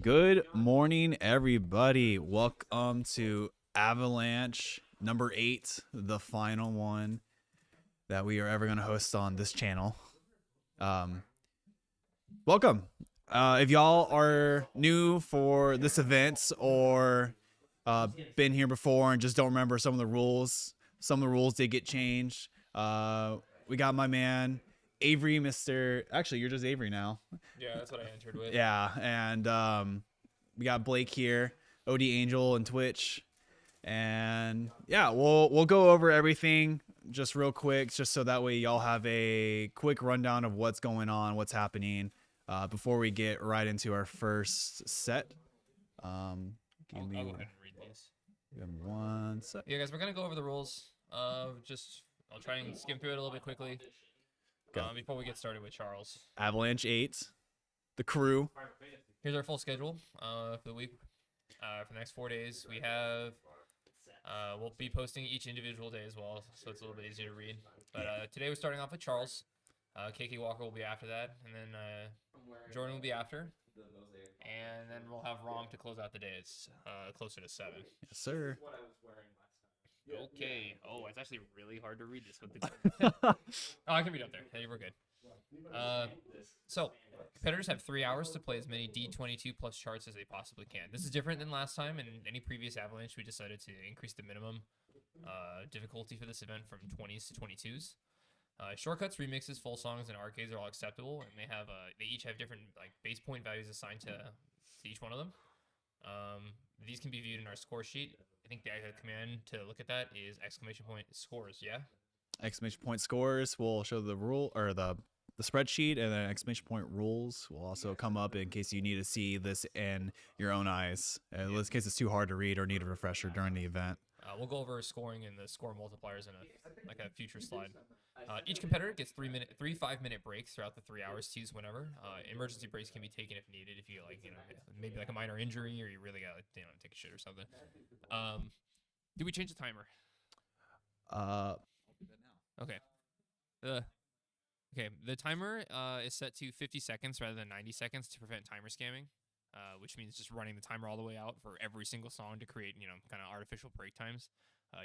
Good morning, everybody. Welcome to Avalanche number 8, the final one that we are ever going to host on this channel. Um, Welcome. If y'all are new for this event or been here before and just don't remember some of the rules did get changed. We got my man Avery, Mr. Actually, you're just Avery now. Yeah, that's what I entered with. Yeah, and we got Blake here, OD Angel and Twitch, and yeah, we'll go over everything just real quick, just so that way y'all have a quick rundown of what's going on, what's happening, before we get right into our first set. I'll go ahead and read these. Give me one sec. Yeah, guys, we're gonna go over the rules. I'll try and skim through it a little bit quickly. Before we get started with Charles. Avalanche 8, the crew. Here's our full schedule for the week. For the next 4 days, we have. We'll be posting each individual day as well, so it's a little bit easier to read. But today we're starting off with Charles. KK Walker will be after that, and then Jordan will be after. And then we'll have Rom to close out the day. It's closer to 7. Yes, sir. Okay. Oh, it's actually really hard to read this with the. Oh, I can read up there. Hey, we're good. So, competitors have 3 hours to play as many D22 plus charts as they possibly can. This is different than last time. In any previous Avalanche, we decided to increase the minimum difficulty for this event from 20s to 22s. Shortcuts, remixes, full songs, and arcades are all acceptable, and they each have different base point values assigned to each one of them. These can be viewed in our score sheet. I think the command to look at that is !scores. Yeah. !scores will show the rule or the spreadsheet, and then !rules will also come up in case you need to see this in your own eyes. In this case, it's too hard to read or need a refresher during the event. We'll go over scoring and the score multipliers in a future slide. Each competitor gets 3 5-minute breaks throughout the 3 hours to use whenever. Emergency breaks can be taken if needed, if you maybe a minor injury or you really got take a shit or something. Did we change the timer? Okay. Okay. The timer is set to 50 seconds rather than 90 seconds to prevent timer scamming. Which means just running the timer all the way out for every single song to create, kind of artificial break times.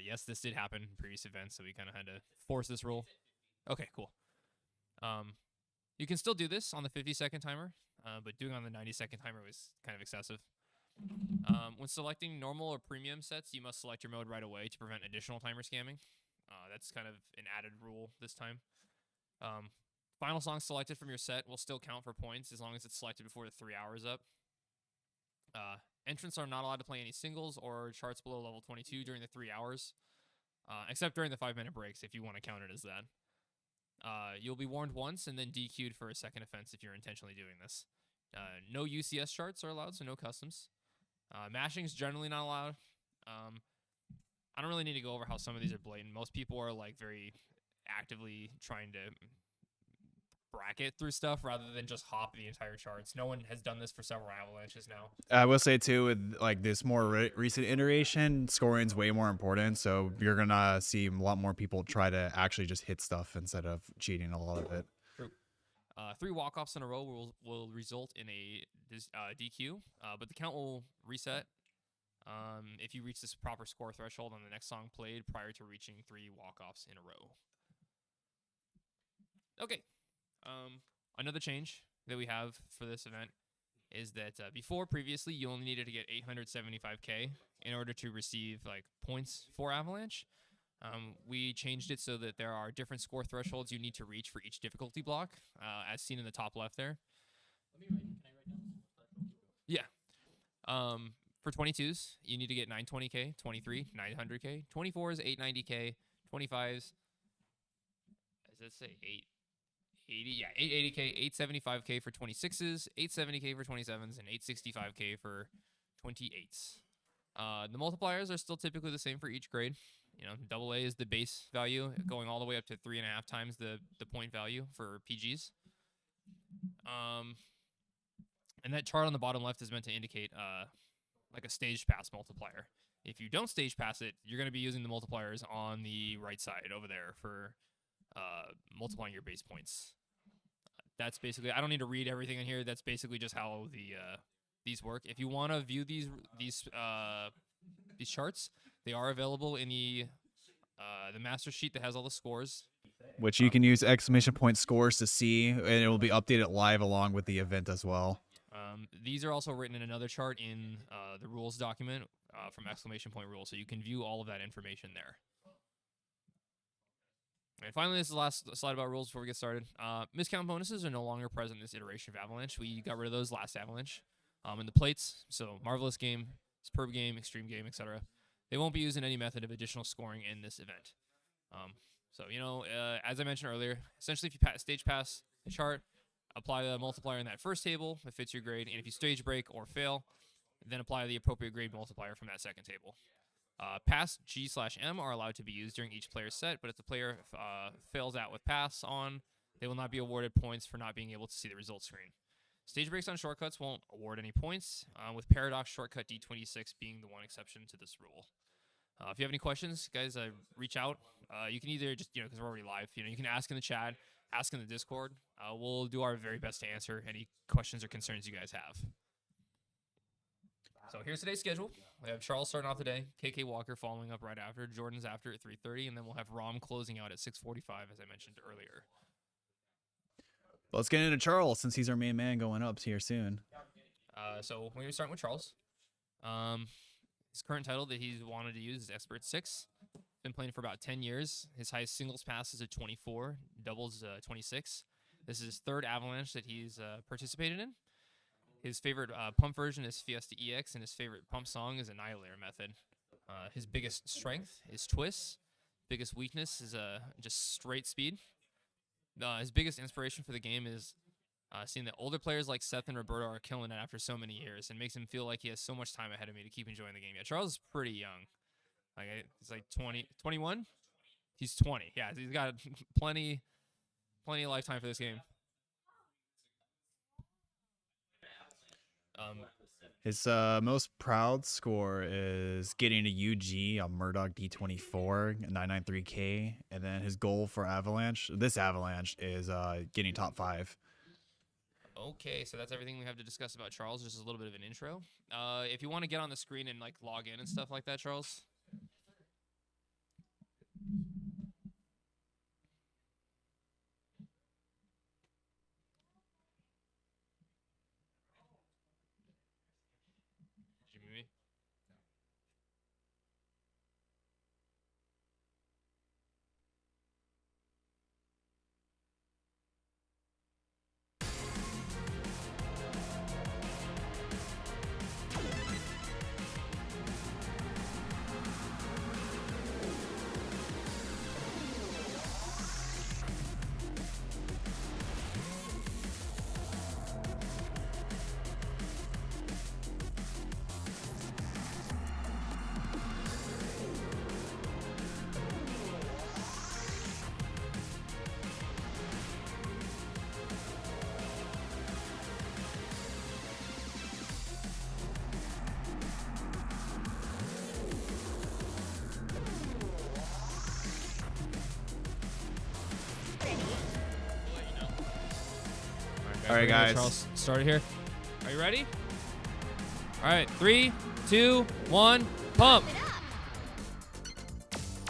Yes, this did happen in previous events, so we kind of had to force this rule. Okay, cool. You can still do this on the 50-second timer, but doing on the 90-second timer was kind of excessive. When selecting normal or premium sets, you must select your mode right away to prevent additional timer scamming. That's kind of an added rule this time. Final song selected from your set will still count for points as long as it's selected before the 3 hours up. Entrants are not allowed to play any singles or charts below level 22 during the 3 hours, except during the 5-minute breaks if you want to count it as that. You'll be warned once and then DQ'd for a second offense if you're intentionally doing this. No UCS charts are allowed, so no customs. Mashing is generally not allowed. I don't really need to go over how some of these are blatant. Most people are very actively trying to bracket through stuff rather than just hop the entire charts. No one has done this for several Avalanches now. I will say too, with this more recent iteration, scoring is way more important. So you're gonna see a lot more people try to actually just hit stuff instead of cheating a lot of it. True. 3 walk-offs in a row will result in a DQ, but the count will reset if you reach this proper score threshold on the next song played prior to reaching 3 walk-offs in a row. Okay. Another change that we have for this event is that previously you only needed to get 875k in order to receive points for Avalanche. We changed it so that there are different score thresholds you need to reach for each difficulty block, as seen in the top left there. Yeah. For 22s, you need to get 920k, 23, 900k, 24s, 890k, 25s. Does that say 8? 80, yeah, 880k, 875k for 26s, 870k for 27s, and 865k for 28s. The multipliers are still typically the same for each grade. AA is the base value, going all the way up to 3.5 times the point value for PGs. And that chart on the bottom left is meant to indicate a stage pass multiplier. If you don't stage pass it, you're going to be using the multipliers on the right side over there for multiplying your base points. That's basically, I don't need to read everything in here. That's basically just how the these work. If you want to view these charts, they are available in the master sheet that has all the scores. Which you can use exclamation point scores to see, and it will be updated live along with the event as well. These are also written in another chart in the rules document from exclamation point rules, so you can view all of that information there. And finally, this is the last slide about rules before we get started. Miscount bonuses are no longer present in this iteration of Avalanche. We got rid of those last Avalanche. And the plates, so Marvelous Game, Superb Game, Extreme Game, etc., they won't be used in any method of additional scoring in this event. So, as I mentioned earlier, essentially if you stage pass the chart, apply the multiplier in that first table that fits your grade, and if you stage break or fail, then apply the appropriate grade multiplier from that second table. Pass G/M are allowed to be used during each player's set, but if the player fails out with pass on, they will not be awarded points for not being able to see the results screen. Stage breaks on shortcuts won't award any points, with Paradox shortcut D26 being the one exception to this rule. If you have any questions, guys, reach out. You can either just, because we're already live, you can ask in the chat, ask in the Discord. We'll do our very best to answer any questions or concerns you guys have. So here's today's schedule. We have Charles starting off today, KK Walker following up right after, Jordan's after at 3:30, and then we'll have Rom closing out at 6:45, as I mentioned earlier. Let's get into Charles, since he's our main man going up here soon. So we're going to start with Charles. His current title that he's wanted to use is Expert 6. Been playing for about 10 years. His highest singles pass is a 24, doubles 26. This is his third Avalanche that he's participated in. His favorite pump version is Fiesta EX, and his favorite pump song is Annihilator Method. His biggest strength is twists. Biggest weakness is just straight speed. His biggest inspiration for the game is seeing that older players like Seth and Roberto are killing it after so many years, and makes him feel like he has so much time ahead of me to keep enjoying the game. Yeah, Charles is pretty young. He's like 20, 21? He's 20. Yeah, he's got plenty of lifetime for this game. His most proud score is getting a UG on Murdoch D24 993K, and then his goal for this Avalanche is getting top 5. Okay, so that's everything we have to discuss about Charles. Just a little bit of an intro. If you want to get on the screen and log in and stuff like that, Charles. Did you mute me? All right, guys. Charles, start it here. Are you ready? All right, 3, 2, 1, pump.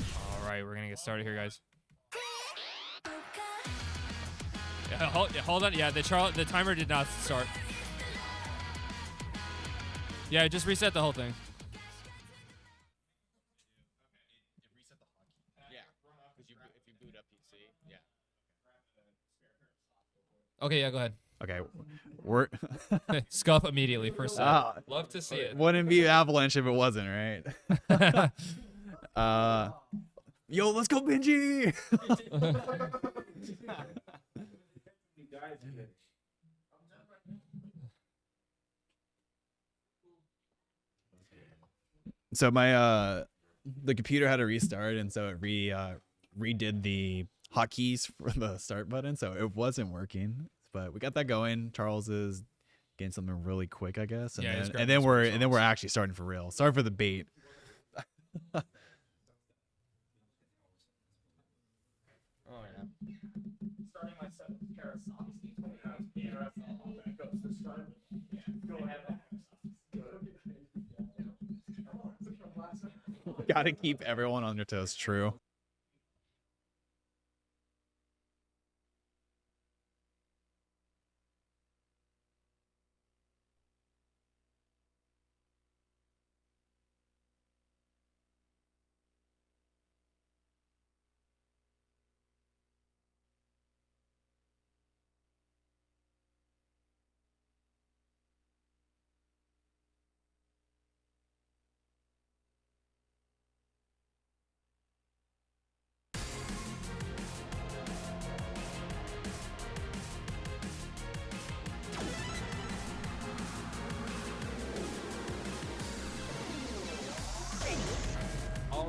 All right, we're gonna get started here, guys. Yeah, hold on. Yeah, the timer did not start. Yeah, just reset the whole thing. Okay, yeah, go ahead. Okay, we're Scuff immediately first set. Love to see it. Wouldn't be Avalanche if it wasn't, right? Yo, let's go, Benji! So my the computer had to restart, and so it redid the hotkeys for the start button, so it wasn't working. But we got that going. Charles is getting something really quick, I guess, and then we're actually starting for real. Sorry for the bait. Oh yeah. Starting my set with CHARLSF. Go ahead. Gotta keep everyone on their toes. True.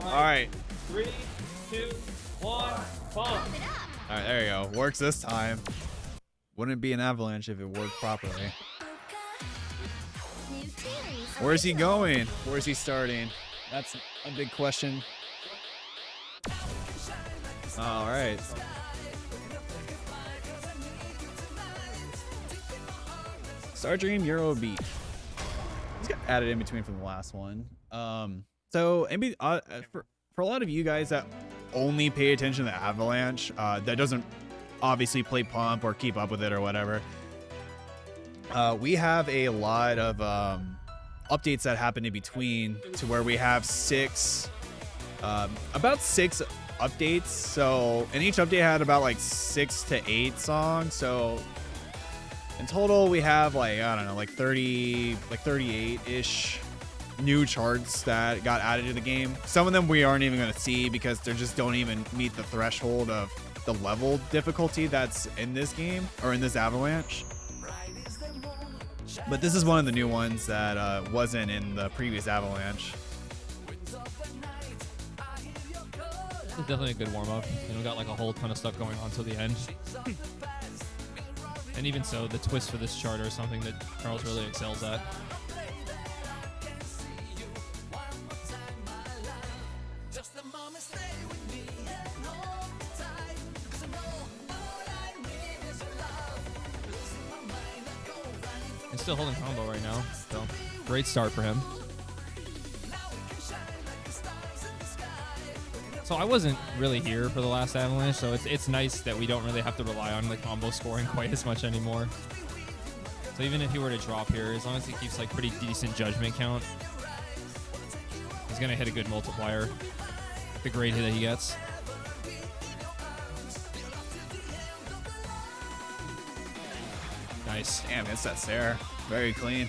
All right. 3, 2, 1, pump. All right, there you go. Works this time. Wouldn't be an avalanche if it worked properly. Where's he going? Where's he starting? That's a big question. All right. Stardream Eurobeat. It's got added in between from the last one. So maybe for a lot of you guys that only pay attention to Avalanche, that doesn't obviously play Pump or keep up with it or whatever, we have a lot of updates that happen in between, to where we have about six updates. So, and each update had about like 6 to 8 songs. So in total, we have like, I don't know, like 38-ish new charts that got added to the game. Some of them we aren't even going to see because they just don't even meet the threshold of the level difficulty that's in this game or in this Avalanche. But this is one of the new ones that wasn't in the previous Avalanche. This is definitely a good warm-up. You know, got like a whole ton of stuff going on till the end. And even so, the twist for this chart is something that Charles really excels at. And still holding combo right now, so great start for him. So I wasn't really here for the last Avalanche, so it's nice that we don't really have to rely on the combo scoring quite as much anymore. So even if he were to drop here, as long as he keeps like pretty decent judgment count, he's gonna hit a good multiplier. The great hit that he gets. Nice. Damn, it's that Sarah. Very clean.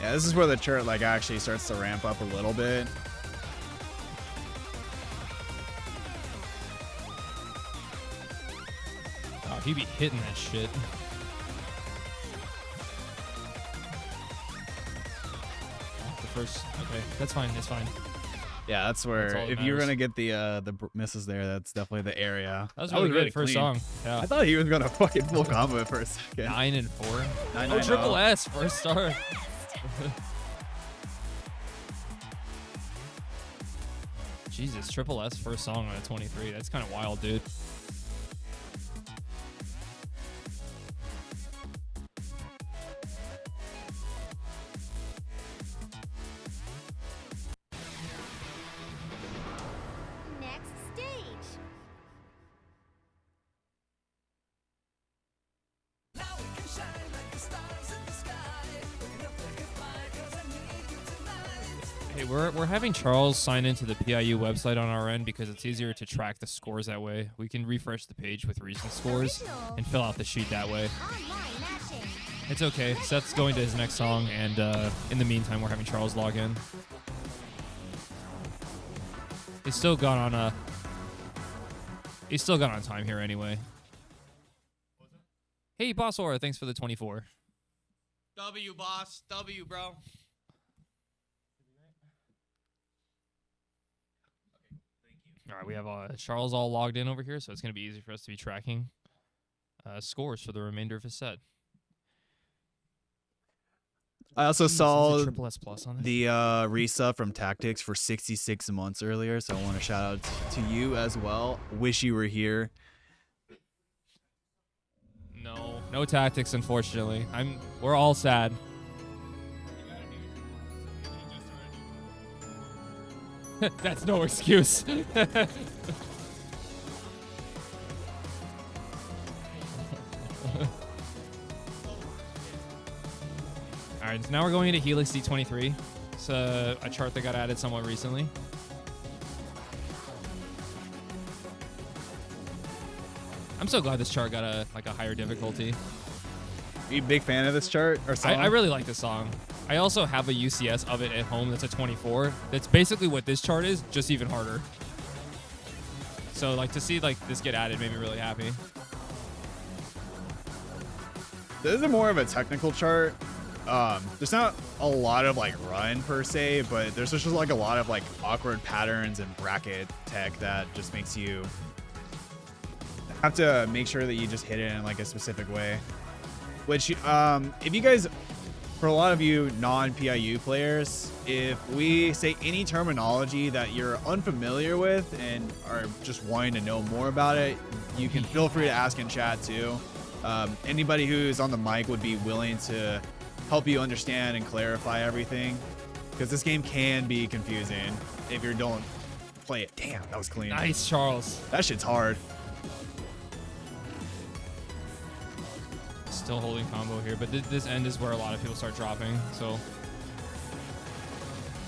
Yeah, this is where the chart like actually starts to ramp up a little bit. Oh, he be hitting that shit. The first, okay, that's fine. That's fine. Yeah, that's where That's all that if you're matters. gonna get the misses there, that's definitely the area. That was really good. First clean. song. Yeah. I thought he was gonna fucking full combo it for a second. 9 and 4. 9, Oh, triple S first start. Jesus, triple S first song on a 23. That's kind of wild, dude. Next stage. Hey, we're having Charles sign into the PIU website on our end because it's easier to track the scores that way. We can refresh the page with recent scores and fill out the sheet that way. Online matching. It's okay. Seth's going to his next song, and in the meantime, we're having Charles log in. He's still gone on time here anyway. Hey, Boss Aura, thanks for the 24. W, boss. W, bro. All right, we have Charles all logged in over here, so it's going to be easy for us to be tracking scores for the remainder of his set. I also Jeez, saw there's a triple S plus on this. the resub from Tactics for 66 months earlier, so I want to shout out to you as well. Wish you were here. No tactics, unfortunately. We're all sad. That's no excuse. Alright, so now we're going into Helix D23. It's a chart that got added somewhat recently. I'm so glad this chart got a higher difficulty. Are you a big fan of this chart or song? I really like this song. I also have a UCS of it at home that's a 24. That's basically what this chart is, just even harder. So like to see like this get added made me really happy. This is more of a technical chart. There's not a lot of like run per se, but there's just like a lot of like awkward patterns and bracket tech that just makes you have to make sure that you just hit it in like a specific way. Which, if you guys, for a lot of you non-PIU players, if we say any terminology that you're unfamiliar with and are just wanting to know more about it, you can feel free to ask in chat too. Anybody who's on the mic would be willing to help you understand and clarify everything, because this game can be confusing if you don't play it. Damn, that was clean. Nice, Charles. That shit's hard. Still holding combo here, but this end is where a lot of people start dropping. So,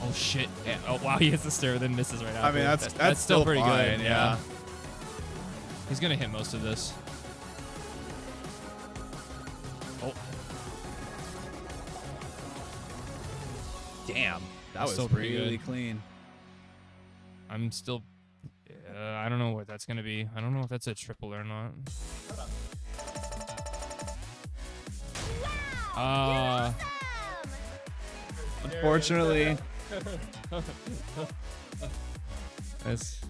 oh shit! Yeah. Oh wow, he hits the stair, then misses right after. I mean, that's still pretty fine, good. yeah. He's gonna hit most of this. Oh, Damn, that That's was still pretty really good. clean. I'm still. I don't know what that's gonna be. I don't know if that's a triple or not. Unfortunately, That's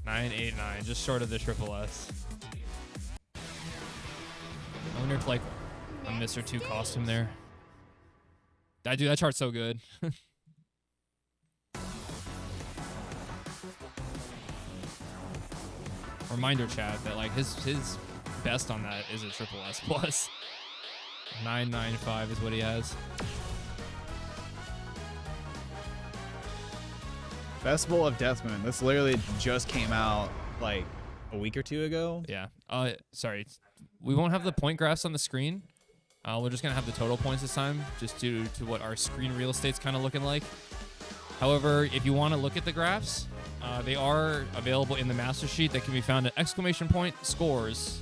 989, just short of the triple S. I wonder if like a Mr. 2 cost him there. Dude, that chart's so good. Reminder chat that like his best on that is a triple S plus. 995 is what he has. Festival of Death Moon. This literally just came out like a week or two ago. Yeah. Sorry. We won't have the point graphs on the screen. We're just gonna have the total points this time, just due to what our screen real estate's kind of looking like. However, if you want to look at the graphs, they are available in the master sheet that can be found at !scores.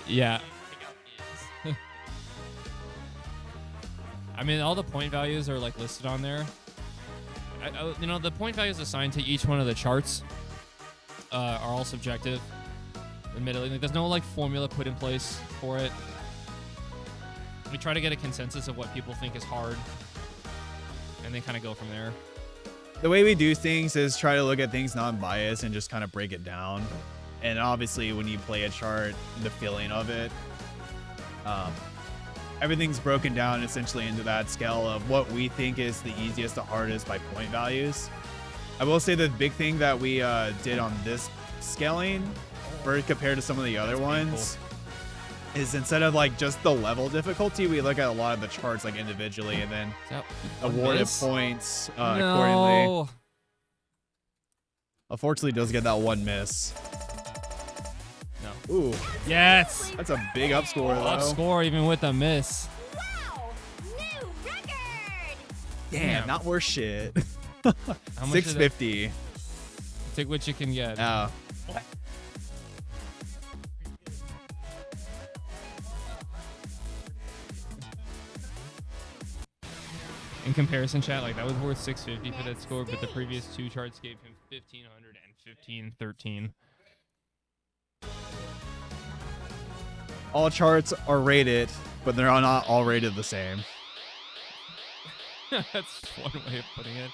Yeah. I mean, all the point values are like listed on there. You know, the point values assigned to each one of the charts are all subjective. Admittedly, like, there's no like formula put in place for it. We try to get a consensus of what people think is hard, and then kind of go from there. The way we do things is try to look at things non-biased and just kind of break it down. And obviously, when you play a chart, the feeling of it, everything's broken down essentially into that scale of what we think is the easiest to hardest by point values. I will say the big thing that we did on this scaling, compared to some of the other ones, is instead of like just the level difficulty, we look at a lot of the charts like individually and then awarded points accordingly. No. Unfortunately, does get that one miss. No. Ooh, Yes. that's a big up score though. Up score even with a miss. Wow! New record! Damn, not worth shit. How much is it? 650. Take what you can get. Oh. In comparison, chat, like that was worth 650 for that score, but the previous two charts gave him 1500 and 1513. All charts are rated, but they're not all rated the same. That's one way of putting it.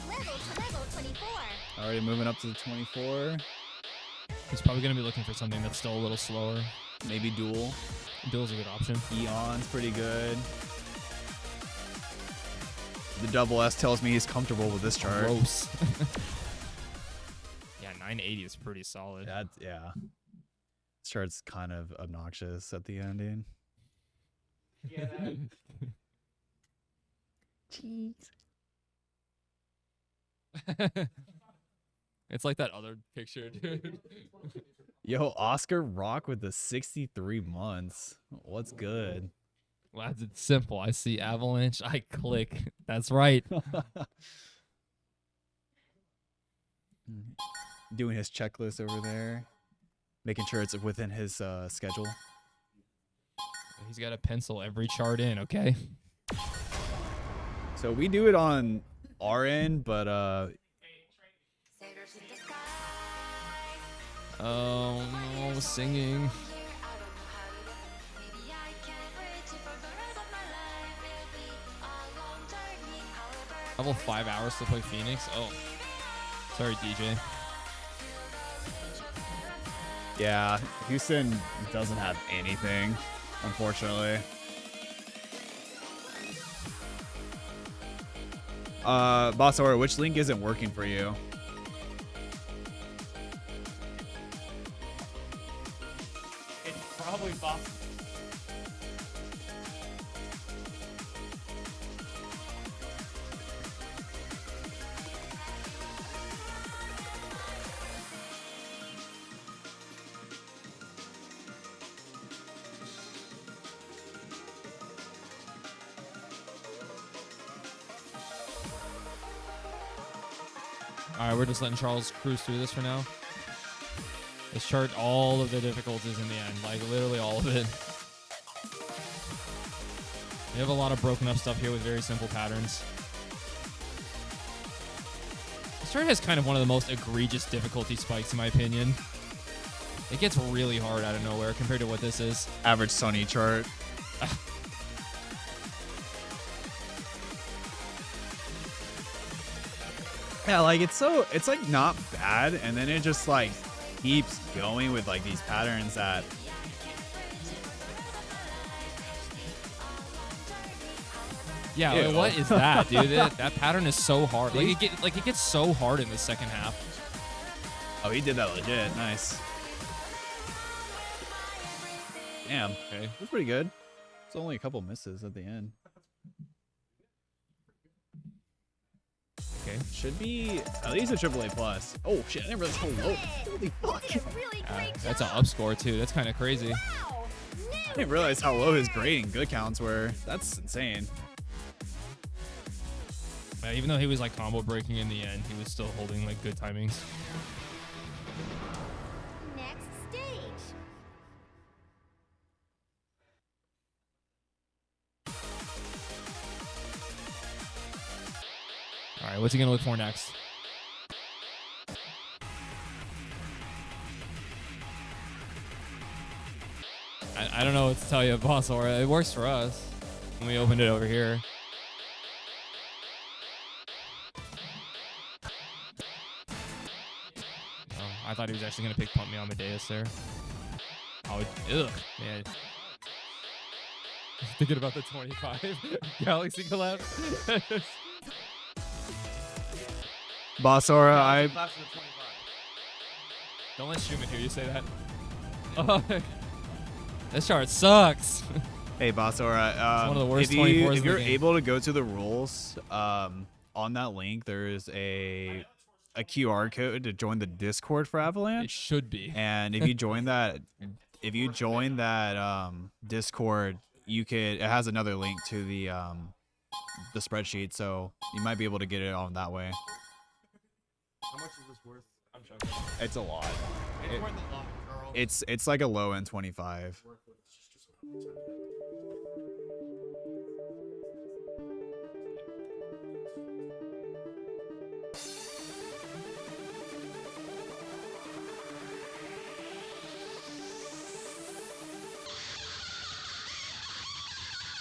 Level to level 24. Already moving up to the 24. He's probably going to be looking for something that's still a little slower. Maybe dual. Duel's a good option. Eon's pretty good. The double S tells me he's comfortable with this chart. Gross. Yeah, 980 is pretty solid. Yeah. This chart's kind of obnoxious at the ending. Yeah, It's like that other picture, dude. Yo, Oscar Rock with the 63 months. What's good? Lads, it's simple. I see Avalanche, I click. That's right. Doing his checklist over there. Making sure it's within his schedule. He's got to pencil every chart in, okay? So we do it on our end, but Sailors in the sky. Oh, no, singing. Maybe I can bridge it for the rest of my life. It'll be a long journey, however. Level 5 hours to play Phoenix? Oh. Sorry, DJ. yeah, Houston doesn't have anything, unfortunately. Boss Aura, which link isn't working for you? it's probably Boston. Alright, we're just letting Charles cruise through this for now. Let's chart all of the difficulties in the end. Like, literally all of it. We have a lot of broken up stuff here with very simple patterns. This chart has kind of one of the most egregious difficulty spikes, in my opinion. It gets really hard out of nowhere compared to what this is. Average Sunny chart. Yeah, like it's like not bad, and then it just like keeps going with like these patterns that Yeah, Ew. like, what is that, dude? That pattern is so hard. Like it gets so hard in the second half. oh, he did that legit. Nice. Damn. Okay. That's pretty good. It's only a couple misses at the end. Okay. Should be at least a AAA plus. Oh shit, I never realized how low. Holy fuck. Did a really great That's an job. up score too. That's kind of crazy. Wow. I didn't realize how low his grading good counts were. That's insane. Even though he was like combo breaking in the end, he was still holding like good timings. Next stage. All right, what's he gonna look for next? I don't know what to tell you, Boss Aura. It works for us when we opened it over here. Oh, I thought he was actually gonna pick Pump Me Amadeus there. Oh, ugh, man. Thinking about the 25 Galaxy collapse. Boss Aura, I Class of the 25. Don't let Schumann hear you say that. Oh, this chart sucks. hey Boss Aura, one of the worst if 24s in the you're game. able to go to the rules, on that link there's a QR code to join the Discord for It Avalanche. should be. And if you join that Discord, you could it has another link to the spreadsheet, so you might be able to get it on that way. How much is this worth? I'm joking. It's a lot. It's worth a lot, girl. It's like a low end 25.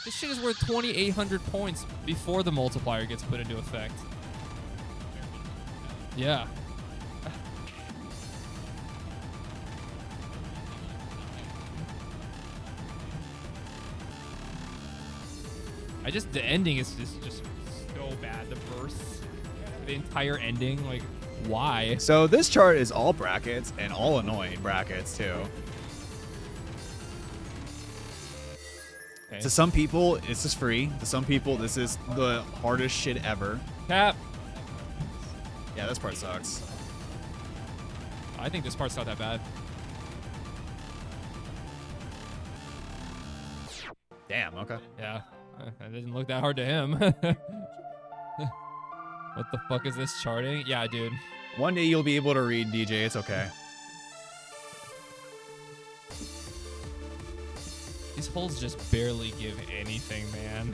This shit is worth 2,800 points before the multiplier gets put into effect. Yeah. The ending is just so bad. The bursts, the entire ending, like, why? So this chart is all brackets and all annoying brackets too. Okay. To some people, it's just free. To some people, this is the hardest shit ever. Cap. Yeah, this part sucks. I think this part's not that bad. Damn, okay. Yeah. It didn't look that hard to him. What the fuck is this charting? Yeah, dude. One day you'll be able to read, DJ. It's okay. These holes just barely give anything, man.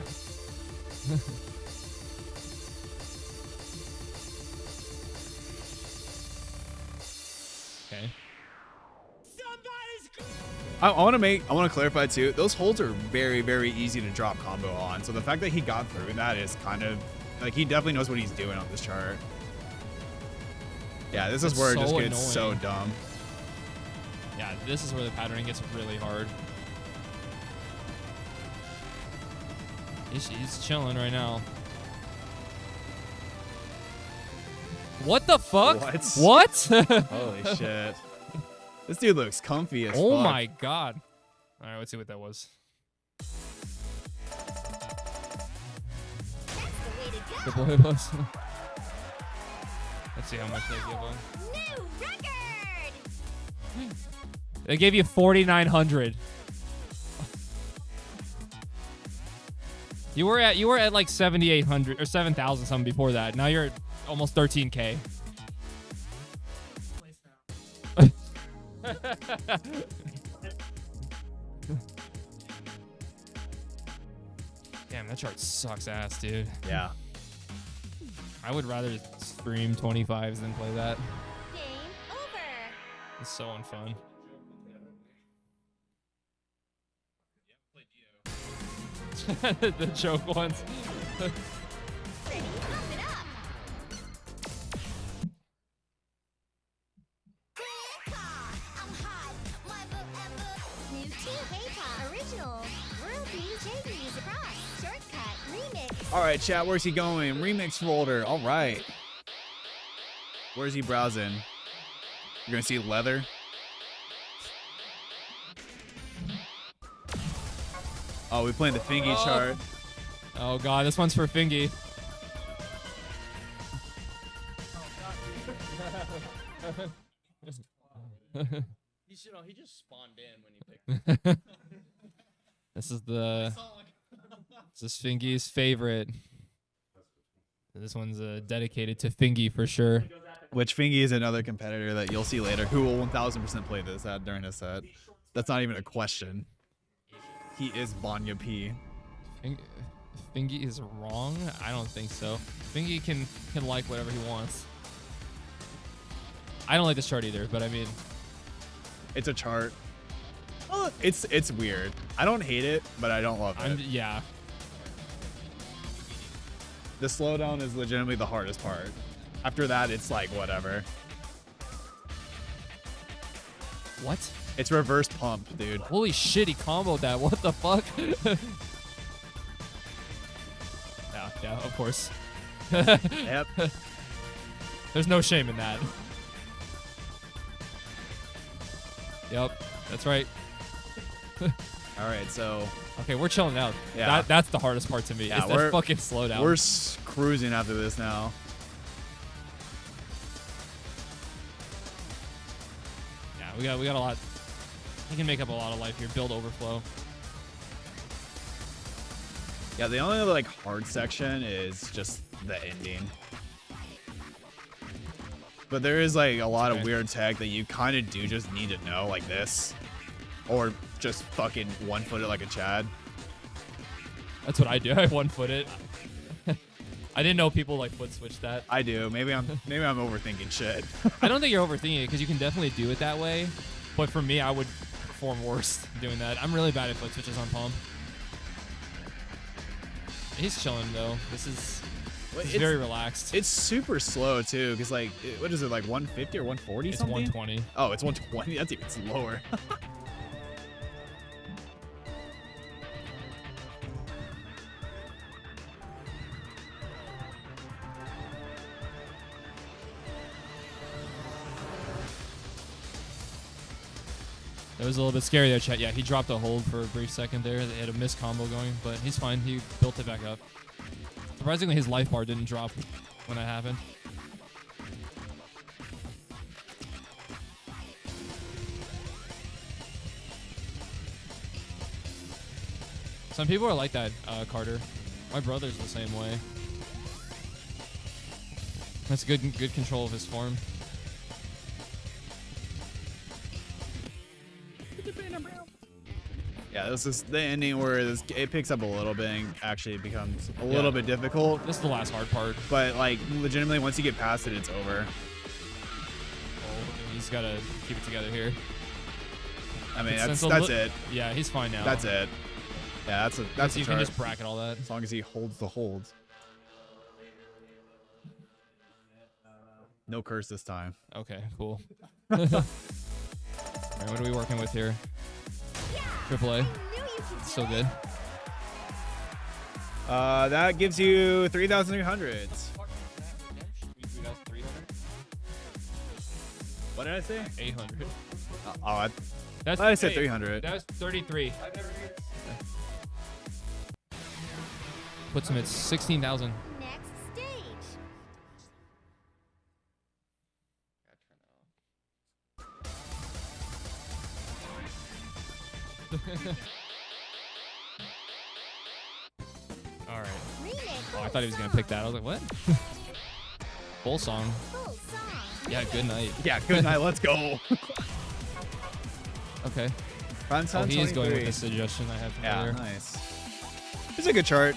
Okay. I want to clarify too. Those holds are very, very easy to drop combo on. So the fact that he got through that is kind of like he definitely knows what he's doing on this chart. Yeah, this is where it just gets so dumb. Yeah, this is where the patterning gets really hard. He's chilling right now. What the fuck? What? Holy shit. This dude looks comfy as fuck. Oh my god. All right, let's see what that was. The boy was. Let's see how much they give him. New record! They gave you 4,900. You were at like 7,800 or 7,000 something before that. Now you're at almost 13K. Damn, that chart sucks ass, dude. Yeah. I would rather stream 25s than play that. Game over! It's so unfun. The joke ones. Ready, pump it up! I'm hot, my new 2K original World DJ Music Rock Shortcut Remix. All right, chat. Where's he going? Remix folder. All right. Where's he browsing? You're gonna see leather. Oh, we playing the Fingy chart. Oh god, this one's for Fingy. He just spawned in when you picked him. This is Fingy's favorite. This one's dedicated to Fingy for sure. Which Fingy is another competitor that you'll see later who will 1000% play this during his set. That's not even a question. He is Banya P. Fingy is wrong? I don't think so. Fingy can like whatever he wants. I don't like this chart either, but I mean, It's a chart. Oh, it's weird. I don't hate it, but I don't love it. yeah. The slowdown is legitimately the hardest part. After that, it's like whatever. What? It's reverse pump, dude. Holy shit, he comboed that. What the fuck? Yeah, of course. Yep. There's no shame in that. Yep, that's right. All right, so Okay, we're chilling out. Yeah. That's the hardest part to me. Yeah, It's that fucking slowdown. we're cruising after this now. Yeah, we got a lot. He can make up a lot of life here. Build overflow. Yeah, the only like hard section is just the ending. But there is like a lot of weird tech that you kind of do just need to know, like this, or just fucking one foot it like a Chad. That's what I do. I one foot it. I didn't know people like foot switch that. I do. Maybe I'm overthinking shit. I don't think you're overthinking it because you can definitely do it that way. But for me, I would perform worse doing that. I'm really bad at foot switches on palm. He's chilling though. This is It's very relaxed. It's super slow too, because like, what is it, like 150 or 140 It's something? 120. Oh, it's 120. That's even slower. It was a little bit scary there, chat. Yeah, he dropped a hold for a brief second there. They had a missed combo going, but he's fine. He built it back up. Surprisingly, his life bar didn't drop when that happened. Some people are like that, Carter. My brother's the same way. That's good control of his form. Yeah, this is the ending where it picks up a little bit and actually becomes a little bit difficult. This is the last hard part. But like, legitimately, once you get past it, it's over. Oh, he's got to keep it together here. I mean, that's it. Yeah, he's fine now. That's it. Yeah, that's you a can chart. just bracket all that. As long as he holds the holds. No curse this time. Okay, cool. All right, what are we working with here? AAA. So good. That gives you 3,300. What did I say? 800. I said 300. That was 33. Puts him at 16,000. Next stage. All right. Remake Oh, I thought he was gonna pick that. I was like, what? Full song. full song. Yeah, good night. Yeah, good night. Let's go. Okay. Prime Oh, Time he is going with 23. the suggestion I have Yeah, earlier. nice. It's a good chart.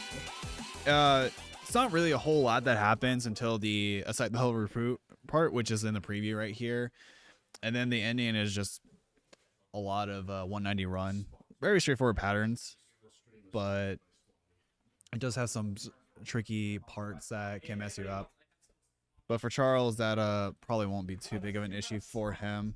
It's not really a whole lot that happens until the aside the whole recruit part, which is in the preview right here, and then the ending is just a lot of 190 run. Very straightforward patterns, but it does have some tricky parts that can mess you up. But for Charles, that probably won't be too big of an issue for him.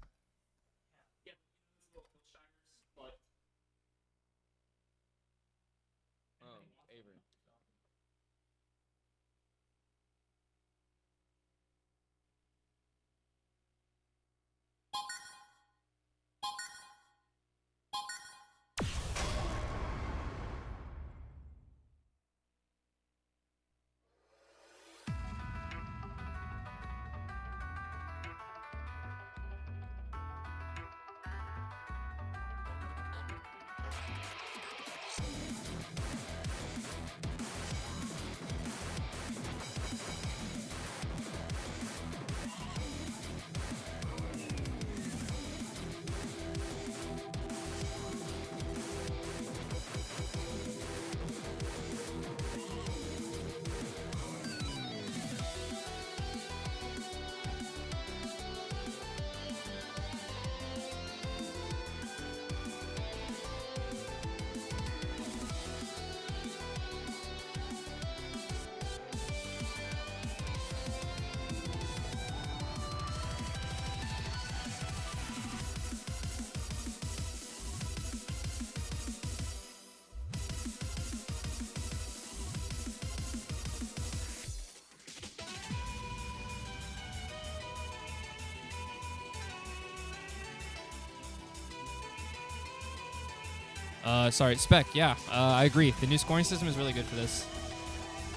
Sorry, Spec. Yeah, I agree. The new scoring system is really good for this.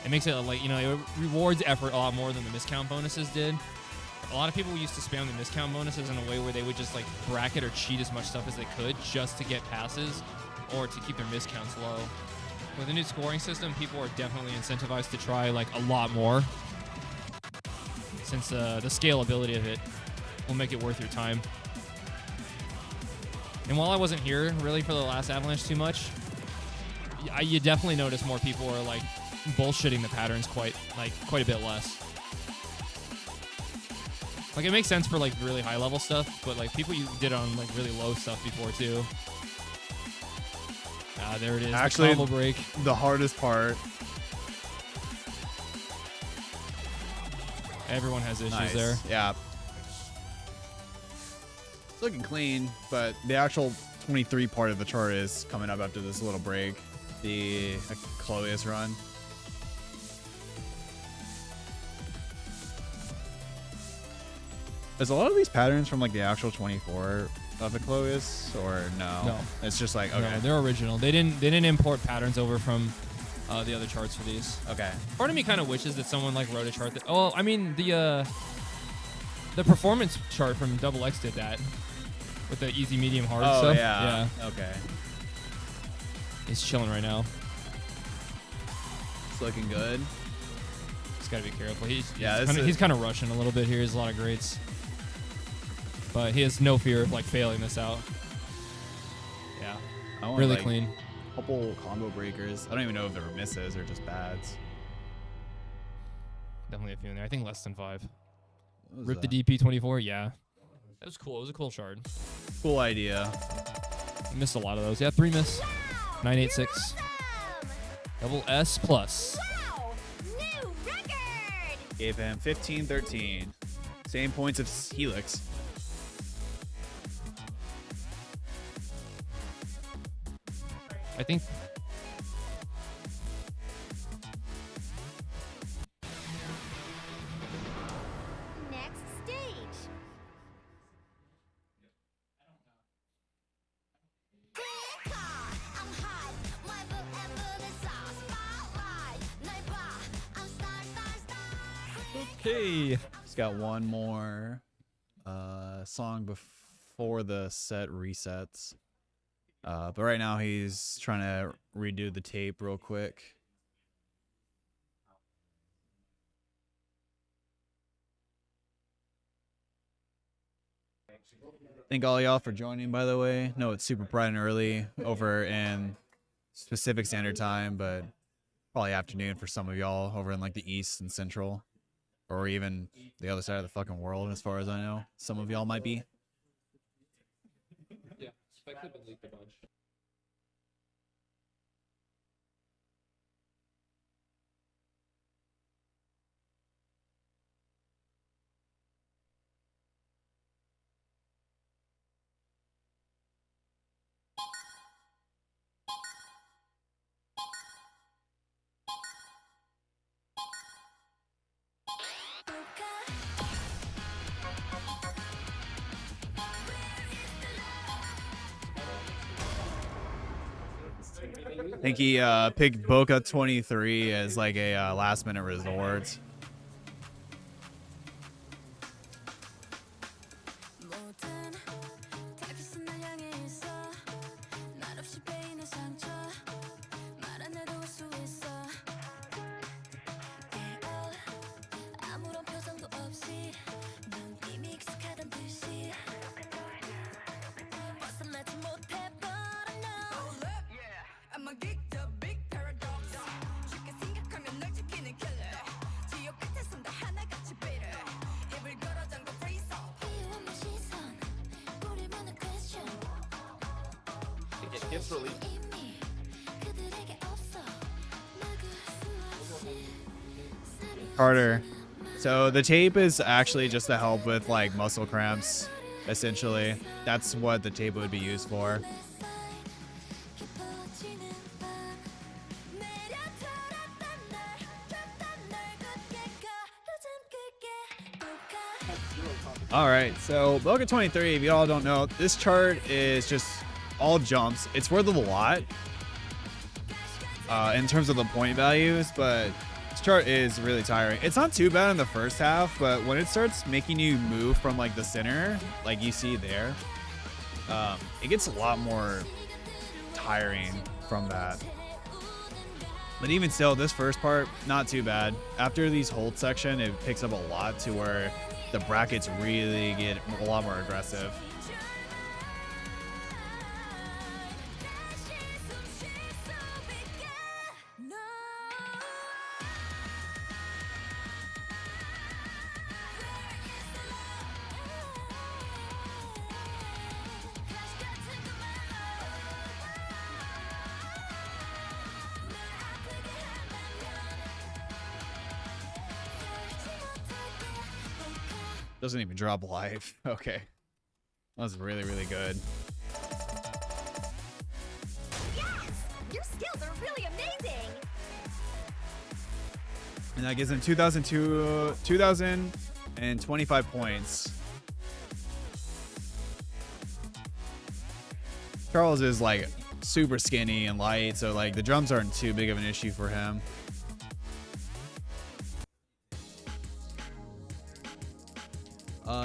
It makes it like, you know, it rewards effort a lot more than the miscount bonuses did. A lot of people used to spam the miscount bonuses in a way where they would just like bracket or cheat as much stuff as they could just to get passes or to keep their miscounts low. With the new scoring system, people are definitely incentivized to try like a lot more, since the scalability of it will make it worth your time. And while I wasn't here really for the last Avalanche too much, you definitely notice more people are like bullshitting the patterns quite a bit less. Like, it makes sense for like really high level stuff, but like people you did on like really low stuff before too. There it is. Actually, the combo break. The hardest part Everyone has issues Nice. there. Yeah. It's looking clean, but the actual 23 part of the chart is coming up after this little break. The CHARLSF run. Is a lot of these patterns from like the actual 24 of the CHARLSF or no? No. It's just like, okay. No, they're original. They didn't import patterns over from the other charts for these. Okay. Part of me kind of wishes that someone like wrote a chart that. Oh, I mean the performance chart from Double X did that with the easy, medium, hard Oh, stuff. yeah. Okay. He's chilling right now. It's looking good. He's got to be careful. He's this kind of rushing a little bit here. He's a lot of greats, but he has no fear of like failing this out. Yeah, I want, really like, clean. Couple combo breakers. I don't even know if they were misses or just bads. Definitely a few in there. I think less than 5. What was Rip that? the DP24. Yeah, that was cool. It was a cool shard. Cool idea. He missed a lot of those. Yeah, 3 miss. 986. Double S plus. Wow! New record! Gave him 15-13. Same points as Helix. I think. Next stage. I'm hot. My forever the spotlight. 날 봐. I'm star. Okay. He's got one more song before the set resets. But right now he's trying to redo the tape real quick. Thank all y'all for joining, by the way. No, it's super bright and early over in Pacific Standard Time, but probably afternoon for some of y'all over in like the East and Central, or even the other side of the fucking world, as far as I know. Some of y'all might be. Yeah, expected but leaked a bunch. I think he picked Boca 23 as like a last minute resort. 모든 타깃은 날 향해 있어. 말 없이 베이는 상처. 말 안 해도 알 수 있어. 아무런 표정도 없이 눈이 익숙하단 듯이 벗어나지 못해 but I know. I'm a geek, the big paradox. 쉽게 생각하면 널 지키는 killer. 지옥 끝에 선다 하나같이 bitter. 입을 걸어 잠궈 freeze off. 이유 없는 시선, 뿌릴 많은 question. Gets released. 이미 그들에게 없어. 막을 수 없이. Carter. So the tape is actually just to help with like muscle cramps, essentially. That's what the tape would be used for. 깊어지는 밤 내려돌았던 날 줬던 널 굳게 가로잠글게 All right, so Boca 23, if you all don't know, this chart is just all jumps. It's worth a lot in terms of the point values, but this chart is really tiring. It's not too bad in the first half, but when it starts making you move from like the center, like you see there, it gets a lot more tiring from that. But even still, this first part, not too bad. After these hold section, it picks up a lot to where the brackets really get a lot more aggressive. Doesn't even drop life. Okay. That was really, really good. Yes! Your skills are really amazing! And that gives him 2,025 points. Charles is like super skinny and light, so like the drums aren't too big of an issue for him.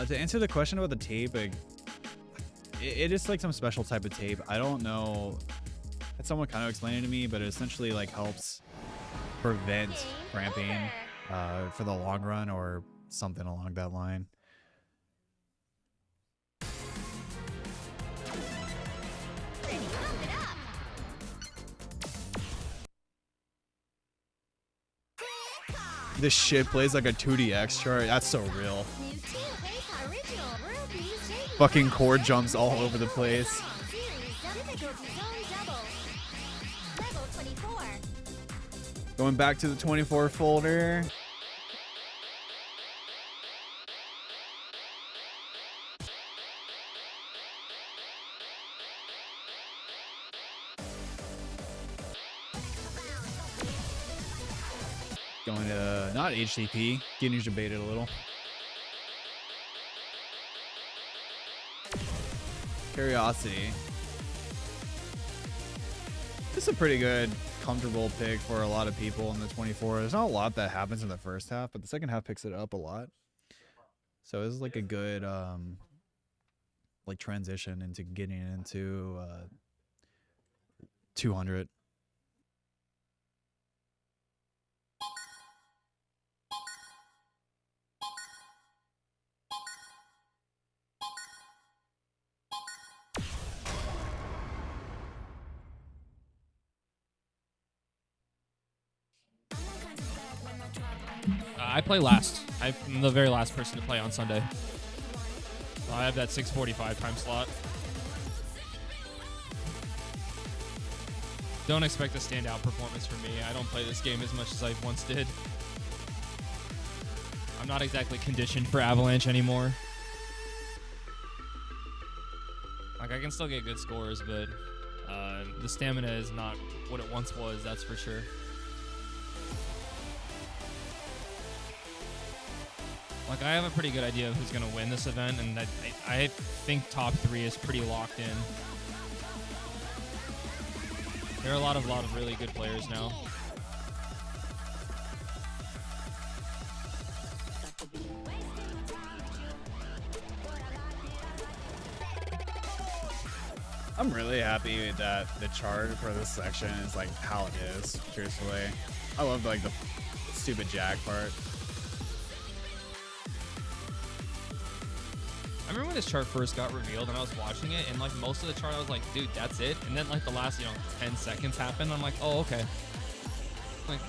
To answer the question about the tape, like, it is like some special type of tape. I don't know. Had someone kind of explain it to me, but it essentially like helps prevent cramping for the long run or something along that line. Ready, pump it up! This shit plays like a 2DX chart. That's so real. New 2 Waycott Original World Music. Fucking chord jumps all over the place. Series difficulty zone double. Level 24. Going back to the 24 folder. Going to not HTTP, getting debated a little. Curiosity. This is a pretty good, comfortable pick for a lot of people in the 24. There's not a lot that happens in the first half, but the second half picks it up a lot. So this is like a good like transition into getting into 200. I play last. I'm the very last person to play on Sunday. So I have that 6:45 time slot. Don't expect a standout performance from me. I don't play this game as much as I once did. I'm not exactly conditioned for Avalanche anymore. Like, I can still get good scores, but the stamina is not what it once was, that's for sure. Like, I have a pretty good idea of who's going to win this event, and I think top 3 is pretty locked in. There are a lot of really good players now. I'm really happy that the chart for this section is like how it is, truthfully. I love like the stupid jack part. I remember when this chart first got revealed and I was watching it, and like most of the chart I was like, dude, that's it. And then like the last, 10 seconds happened. I'm like, oh, okay. Like,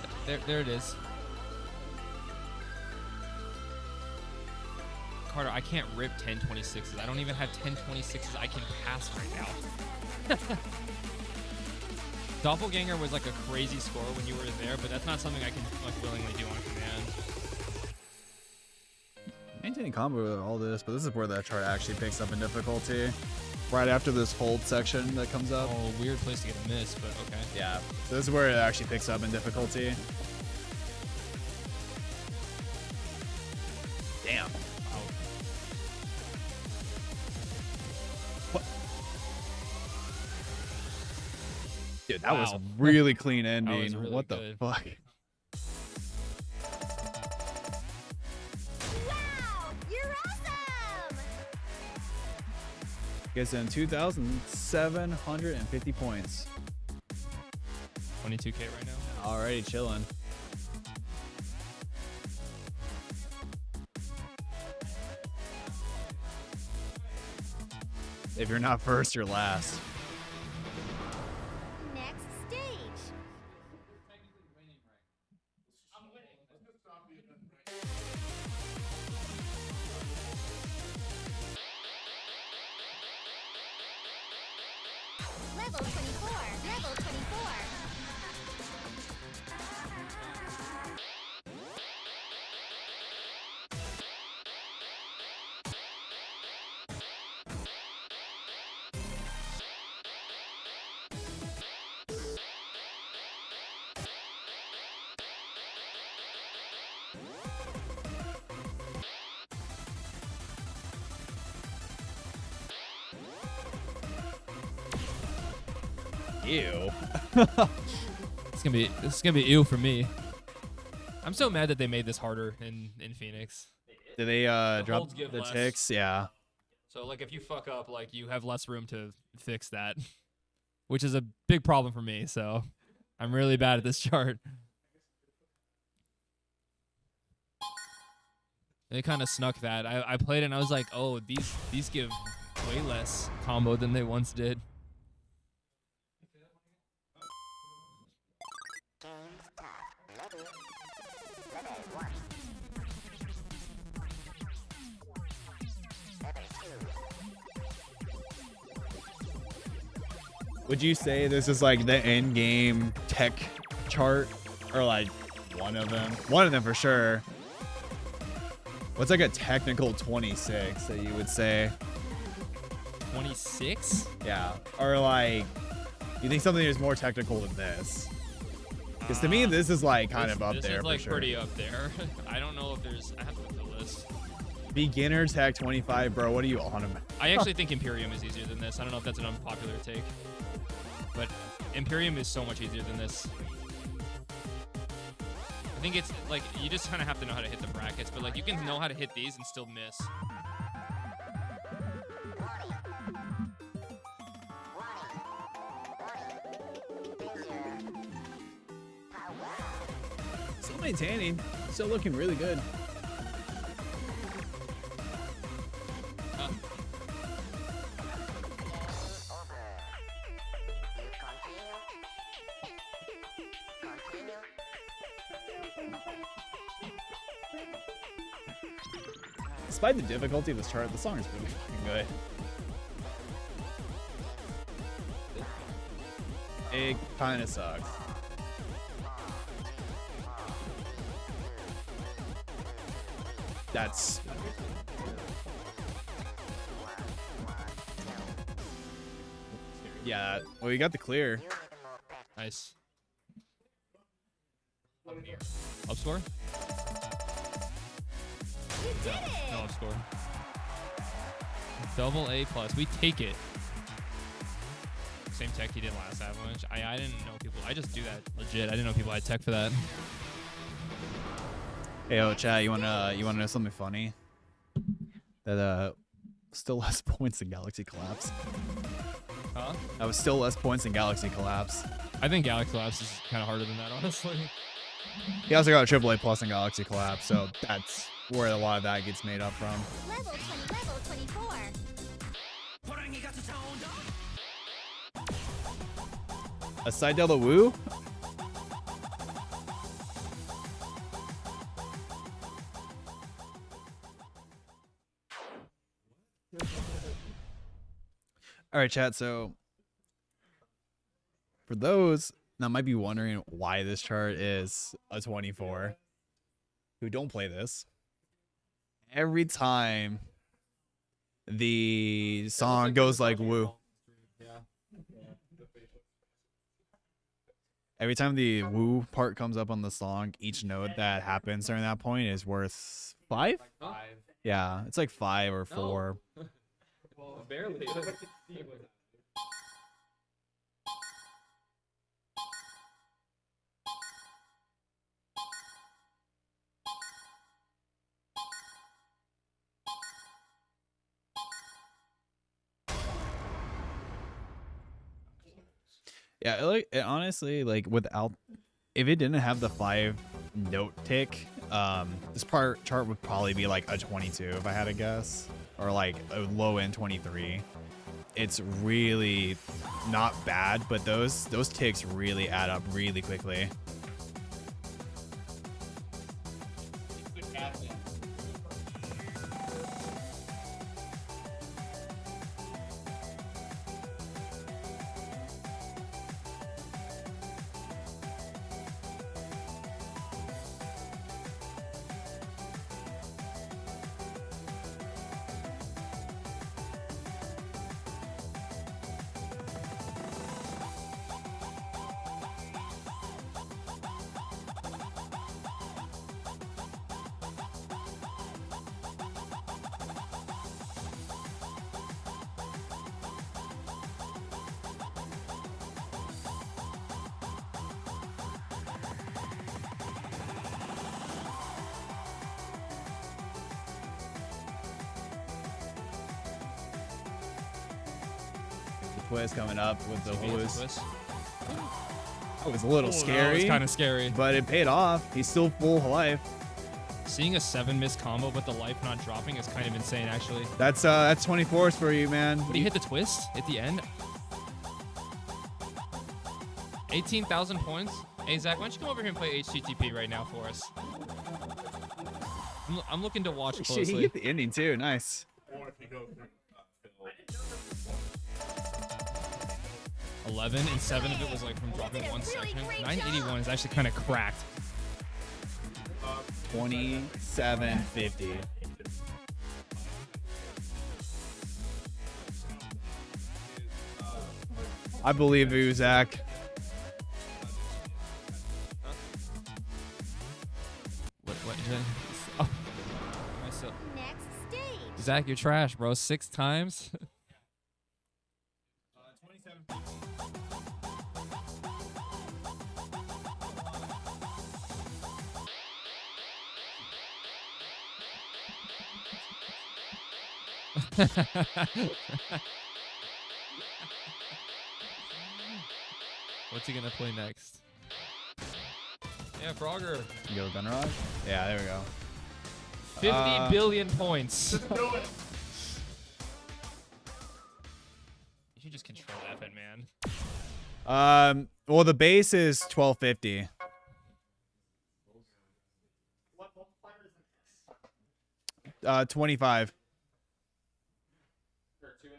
there it is. Carter, I can't rip 1026s. I don't even have 1026s I can pass right now. Doppelganger was like a crazy score when you were there, but that's not something I can like willingly do on command. Maintaining combo with all this, but this is where that chart actually picks up in difficulty. Right after this hold section that comes up. Oh, weird place to get a miss, but okay. Yeah, so this is where it actually picks up in difficulty. Damn. Wow. What? Dude, that was Wow. a really clean ending. really what good. the fuck? Wow! You're awesome! Gets in 2,750 points. 22K right now. Already chilling. If you're not first, you're last. Next stage. Level 24. Level 24. Ew. This is gonna be ew for me. I'm so mad that they made this harder in Phoenix. Did they drop holds give the less. ticks? Yeah. So like if you fuck up, like you have less room to fix that, which is a big problem for me. So I'm really bad at this chart. They kind of snuck that. I played it and I was like, oh, these give way less combo than they once did. Would you say this is like the end game tech chart, or like one of them? One of them for sure. What's like a technical 26 that you would say? 26? Yeah. Or like, you think something is more technical than this? Because to me, this is like kind of up this there is like for sure. pretty up there. I don't know if there's. I have to look at the list. Beginner tech 25, bro. What are you on about? I actually think Imperium is easier than this. I don't know if that's an unpopular take, but Imperium is so much easier than this. I think it's like you just kind of have to know how to hit the brackets, but like you can know how to hit these and still miss. Still maintaining. Still looking really good. Despite the difficulty of this chart, the song is really fucking good. It kind of sucks. That's... Yeah, well, you got the clear. Nice. Up score? No up score. Double A plus. We take it. Same tech he did last Avalanche. I didn't know people. I just do that legit. I didn't know people had tech for that. Hey, yo, chat, you wanna know something funny? That still less points in Galaxy Collapse. Huh? That was still less points in Galaxy Collapse. I think Galaxy Collapse is kind of harder than that, honestly. He also got a AAA plus in Galaxy Collapse, so that's where a lot of that gets made up from. Level 20, level 24. A side Delta Woo? All right, chat. So for those that might be wondering why this chart is a 24, who don't play this, every time the song goes like woo, every time the woo part comes up on the song, each note that happens during that point is worth 5? Yeah, it's like 5 or 4. Well, barely. Yeah, it honestly, like, without, if it didn't have the 5 note tick, this chart would probably be like a 22 if I had to guess, or like a low end 23. It's really not bad, but those ticks really add up really quickly. twist coming up with the Maybe it's a hose. twist. It was a little That scary, was kind of scary. but it paid off. He's still full life. Seeing a 7 miss combo, but the life not dropping is kind of insane, actually. That's 24s for you, man. But he hit the twist at the end. 18,000 points. Hey, Zach, why don't you come over here and play HTTP right now for us? I'm looking to watch Shit, closely. he hit the ending too. Nice. Or if you go through 11 and 7 of it was like from dropping one section. 981 is actually kind of cracked. 2750. I believe you, Zach. What is it? Oh, myself. Next stage. Zach, you're trash, bro. 6 times. What's he gonna play next? Yeah, Frogger. You go gun rod? Yeah, there we go. 50 billion points. do it. You should just control F it, man. Well, the base is 1250. What multiplier is it? 25 Or 2.5?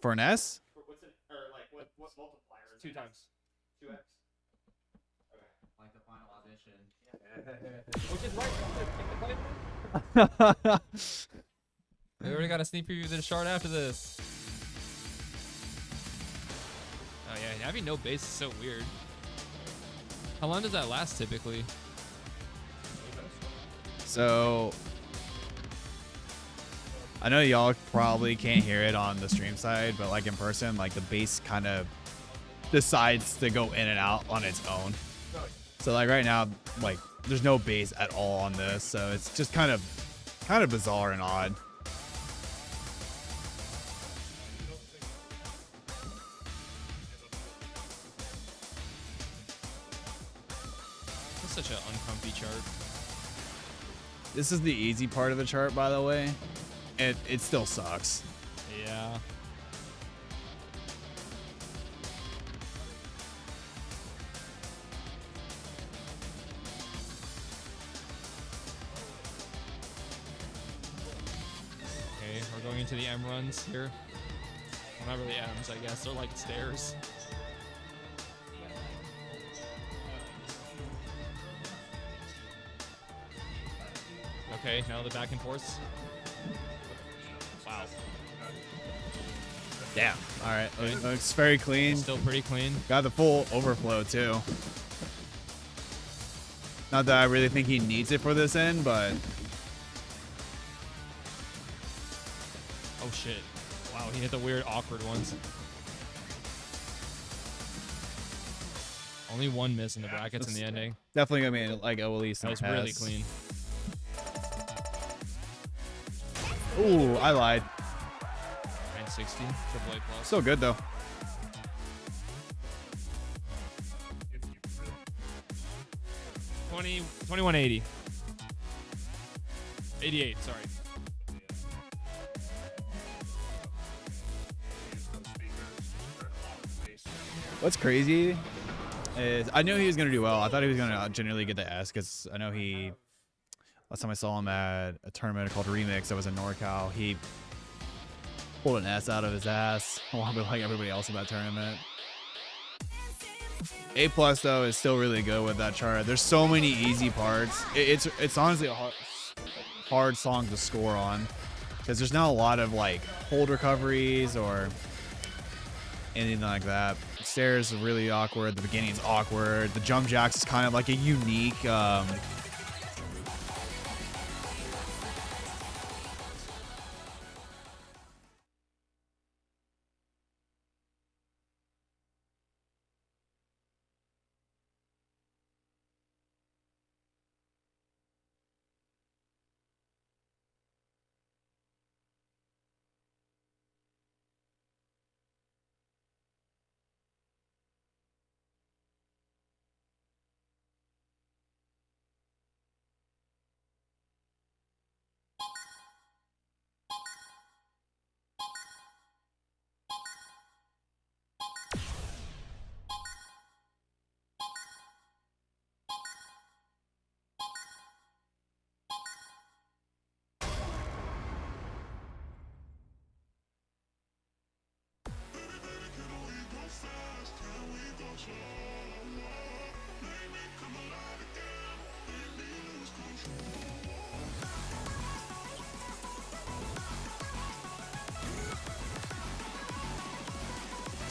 for an S. What's it? Or like what multiplier is 2 times. 2x? Like the finalization. Which is right. We already got a sneak preview of the shard after this. Oh yeah, having no base is so weird. How long does that last typically? So I know y'all probably can't hear it on the stream side, but like in person, like the bass kind of decides to go in and out on its own. So like right now, like there's no bass at all on this, so it's just kind of bizarre and odd. That's such an uncomfy chart. This is the easy part of the chart, by the way. It still sucks. Yeah. Okay, we're going into the M runs here. Well, not really M's, I guess. They're like stairs. Okay, now the back and forth. Wow. Damn. All right, it looks very clean. Still pretty clean. Got the full overflow too. Not that I really think he needs it for this end, but Oh shit. Wow, he hit the weird awkward ones. Only one miss in the brackets in the ending. definitely gonna be like at least That was really clean. Ooh, I lied. 960, triple A plus. Still good though. If you really 2180. 88, sorry. use those speakers, turn off the bass. What's crazy is I knew he was gonna do well. I thought he was gonna generally get the S because I know he. Last time I saw him at a tournament called Remix that was in NorCal, he pulled an S out of his ass along with like everybody else in that tournament. A plus though is still really good with that chart. There's so many easy parts. It's honestly a hard song to score on because there's not a lot of like hold recoveries or anything like that. Stairs are really awkward. The beginning's awkward. The jump jacks is kind of like a unique.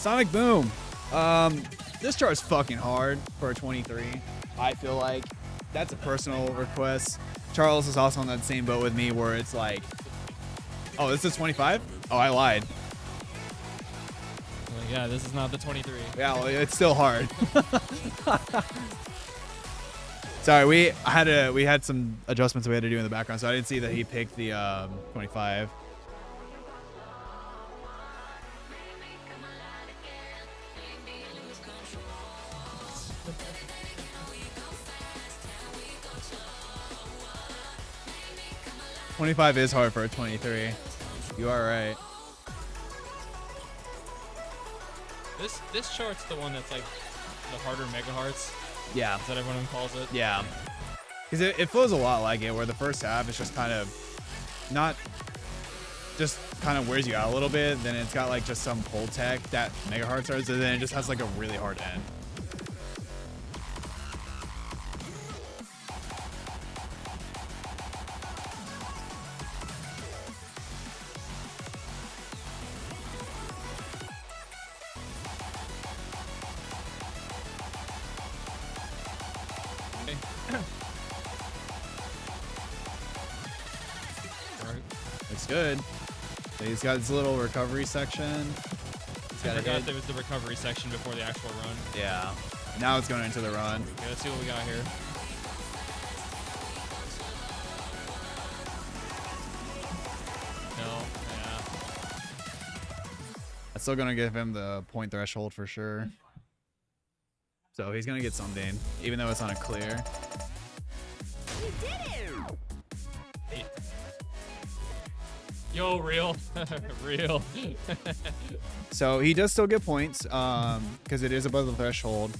Sonic Boom. This chart's fucking hard for a 23. I feel like that's a personal request. Charles is also on that same boat with me where it's like, oh, this is 25? Oh, I lied. Like, yeah, this is not the 23. Yeah, well, it's still hard. Sorry, we had some adjustments we had to do in the background, so I didn't see that he picked the 25. $25 is hard for a 23. You are right. This chart's the one that's like the harder megahertz. Yeah. Is that everyone calls it? Yeah. Because it feels a lot like it, where the first half is just kind of not just kind of wears you out a little bit. Then it's got like just some pull tech that megahertz are, and then it just has like a really hard end. Looks good. So he's got his little recovery section. I forgot there was the recovery section before the actual run. Yeah. Now it's going into the run. Okay, let's see what we got here. No, yeah. That's still going to give him the point threshold for sure. So he's going to get something, even though it's on a clear. You did it! Yo, real. Real. So he does still get points because it is above the threshold.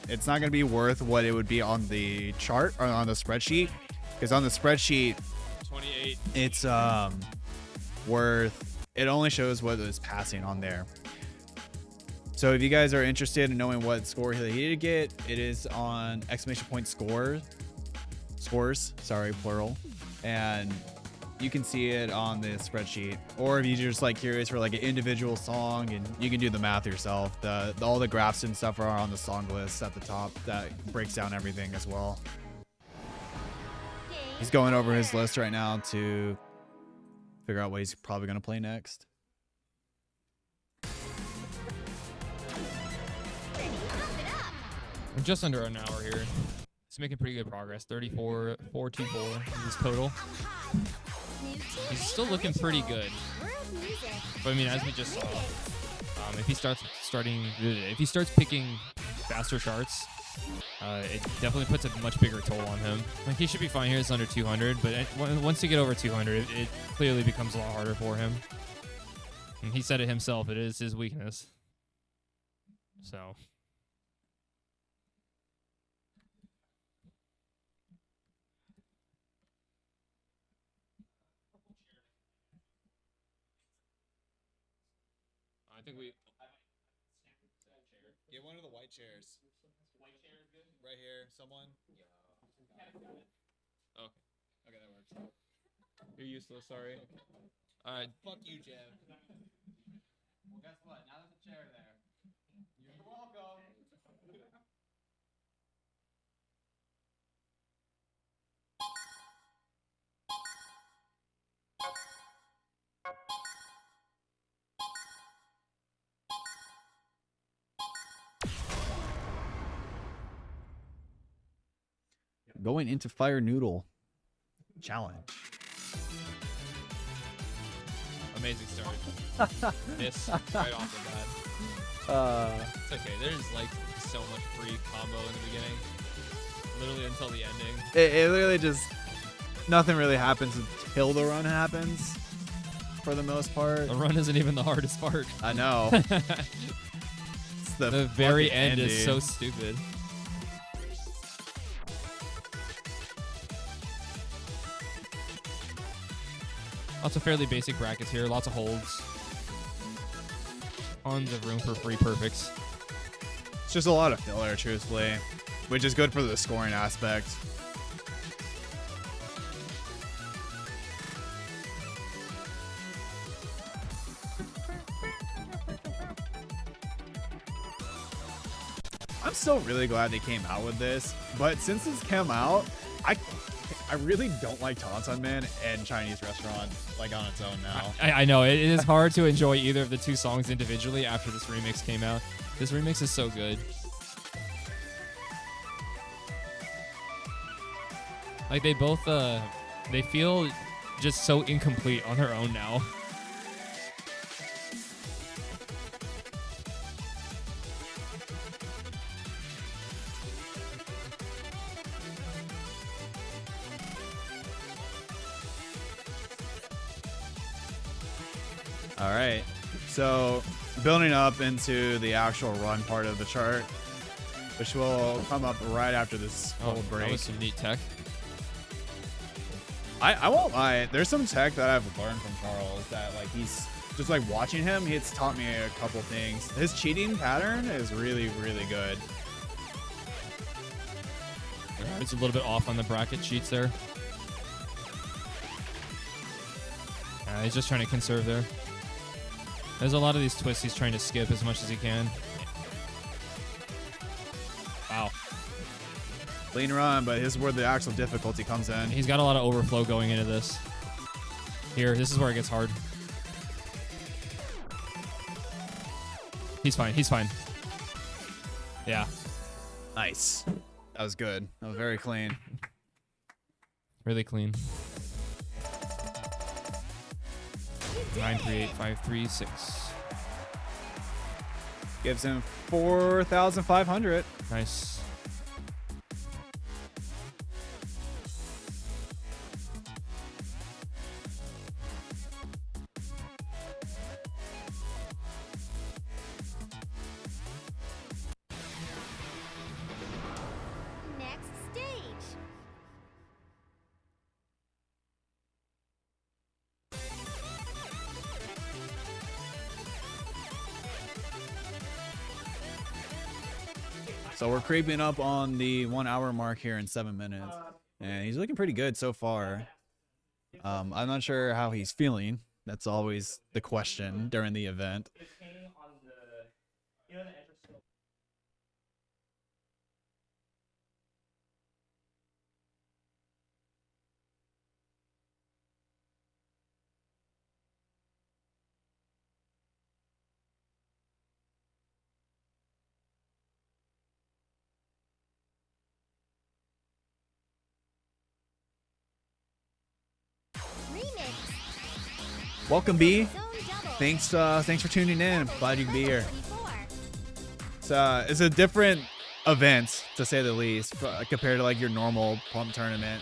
It's not going to be worth what it would be on the chart or on the spreadsheet, because on the spreadsheet 28. it's worth, it only shows what is passing on there. So if you guys are interested in knowing what score he needed to get, it is on exclamation point scores, sorry, plural, and you can see it on the spreadsheet. Or if you're just like curious for like an individual song, and you can do the math yourself. All the graphs and stuff are on the song list at the top that breaks down everything as well. He's going over his list right now to figure out what he's probably going to play next. I'm just under an hour here. He's making pretty good progress. 34,424 is his total. He's still looking pretty good. But I mean, as we just saw, if he starts picking faster charts, it definitely puts a much bigger toll on him. Like, he should be fine here. It's under 200, but once you get over 200, it clearly becomes a lot harder for him. And he said it himself. It is his weakness. So. I think we Get one of the white chairs. White chair is good? Right here. Someone? Okay. Okay, that works. You're useless, sorry. Alright. Fuck you, Jeff. Well, guess what? Now there's a chair there. You're welcome. Going into Fire Noodle challenge. Amazing start. Miss right off the bat. It's okay. There's like so much free combo in the beginning. Literally until the ending. It literally just, nothing really happens until the run happens, for the most part. The run isn't even the hardest part. I know. It's The very fucking end ending. is so stupid. Lots of fairly basic brackets here. Lots of holds. Tons of room for free perfects. It's just a lot of filler, truthfully, which is good for the scoring aspect. I'm still really glad they came out with this, but since this came out, I really don't like Tauntaun Man and Chinese Restaurant like on its own now. I know it is hard to enjoy either of the two songs individually after this remix came out. This remix is so good. Like they both they feel just so incomplete on their own now. All right, so building up into the actual run part of the chart, which will come up right after this whole That break. was some neat tech. I won't lie. There's some tech that I've learned from Charles that like he's just like watching him. He's taught me a couple things. His cheating pattern is really, really good. It's a little bit off on the bracket cheats there. He's just trying to conserve there. There's a lot of these twists he's trying to skip as much as he can. Wow. Clean run, but this is where the actual difficulty comes in. He's got a lot of overflow going into this. Here, this is where it gets hard. He's fine. He's fine. Yeah. Nice. That was good. That was very clean. Really clean. 938-536. Gives him 4,500. Nice. Next stage. So we're creeping up on the 1 hour mark here in 7 minutes. And he's looking pretty good so far. I'm not sure how he's feeling. That's always the question during the event. Remix. Welcome, B. Zone double. Thanks for tuning in. I'm glad you could be here. 24. It's a different event, to say the least, compared to like your normal pump tournament.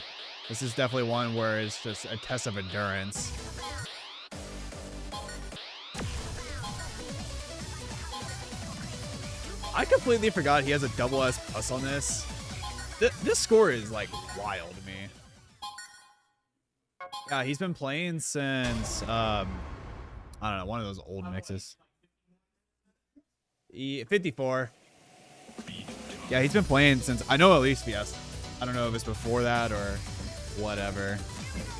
This is definitely one where it's just a test of endurance. I completely forgot he has a double S plus on this. This score is like wild to me. Yeah, he's been playing since I don't know, one of those old mixes. 54. Yeah, he's been playing since, I know, at least VS. I don't know if it's before that or whatever,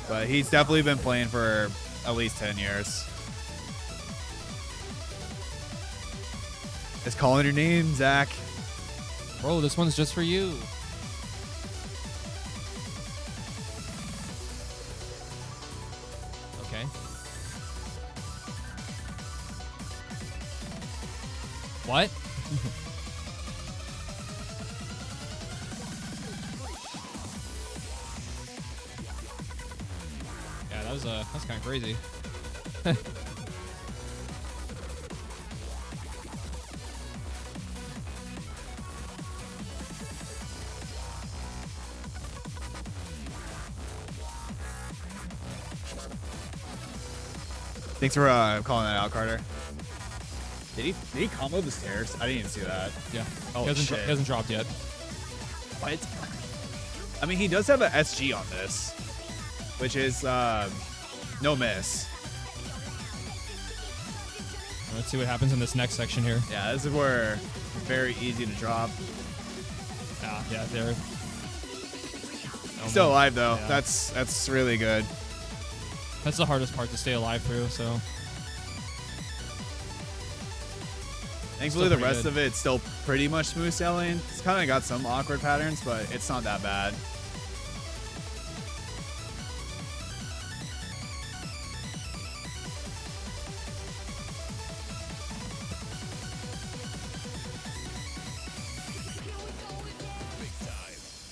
but he's definitely been playing for at least 10 years. It's calling your name, Zach. Bro, this one's just for you. Okay. What? Yeah, that's kind of crazy. Thanks for calling that out, Carter. Did he combo the stairs? I didn't even see that. Yeah. Oh, he shit. hasn't dropped yet. What? I mean, he does have a SG on this, which is no miss. Let's see what happens in this next section here. Yeah, this is where very easy to drop. Yeah, there. Still alive though. Yeah. That's really good. That's the hardest part to stay alive through, so. Thankfully, the pretty rest good. of it's still pretty much smooth sailing. It's kind of got some awkward patterns, but it's not that bad.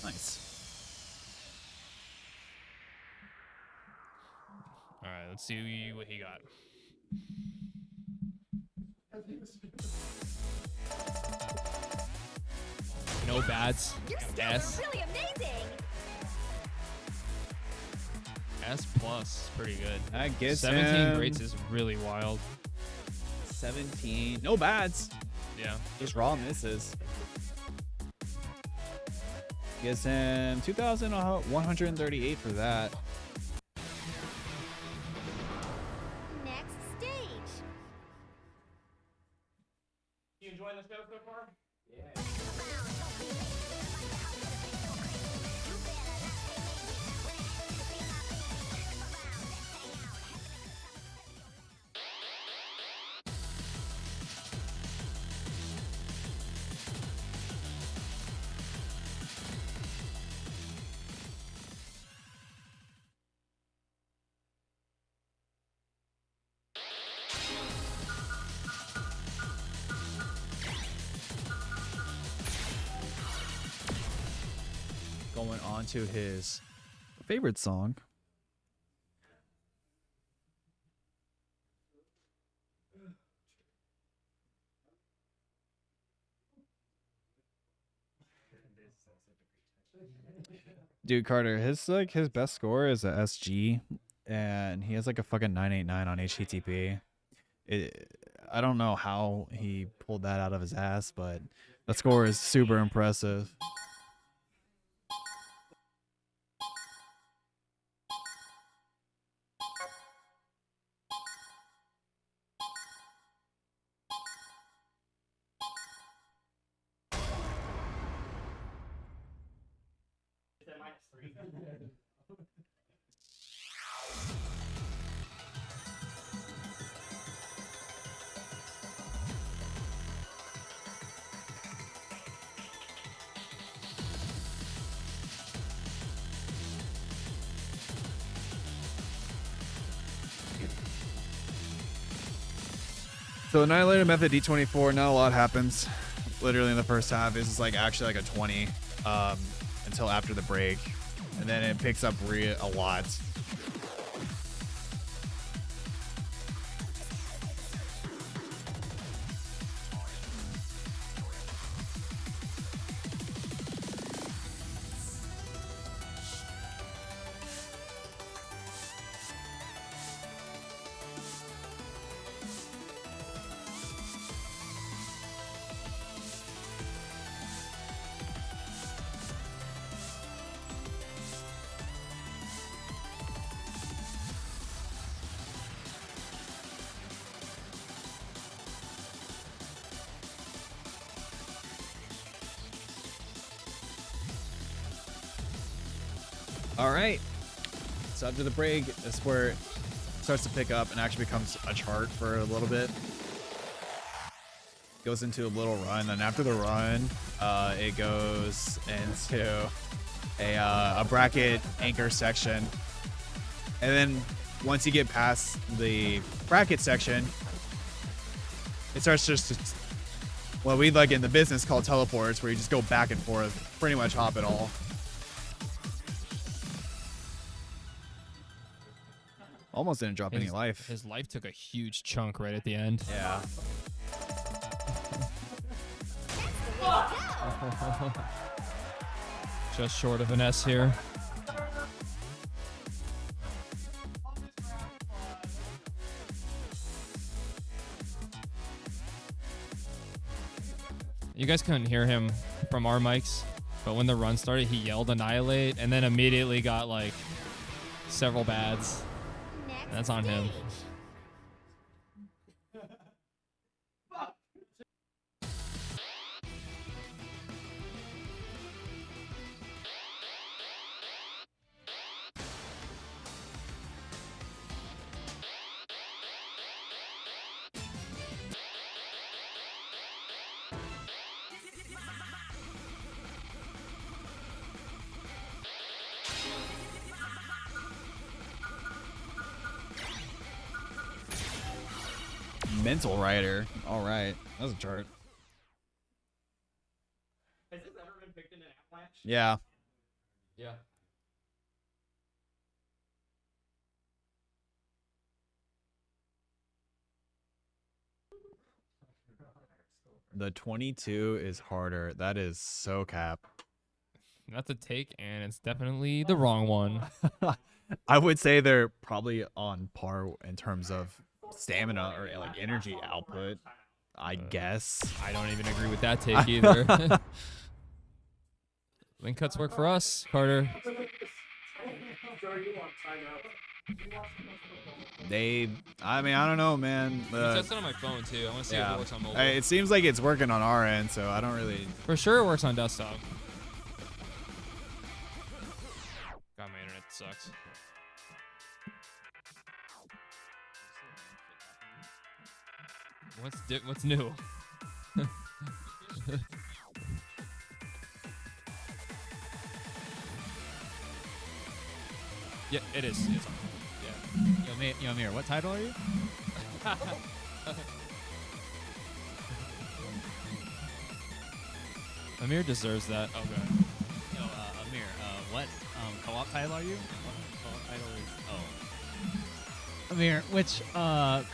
Nice. All right, let's see what he got. No bads. Your skills S. are really amazing. S plus, pretty good. That gets 17 him greats is really wild. 17. No bads. Yeah. Just raw misses. Gets him 2,138 for that. Next stage. You enjoying the show so far? Going on to his favorite song. Dude, Carter, his best score is a SG, and he has like a fucking 989 on HTTP. I don't know how he pulled that out of his ass, but that score is super impressive. It's at -3. So Annihilator Method D24, not a lot happens. Literally in the first half, this is like actually like a 20 until after the break. And then it picks up a lot. All right. So after the break, that's where it starts to pick up and actually becomes a chart for a little bit. Goes into a little run, and after the run, it goes into a bracket anchor section. And then once you get past the bracket section, it starts just to, what we like in the business call teleports, where you just go back and forth, pretty much hop it all. Almost didn't drop any life. His life took a huge chunk right at the end. Yeah. Just short of an S here. You guys couldn't hear him from our mics, but when the run started, he yelled "Annihilate" and then immediately got like several bads. Next That's on him. stage. Mental writer. All right, that's a chart. Has this ever been picked in an Avalanche? Yeah. Yeah. The 22 is harder. That is so cap. That's a take, and it's definitely the wrong one. I would say they're probably on par in terms of stamina or like energy output. I guess. I don't even agree with that take either. Link cuts work for us, Carter. I mean, I don't know, man. I tested on my phone too. I want to see if it works on mobile. It seems like it's working on our end, so I don't really. For sure, it works on desktop. God, my internet sucks. What's new? Yeah, it is. It's on. Yeah. Yo, Amir, what title are you? Amir deserves that. Oh god. Yo, Amir, what co-op title are you? What co-op title is? Oh. Amir, which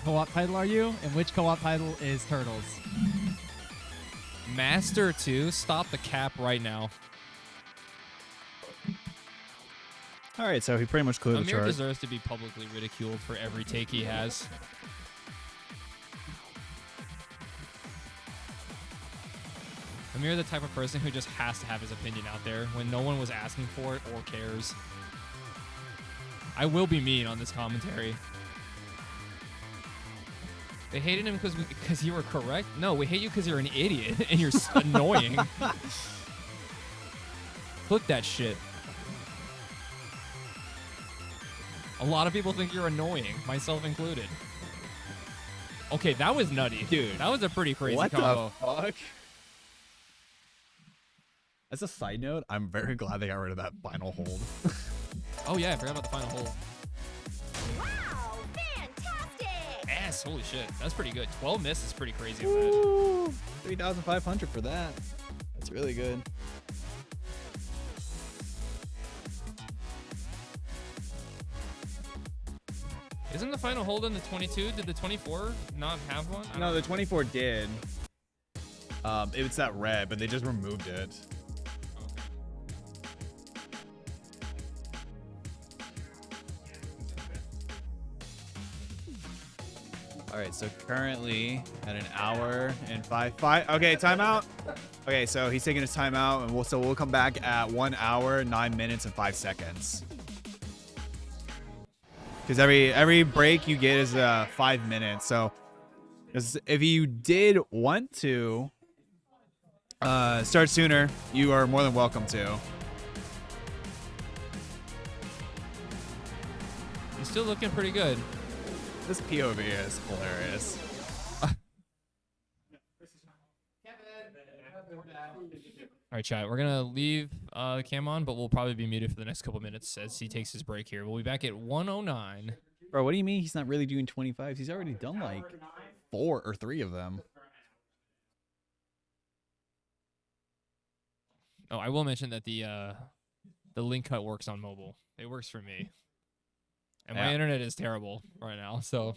co-op title are you? And which co-op title is Turtles? Master 2, stop the cap right now. All right, so he pretty much cleared the Amir chart. deserves to be publicly ridiculed for every take he has. Amir, the type of person who just has to have his opinion out there when no one was asking for it or cares. I will be mean on this commentary. They hated him because you were correct? No, we hate you because you're an idiot and you're annoying. Click that shit. A lot of people think you're annoying, myself included. Okay, that was nutty. Dude, that was a pretty crazy What combo. the fuck? As a side note, I'm very glad they got rid of that final hold. Oh yeah, I forgot about the final hold. Wow, fantastic! Yes, holy shit. That's pretty good. 12 miss is pretty crazy. Ooh, 3,500 for that. That's really good. Isn't the final hold on the 22? Did the 24 not have one? No, the 24 did. It's that red, but they just removed it. All right, so currently at an hour and five. Okay, timeout. Okay, so he's taking his timeout, and we'll come back at 1 hour, 9 minutes, and 5 seconds. Because every break you get is 5 minutes. So if you did want to start sooner, you are more than welcome to. You're still looking pretty good. This POV is hilarious. All right, chat. We're going to leave the cam on, but we'll probably be muted for the next couple minutes as he takes his break here. We'll be back at 1:09. Bro, what do you mean he's not really doing 25s? He's already done like 4 or 3 of them. Oh, I will mention that the link cut works on mobile. It works for me. And my Yeah. internet is terrible right now, so...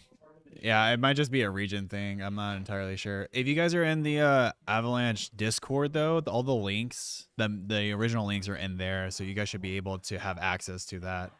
Yeah, it might just be a region thing. I'm not entirely sure. If you guys are in the Avalanche Discord, though, all the links, the original links are in there, so you guys should be able to have access to that.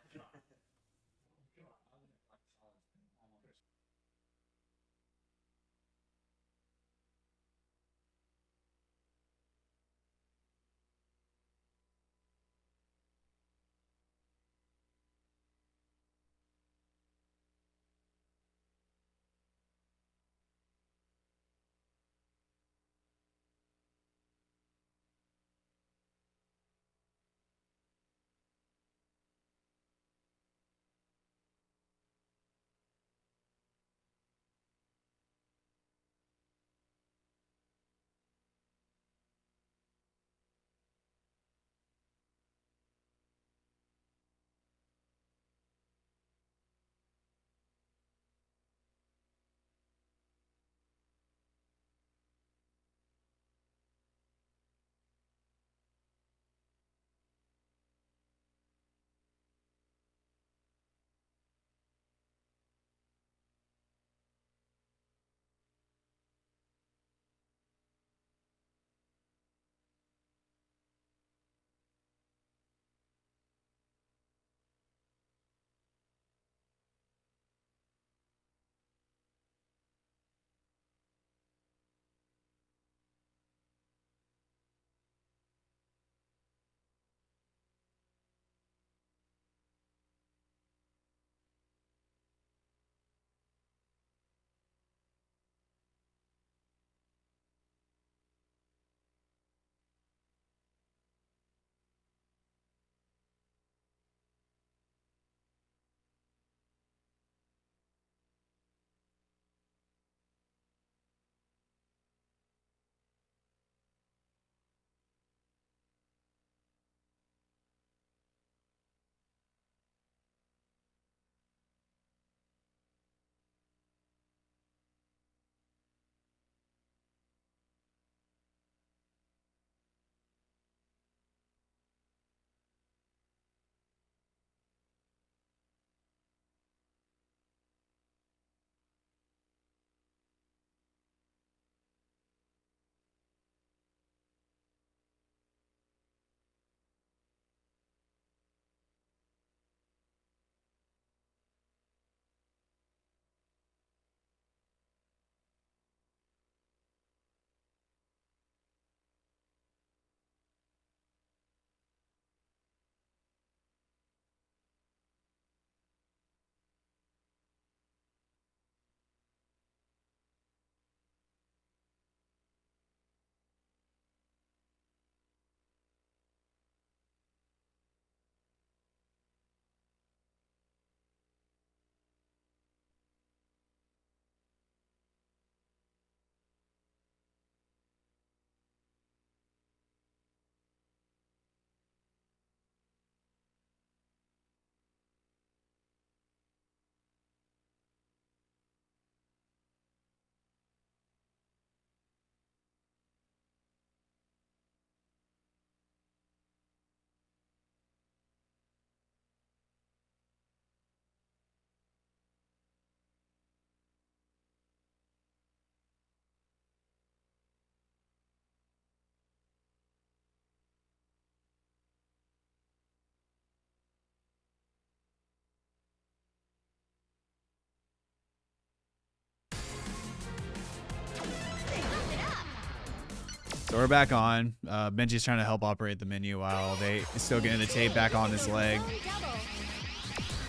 So we're back on. Benji's trying to help operate the menu while they still getting the tape back on his leg.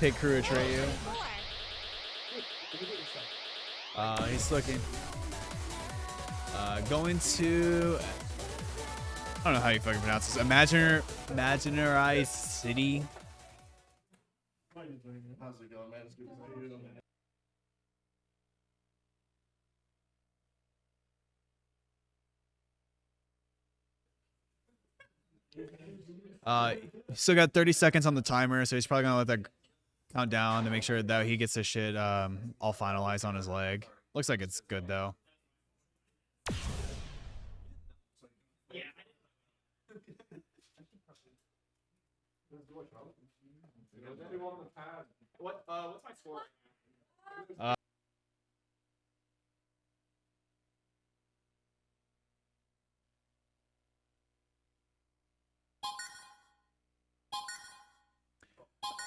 Take crew Atreyu. He's looking. Going to. I don't know how you fucking pronounce this. Imaginary City. How's it going, man? It's good to see you. Still got 30 seconds on the timer, so he's probably gonna let that count down to make sure that he gets his shit all finalized on his leg. Looks like it's good though. What's my score?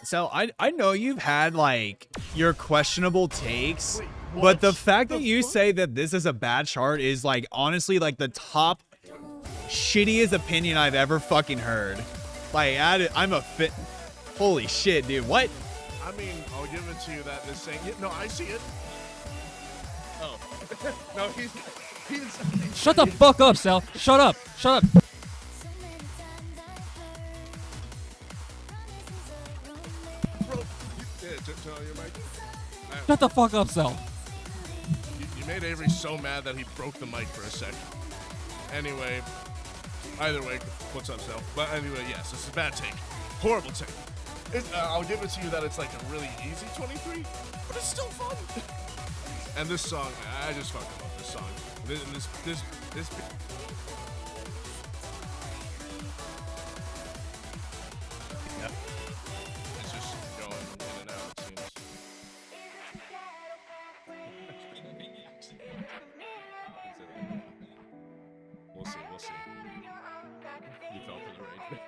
So I know you've had like your questionable takes, but the fact that you say that this is a bad chart is like honestly like the top shittiest opinion I've ever fucking heard. Like I'm a fit. Holy shit, dude! What? I mean, I'll give it to you that this thing. No, I see it. Oh. No, he's. Shut the fuck up, Sal. Shut up. Shut up. Bro, turn on your mic. Shut the fuck up, Sal. You made Avery so mad that he broke the mic for a second. Anyway, either way, what's up, Sal? But anyway, yes, this is a bad take. Horrible take. I'll give it to you that it's like a really easy 23, but it's still fun. And this song, man, I just fucking love this song. This. Yep. It's just going in and out, it seems. We'll see. You fell for the rage.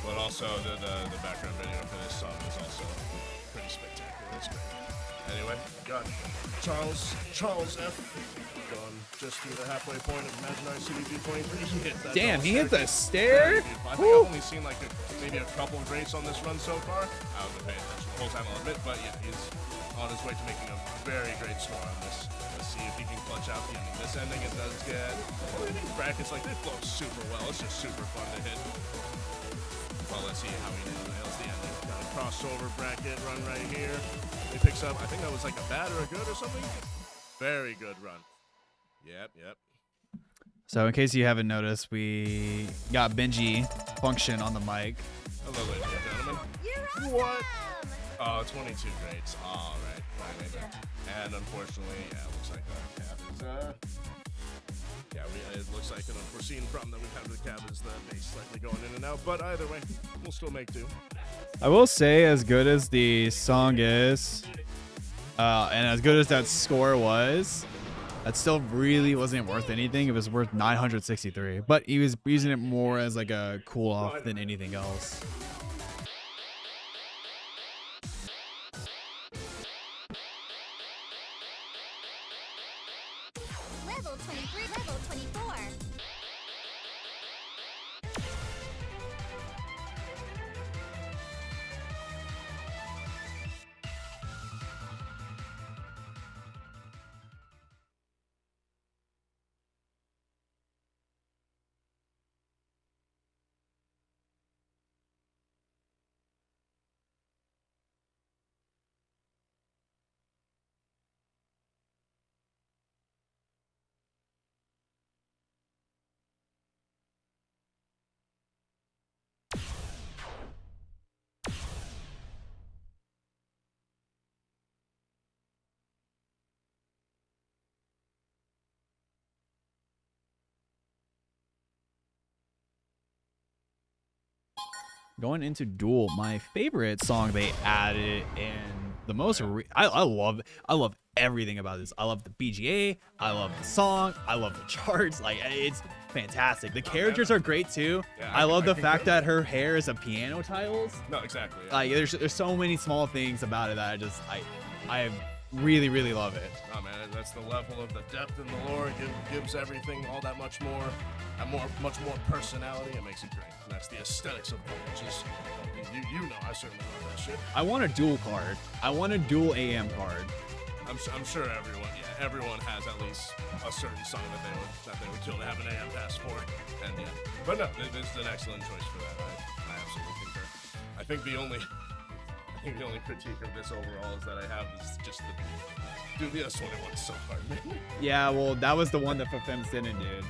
But also the background video for this song is also pretty spectacular. It's great. Anyway, got CHARLSF going just through the halfway point of Imaginary City V23. Damn, he hit the stair. I think I've only seen like maybe a couple of greats on this run so far. I haven't been paying attention the whole time, I'll admit, but yeah, he's on his way to making a very great score on this. Let's see if he can clutch out the ending. This ending, it does get these brackets like they flow super well. It's just super fun to hit. Well, let's see how he nails the ending. Got a crossover bracket run right here. He picks up, I think that was like a bad or a good or something. Very good run. Yep. So in case you haven't noticed, we got Benji function on the mic. Hello, ladies and gentlemen. What? Oh, 22 grades. All right. Fine. And unfortunately, yeah, it looks like our cab is, it looks like an unforeseen problem that we've had with the cab is the bass slightly going in and out. But either way, we'll still make do. I will say, as good as the song is, and as good as that score was, that still really wasn't worth anything. It was worth 963, but he was using it more as like a cool off than anything else. Level 23, level 24. Going into Duel, my favorite song they added and the most I love everything about this. I love the BGA. I love the song. I love the charts. Like, it's fantastic. The characters are great too. Yeah, I love the can fact go. that her hair is a piano tiles. No, exactly. Yeah. Like, there's so many small things about it that I really, really love it. Oh man, that's the level of the depth in the lore. It gives everything all that much more, and much more personality. It makes it great. And that's the aesthetics of it, which is, you know, I certainly love that shit. I want a dual card. I want a dual AM card. I'm sure everyone has at least a certain song that they would kill to have an AM pass for. And yeah, but no, this is an excellent choice for that. I absolutely concur. I think the only critique of this overall is that I have is just dude, the S21 is so hard. Yeah, well, that was the one that Fafems didn't, dude.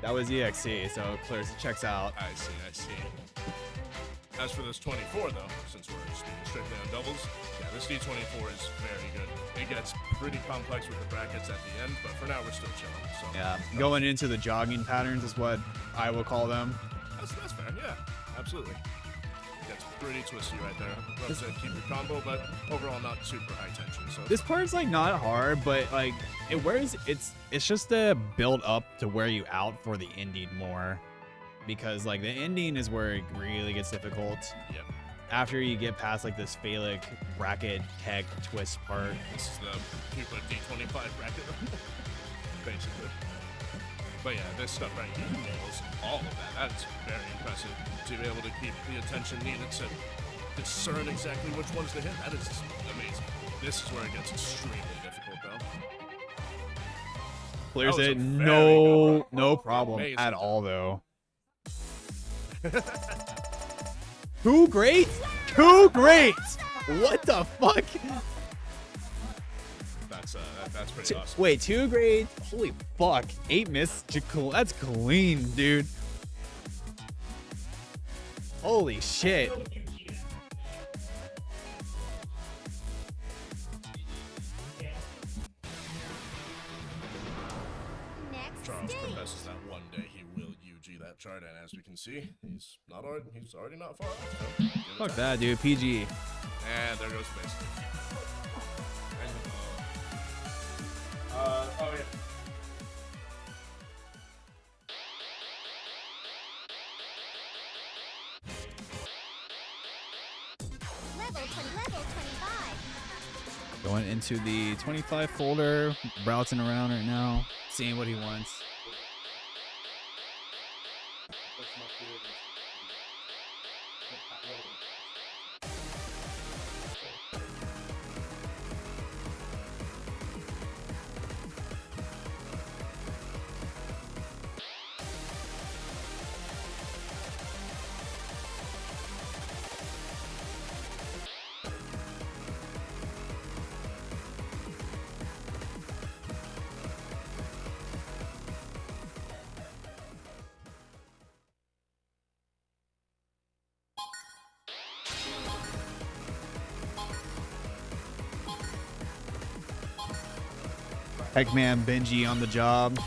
That was EXE, so clear checks out. I see. As for this 24 though, since we're speaking strictly on doubles, yeah, this D24 is very good. It gets pretty complex with the brackets at the end, but for now we're still chilling. So Yeah, going into the jogging patterns is what I will call them. that's fair. Yeah, absolutely. Gets pretty twisty right there. Rough to keep your combo, but overall not super high tension. So This part's like not hard, but like it's just the build up to wear you out for the ending more, because like the ending is where it really gets difficult. Yep. After you get past like this phallic bracket tech twist part. This is the Pupa D25 bracket, basically. But yeah, this stuff right here nails all of that. That's very impressive to be able to keep the attention needed to discern exactly which ones to hit. That is amazing. This is where it gets extremely difficult, though. Clears That was it, a very good run. no problem Amazing. at all though. Too great? What the fuck? That's pretty awesome. Wait, 2 grade? Holy fuck. 8 miss. That's clean, dude. Holy shit. Next Charles stage. professes that one day he will UG that chart, and as we can see, he's already not far off. So give it Fuck time. that, dude. PG. And there goes space. Oh yeah. Level 25. Going into the 25 folder. Browsing around right now. Seeing what he wants. Heckman Benji on the job.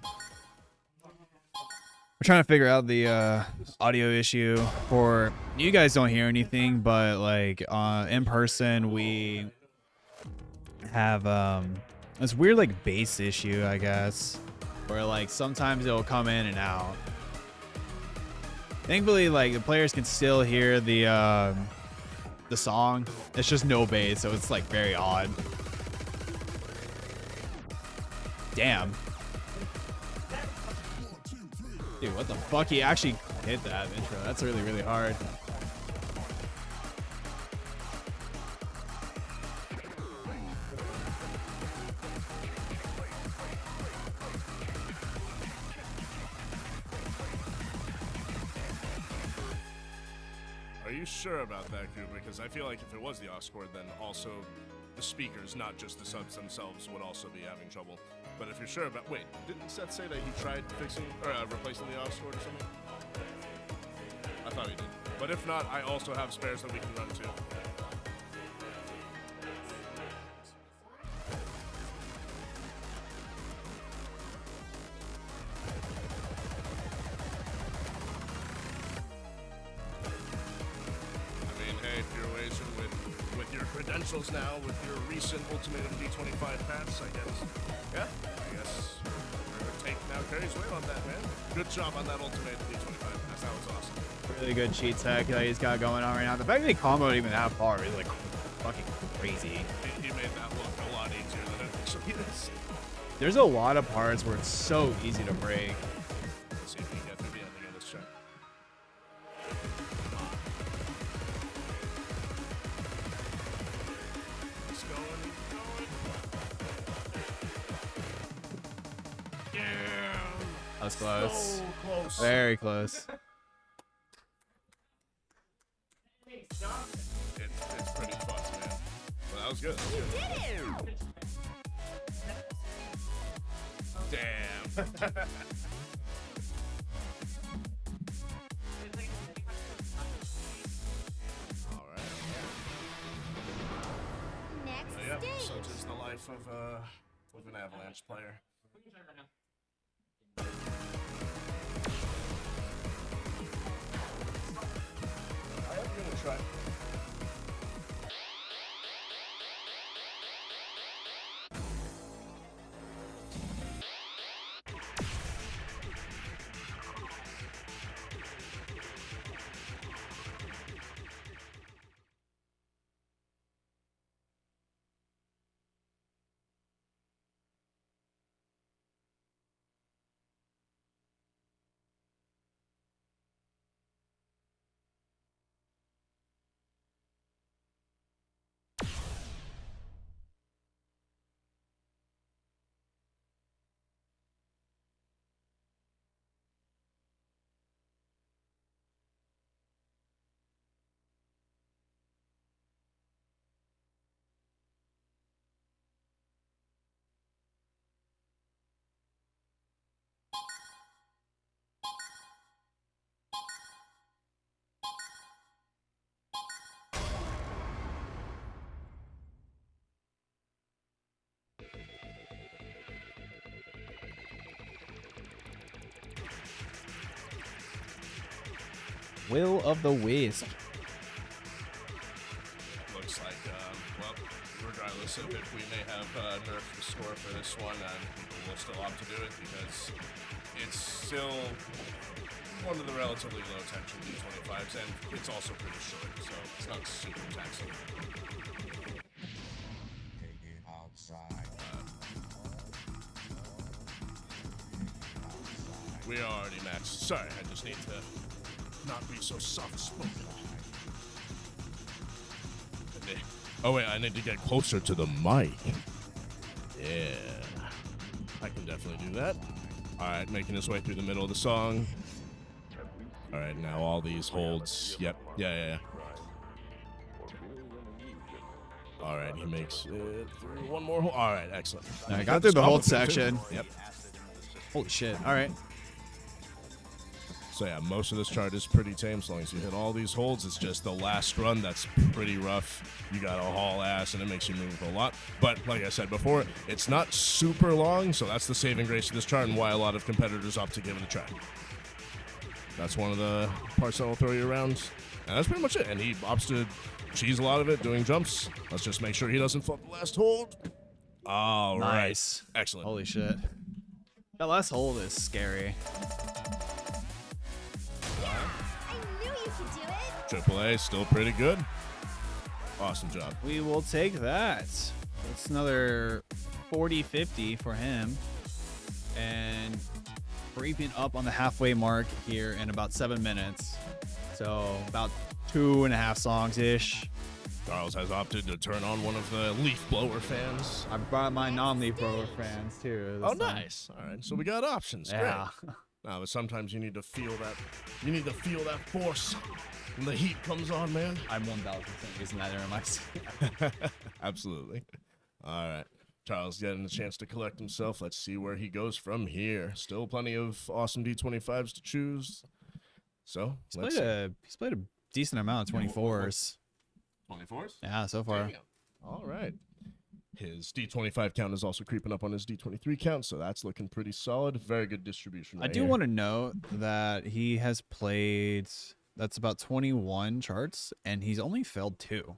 We're trying to figure out the audio issue. For you guys don't hear anything, but like in person we have this weird like bass issue, I guess, where like sometimes it'll come in and out. Thankfully, like the players can still hear the song. It's just no bass, so it's like very odd. Damn. Dude, what the fuck? He actually hit that intro. That's really, really hard. Are you sure about that, Cooper? Because I feel like if it was the aux cord, then also the speakers, not just the subs themselves, would also be having trouble. But if you're sure about, wait, didn't Seth say that he tried fixing or replacing the aux cord or something? I thought he did. But if not, I also have spares that we can run too. I mean, hey, if you're racing with your credentials now with your recent Ultimatum D25 pass, I guess. Yeah, I guess take now carries weight on that, man. Good job on that Ultimatum D25 pass. That was awesome. Really good cheat tech that he's got going on right now. The fact that he comboed even that far is like fucking crazy. He made that look a lot easier than it actually is. There's a lot of parts where it's so easy to break. Let's see if we can get through the ending of this check. He's going. Yeah. That was close. So close. Very close. It's pretty fucked, man. Well, that was good. Damn. All right. Next Yep. stage. Such is the life of an Avalanche player. I am gonna try. Will of the Wisp. Looks like, well, regardless of if we may have nerfed the score for this one, people will still opt to do it because it's still one of the relatively low tension D25s, and it's also pretty short, so it's not super taxing. We are already maxed. Sorry, I just need to not be so soft-spoken. Oh wait, I need to get closer to the mic. Yeah, I can definitely do that. All right, making his way through the middle of the song. All right, now all these holds. Yep, yeah. All right, he makes it through one more hold. All right, excellent. I got through the hold Combo too. section. Yep. Holy shit. All right. So yeah, most of this chart is pretty tame. As long as you hit all these holds, it's just the last run that's pretty rough. You gotta haul ass, and it makes you move a lot. But like I said before, it's not super long, so that's the saving grace of this chart and why a lot of competitors opt to give it a try. That's one of the parts that will throw you around. And that's pretty much it. And he opts to cheese a lot of it doing jumps. Let's just make sure he doesn't fuck the last hold. All Nice. right. Excellent. Holy shit. That last hold is scary. I knew you could do it. Triple A, still pretty good. Awesome job. We will take that. It's another 40-50 for him. And creeping up on the halfway mark here in about 7 minutes. So about 2.5 songs-ish. Charles has opted to turn on one of the leaf blower fans. I brought my non-leaf blower fans too. Oh, this time. nice. All right, so we got options. Yeah. Great. No, but sometimes you need to feel that. You need to feel that force when the heat comes on, man. I'm 1,000% using that in my Absolutely. All right. Charles getting a chance to collect himself. Let's see where he goes from here. Still plenty of awesome D25s to choose. So, let's see. He's played a decent amount of 24s. 24s? Yeah, so far. All right. His D25 count is also creeping up on his D23 count, so that's looking pretty solid. Very good distribution. I do want to note that he has played, that's about 21 charts, and he's only failed 2.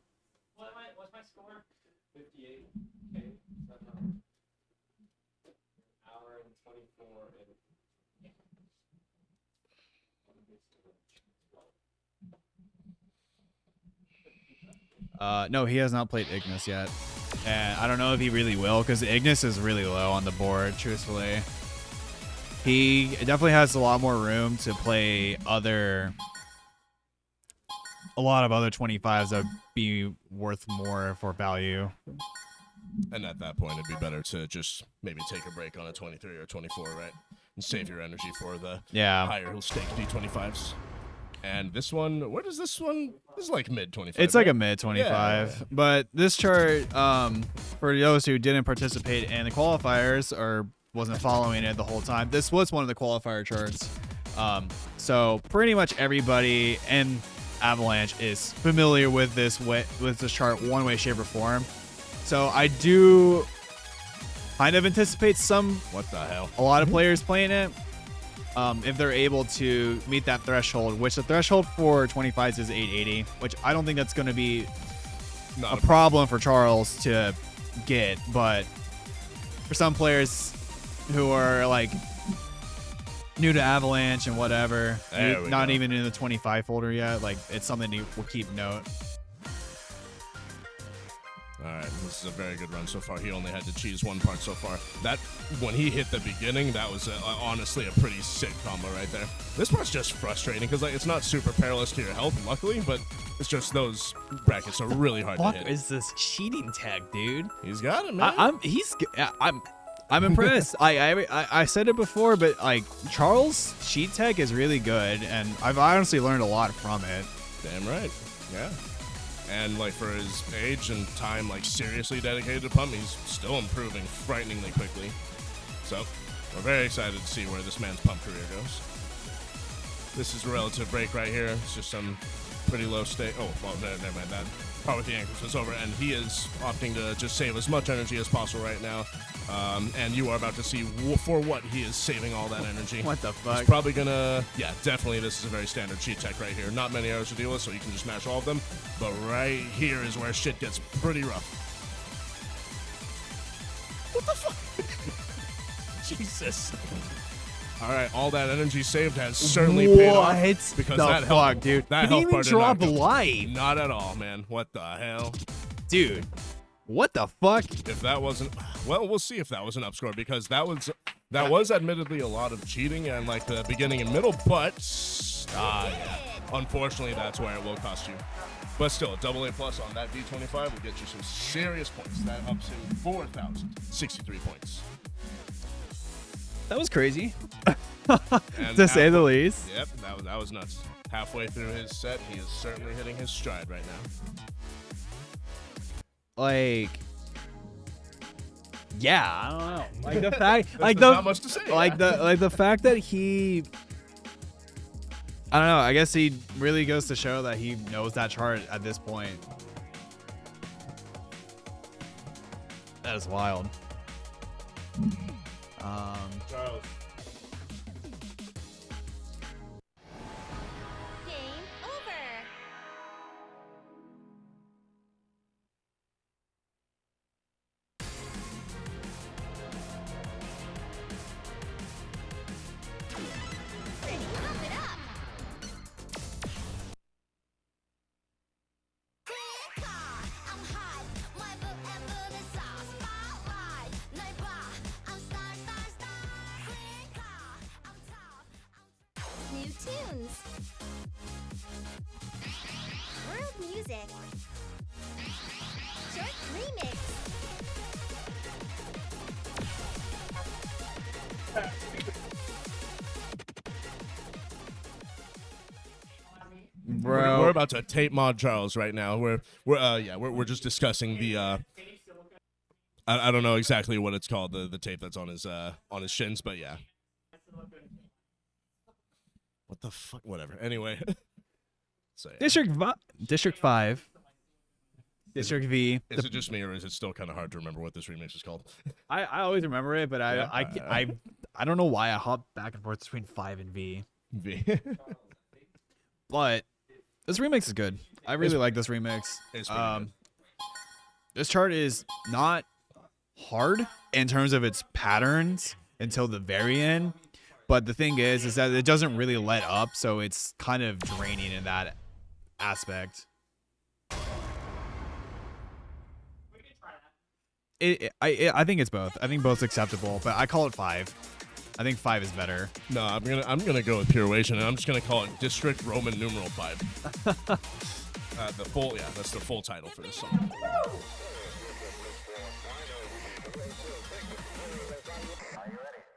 What's my score? Hour and 24 and No, he has not played Ignis yet. And I don't know if he really will, because Ignis is really low on the board, truthfully. He definitely has a lot more room to play a lot of other 25s that would be worth more for value. And at that point, it'd be better to just maybe take a break on a 23 or 24, right? And save your energy for the higher stake D25s. And this one, where does this one? This is like mid 25. It's like right? a mid 25. Yeah. But this chart, for those who didn't participate in the qualifiers or wasn't following it the whole time, this was one of the qualifier charts. So pretty much everybody in Avalanche is familiar with this chart one way, shape, or form. So I do kind of anticipate What the hell? a lot of players playing it. If they're able to meet that threshold, which the threshold for 25s is 880, which I don't think that's going to be Not a problem for Charles to get, but for some players who are like new to Avalanche and whatever, There we not go. even in the 25 folder yet, like it's something we'll keep note. All right, this is a very good run so far. He only had to cheese one part so far. That, when he hit the beginning, that was honestly a pretty sick combo right there. This part's just frustrating because like, it's not super perilous to your health, luckily, but it's just those brackets are really hard to What hit. is this cheating tag, dude? He's got it, man. I'm impressed. I said it before, but like Charles' cheat tech is really good, and I've honestly learned a lot from it. Damn right. Yeah. And like for his age and time, like seriously dedicated to pump, he's still improving frighteningly quickly. So we're very excited to see where this man's pump career goes. This is a relative break right here. It's just some pretty low state. Oh, well, never mind that. Part with the ankles is over, and he is opting to just save as much energy as possible right now. And you are about to see for what he is saving all that energy. What the fuck? He's probably gonna, yeah, definitely this is a very standard cheat tech right here. Not many arrows to deal with, so you can just smash all of them. But right here is where shit gets pretty rough. What the fuck? Jesus. All right, all that energy saved has certainly paid off. Because the that fuck, health, dude? That He health didn't bar even did not drop go- life. Not at all, man. What the hell? Dude, what the fuck? If that wasn't, well, we'll see if that was an upscore because that was admittedly a lot of cheating and like the beginning and middle, but yeah, unfortunately that's where it will cost you. But still, double A plus on that D25 will get you some serious points. That up to 4,063 points. That was crazy, And to say the least. Yep, that was nuts. Halfway through his set, he is certainly hitting his stride right now. Like, yeah, I don't know. Like the fact, like There's the, not much to say. like the fact that he, I don't know. I guess he really goes to show that he knows that chart at this point. That is wild. Charles. Game over. Pump it up. I'm hot. My forever is our spotlight. 날 봐. I'm star, star, star. I'm tough. New tunes. World music. Short remix. Bro, We're about to tape mod Charles right now. We're just discussing the I don't know exactly what it's called, the tape that's on his shins, but yeah. What the fuck? Whatever. Anyway. So, yeah. District 5, District V. Is it just me or is it still kind of hard to remember what this remix is called? I always remember it, but Yeah. I don't know why I hop back and forth between 5 and V. V. But this remix is good. I really like this remix. It's pretty good. This chart is not hard in terms of its patterns until the very end. But the thing is that it doesn't really let up, so it's kind of draining in that aspect. I think it's both. I think both's acceptable, but I call it 5. I think 5 is better. No, I'm gonna go with Puration, and I'm just gonna call it District Roman numeral 5. That's the full title for this song.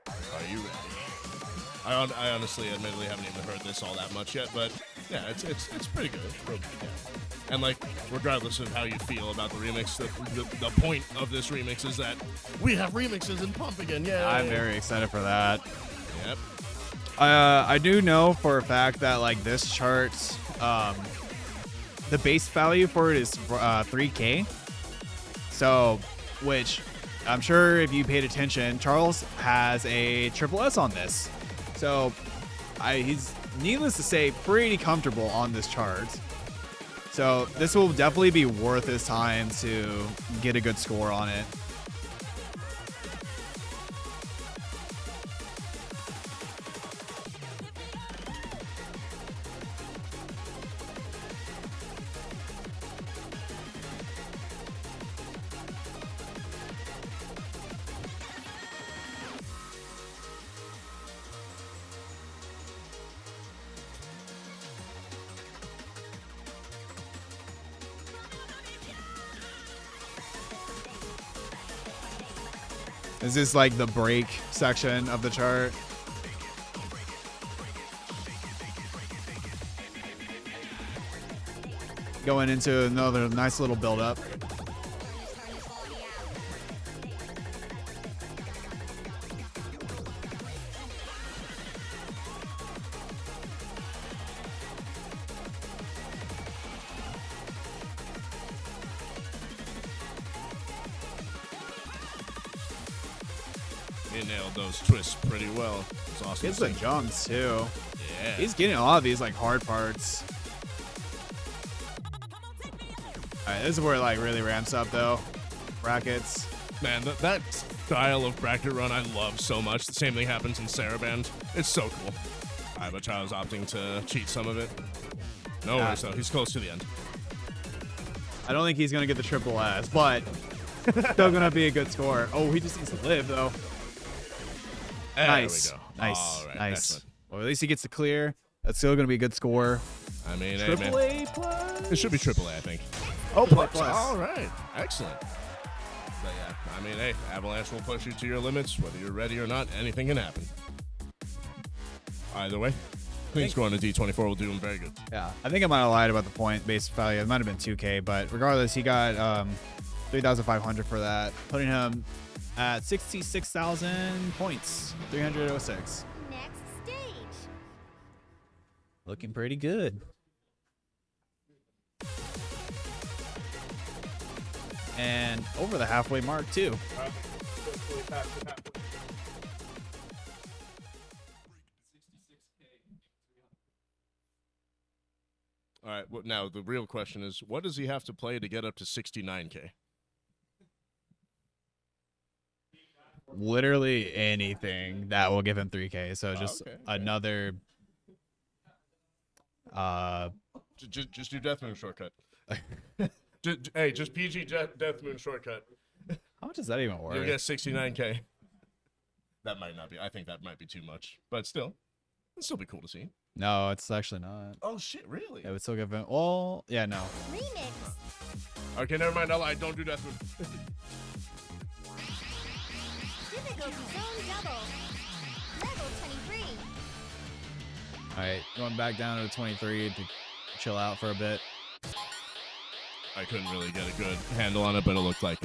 Are you ready? I honestly, admittedly, haven't even heard this all that much yet, but yeah, it's pretty good. Yeah. And like, regardless of how you feel about the remix, the point of this remix is that we have remixes in Pump again. Yeah, I'm very excited for that. Yep. I do know for a fact that like this chart, the base value for it is 3K. So, which I'm sure if you paid attention, Charles has a CHARLSF on this. So, he's needless to say pretty comfortable on this chart. So this will definitely be worth his time to get a good score on it. This is like the break section of the chart. Going into another nice little build up. He nailed those twists pretty well. It's awesome. It's the jumps too. Yeah. He's getting a lot of these like hard parts. Alright, this is where it like really ramps up though. Brackets. Man, that style of bracket run I love so much. The same thing happens in Saraband. It's so cool. Alright, but I was opting to cheat some of it. No worries though. He's close to the end. I don't think he's gonna get the triple S, but still gonna be a good score. Oh, he just needs to live though. There Nice. we go. Nice. All right, Nice. excellent. Well, at least he gets to clear. That's still going to be a good score. I mean, hey, Triple man. A plus? It should be triple A, I think. Oh, plus. All right. Excellent. But yeah, I mean, hey, Avalanche will push you to your limits. Whether you're ready or not, anything can happen. Either way, clean score on a D24 will do him very good. Yeah. I think I might have lied about the point base value. It might have been 2K, but regardless, he got 3,500 for that, putting him at 66,000 points. 306. Next stage. Looking pretty good. And over the halfway mark, too. All right. Well, now, the real question is, what does he have to play to get up to 69K? Literally anything that will give him 3K. So just okay. another. Just do Death Moon shortcut. Hey, just PG Death Moon shortcut. How much is that even worth? You'll get 69K. That might not be. I think that might be too much. But still, it'll still be cool to see. No, it's actually not. Oh, shit, really? It would still give him. Well, yeah, no. Remix. Okay, never mind. I lied. Don't do Death Moon. Typical zone double. Level 23. All right, going back down to 23 to chill out for a bit. I couldn't really get a good handle on it, but it looked like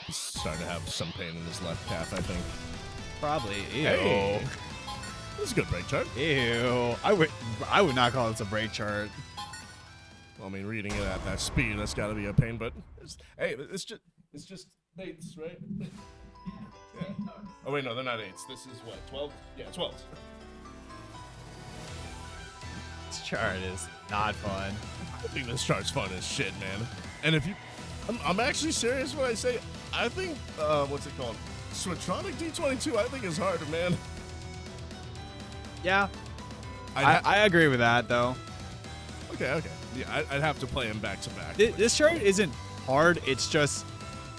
he's starting to have some pain in his left calf, I think. Probably. Ew. Hey. This is a good break chart. Ew. I would not call this a break chart. Well, I mean, reading it at that speed, that's got to be a pain. But hey, it's just eights, right? Yeah. Oh wait, no, they're not eights. This is what, 12? Yeah, 12. This chart is not fun. I think this chart's fun as shit, man. And if you I'm actually serious when I say I think, what's it called? Switronic D22, I think is harder, man. Yeah. I agree with that, though. Okay. Yeah, I'd have to play him back to back. This chart isn't hard. It's just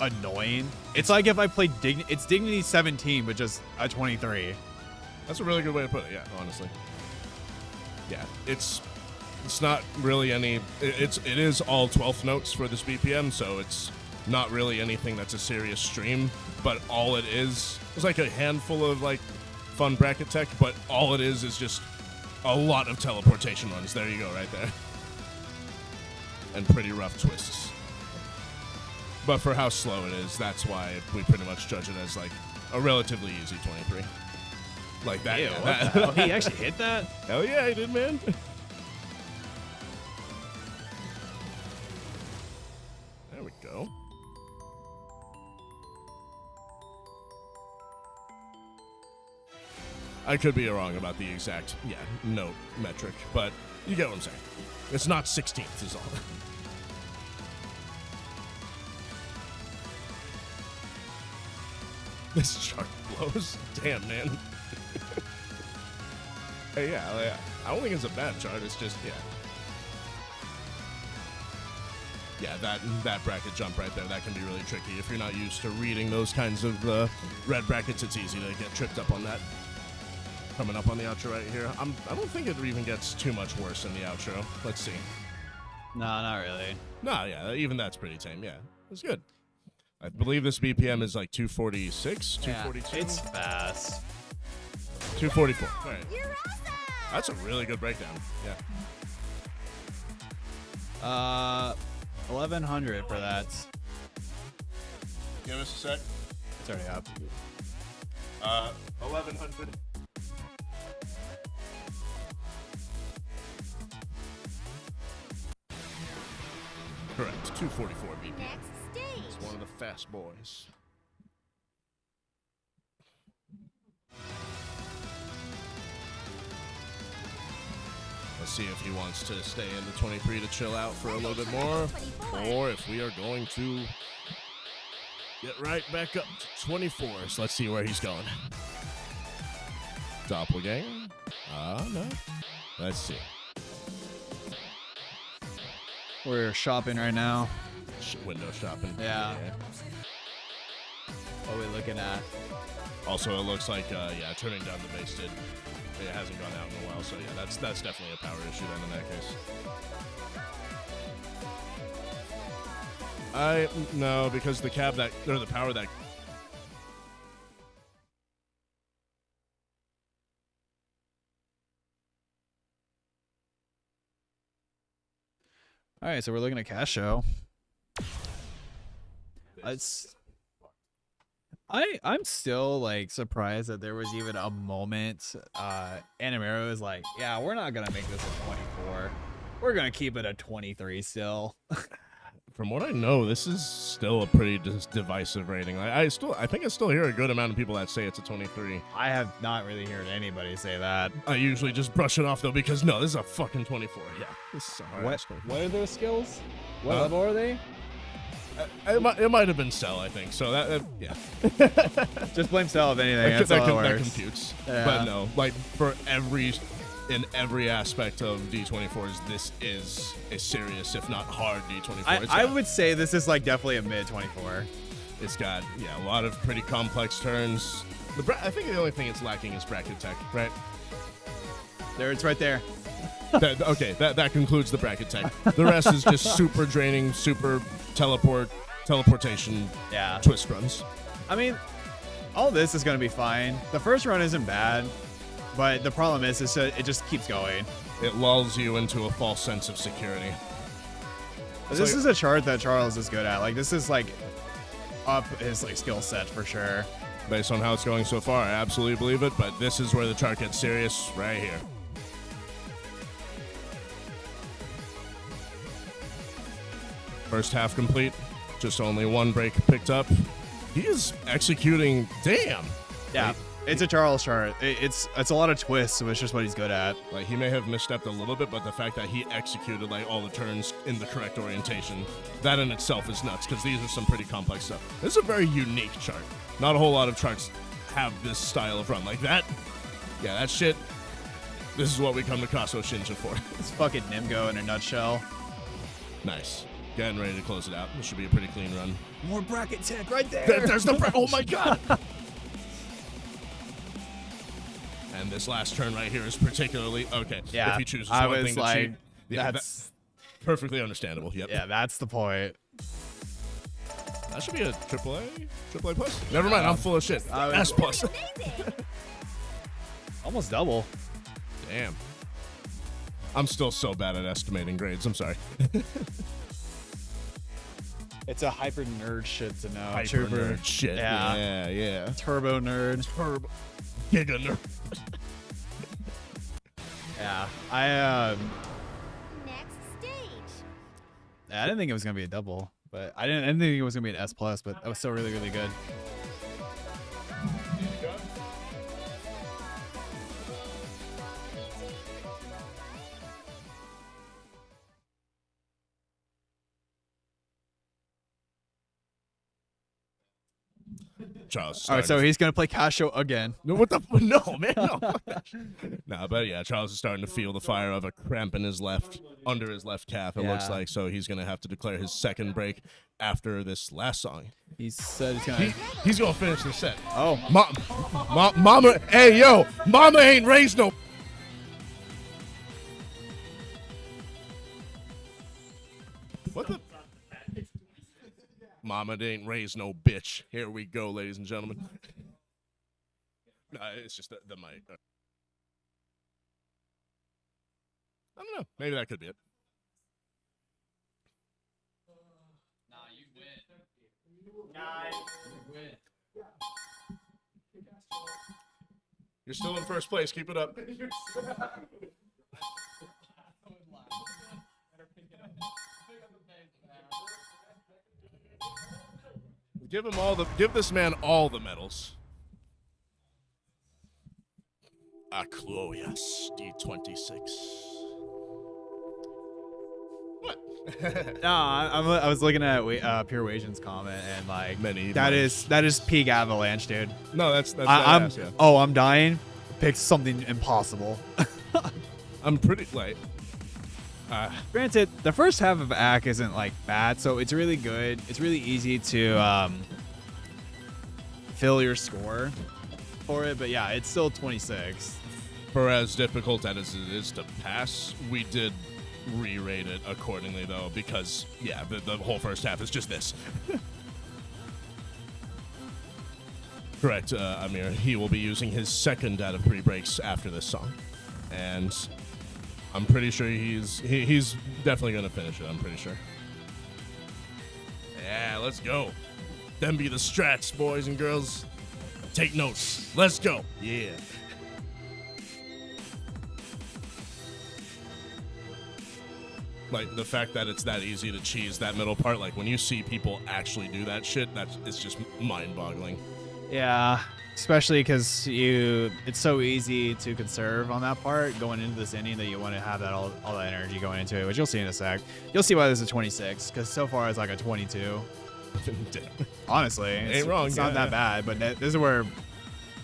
annoying. It's like if I played it's Dignity 17, but just a 23. That's a really good way to put it, yeah, honestly. Yeah, it's not really any, it is all 12th notes for this BPM, so it's not really anything that's a serious stream, but all it is like a handful of like fun bracket tech, but all it is just a lot of teleportation runs. There you go, right there. And pretty rough twists. But for how slow it is, that's why we pretty much judge it as like a relatively easy 23. Like that. Ew, Yeah, what the hell? He actually hit that? Hell yeah, he did, man. There we go. I could be wrong about the exact, note metric, but you get what I'm saying. It's not 16th is all. This chart blows. Damn, man. Hey, yeah. I don't think it's a bad chart. It's just, yeah, that bracket jump right there, that can be really tricky. If you're not used to reading those kinds of red brackets, it's easy to get tripped up on that. Coming up on the outro right here. I don't think it even gets too much worse in the outro. Let's see. No, not really. No, yeah, even that's pretty tame. Yeah, it's good. I believe this BPM is like 246, 242. It's fast. 244. All right. That's a really good breakdown. Yeah. 1100 for that. Give us a sec. It's already up. 1100. Correct. 244 BPM. Next stage. It's one of the fast boys. Let's see if he wants to stay in the 23 to chill out for a little bit more, or if we are going to get right back up to 24. So let's see where he's going. Doppelganger? No. Let's see. We're shopping right now. Window shopping. Yeah. What are we looking at? Also, it looks like, turning down the bass did. It hasn't gone out in a while, so yeah, that's definitely a power issue then in that case. No, because the power that. All right, so we're looking at Cash Show. I'm still like surprised that there was even a moment. Animero is like, yeah, we're not gonna make this a 24. We're gonna keep it a 23 still. From what I know, this is still a pretty divisive rating. I think I still hear a good amount of people that say it's a 23. I have not really heard anybody say that. I usually just brush it off though because no, this is a fucking 24. Yeah, this is a hard 24. What are those skills? What level are they? It might have been Cell, I think. So that yeah. Just blame Cell if anything. That's all that that works. computes. Yeah. But no, like in every aspect of D24s, this is a serious, if not hard, D24. I would say this is like definitely a mid 24. It's got a lot of pretty complex turns. I think the only thing it's lacking is bracket tech, right? There, it's right there. That concludes the bracket tech. The rest is just super draining, super teleportation, twist runs. I mean, all this is going to be fine. The first run isn't bad, but the problem is it just keeps going. It lulls you into a false sense of security. This is a chart that Charles is good at. Like, this is like up his like skill set for sure. Based on how it's going so far, I absolutely believe it, but this is where the chart gets serious, right here. First half complete, just only one break picked up. He is executing, damn. Yeah. It's a Charles chart. It's a lot of twists, so it's just what he's good at. Like, he may have misstepped a little bit, but the fact that he executed, like, all the turns in the correct orientation, that in itself is nuts, because these are some pretty complex stuff. This is a very unique chart. Not a whole lot of charts have this style of run. Like, that, yeah, that shit, this is what we come to Kaso Shinja for. It's fucking Nimgo in a nutshell. Nice. Getting ready to close it out. This should be a pretty clean run. More bracket tech right there. There's the oh my god! And this last turn right here is particularly okay. Yeah, if he chooses I one was thing to like, cheat, yeah, that's perfectly understandable. Yep. yeah, that's the point. That should be a AAA plus. Never mind, I'm full of shit. S plus. Almost double. Damn. I'm still so bad at estimating grades. I'm sorry. It's a hyper nerd shit to know. Hyper nerd shit. Yeah. Yeah. Turbo nerd. Turbo. Giga nerd. Yeah. I Next stage. didn't think it was gonna be a double, but I didn't think it was gonna be an S plus, but that was still really, really good. Charles. All right, so he's gonna play Casio again. No, what the? No, man. No. Nah, but yeah, Charles is starting to feel the fire of a cramp in his left, under his left calf. It looks Yeah. like so he's gonna have to declare his second break after this last song. He said he's gonna. He's gonna finish the set. Oh, Mama, hey yo, Mama ain't raised no. What the? Mama ain't raised no bitch. Here we go, ladies and gentlemen. Nah, it's just the mic. I don't know. Maybe that could be it. Nah, you win. Nah, you win. You're still in first place. Keep it up. Give this man all the medals. Chloias D26. What? no, I was looking at Pure Wasion's comment and like Many that months. is peak Avalanche, dude. No, that's I'm badass, yeah. I'm dying. Pick something impossible. I'm pretty like. Granted, the first half of ACK isn't like bad, so it's really good. It's really easy to fill your score for it, but yeah, it's still 26. For as difficult as it is to pass, we did re-rate it accordingly, though, because, yeah, the whole first half is just this. Correct, Amir. He will be using his second out of 3 breaks after this song. And I'm pretty sure he's definitely going to finish it, I'm pretty sure. Yeah, let's go. Them be the strats, boys and girls. Take notes. Let's go. Yeah. Like, the fact that it's that easy to cheese that middle part, like, when you see people actually do that shit, it's just mind-boggling. Yeah, especially because it's so easy to conserve on that part going into this inning that you want to have that all that energy going into it, which you'll see in a sec. You'll see why this is a 26, because so far it's like a 22. Honestly, Ain't wrong, It's yeah, not that yeah. bad, but this is where it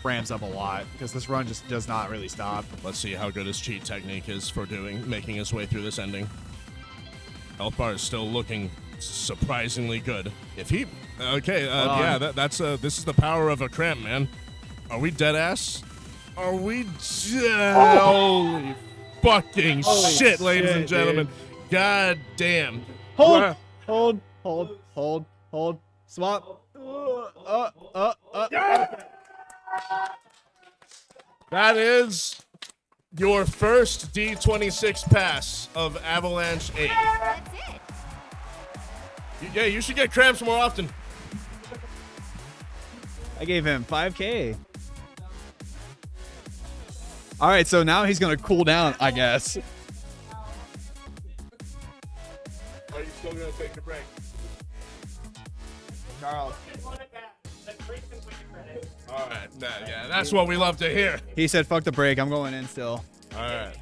ramps up a lot because this run just does not really stop. Let's see how good his cheat technique is for making his way through this ending. Health bar is still looking surprisingly good. If he, okay, yeah, that's this is the power of a cramp, man. Are we dead ass? Are we? Holy fucking shit, ladies and gentlemen! Dude. God damn! Hold, swap. That is your first D26 pass of Avalanche 8. That's it. Yeah, you should get cramps more often. I gave him 5K. All right, so now he's gonna cool down, I guess. Are you still gonna take a break? Charles. All right, yeah, that's what we love to hear. He said, "Fuck the break. I'm going in still." All right.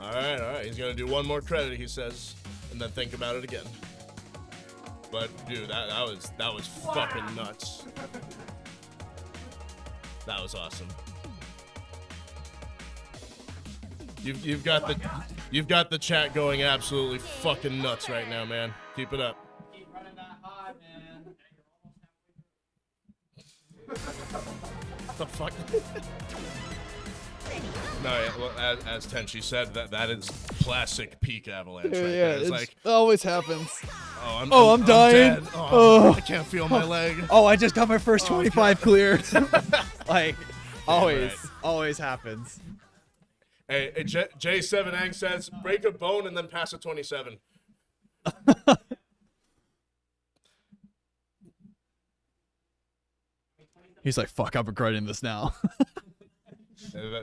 All right. He's gonna do one more credit, he says, and then think about it again. But dude, that was fucking nuts. That was awesome. You've got the chat going absolutely fucking nuts right now, man. Keep it up. Keep running that high, man. What the fuck? No, yeah, well, as Tenchi said, that is classic peak Avalanche right there. It's like, always happens. I'm dying. dead. Oh, I can't feel my leg. Oh, I just got my first 25 cleared. Like, right. always happens. Hey, J7 Ang says, break a bone and then pass a 27. He's like, "Fuck, I'm regretting this now."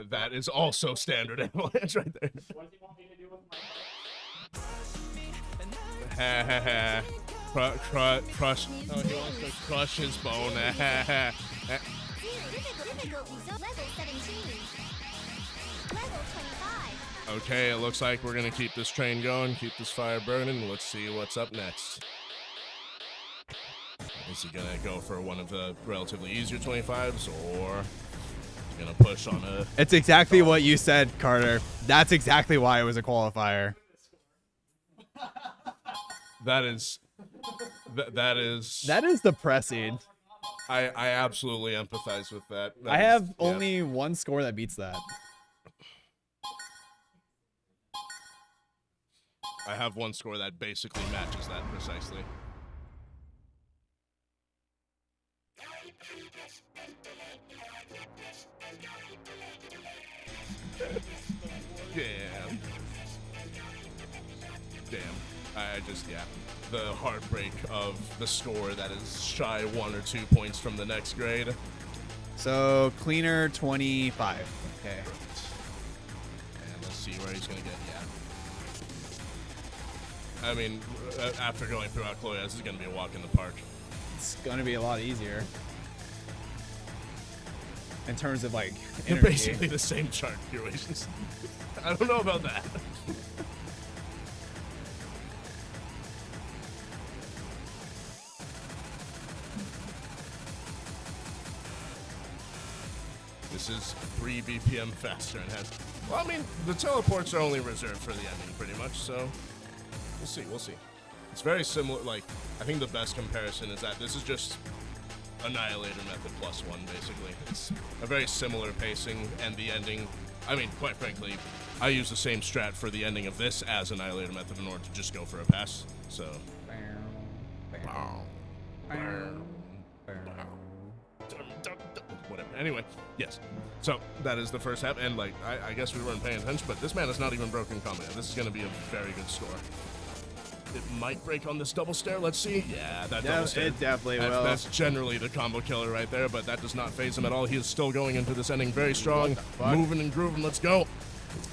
That is also standard Avalanche right there. What does he want me to do with my Ha ha ha. Crush. Oh, he wants to crush his bone. Ha ha ha. Level 17. Level 25. Okay, it looks like we're gonna keep this train going, keep this fire burning. Let's see what's up next. Is he gonna go for one of the relatively easier 25s, or gonna push on a... It's exactly what you said, Carter. That's exactly why it was a qualifier. That is depressing. I absolutely empathize with that. I have only one score that beats that. I have one score that basically matches that precisely. Damn. The heartbreak of the score that is shy 1 or 2 points from the next grade. So, cleaner 25. Okay. And let's see where he's going to get, I mean, after going throughout Chloe, this is going to be a walk in the park. It's going to be a lot easier. In terms of, like, They're energy. basically the same chart configurations. I don't know about that. This is 3 BPM faster and has... Well, I mean, the teleports are only reserved for the ending, pretty much, so... We'll see. It's very similar, like, I think the best comparison is that this is just Annihilator Method +1, basically. It's a very similar pacing, and the ending... I mean, quite frankly, I use the same strat for the ending of this as Annihilator Method in order to just go for a pass, so... Whatever. Anyway, yes. So, that is the first half, and, like, I guess we weren't paying attention, but this man has not even broken combat. This is going to be a very good score. It might break on this double stare. Let's see. Yeah, that double stare. It definitely will. That's generally the combo killer right there, but that does not phase him at all. He is still going into this ending very strong. Moving and grooving. Let's go. All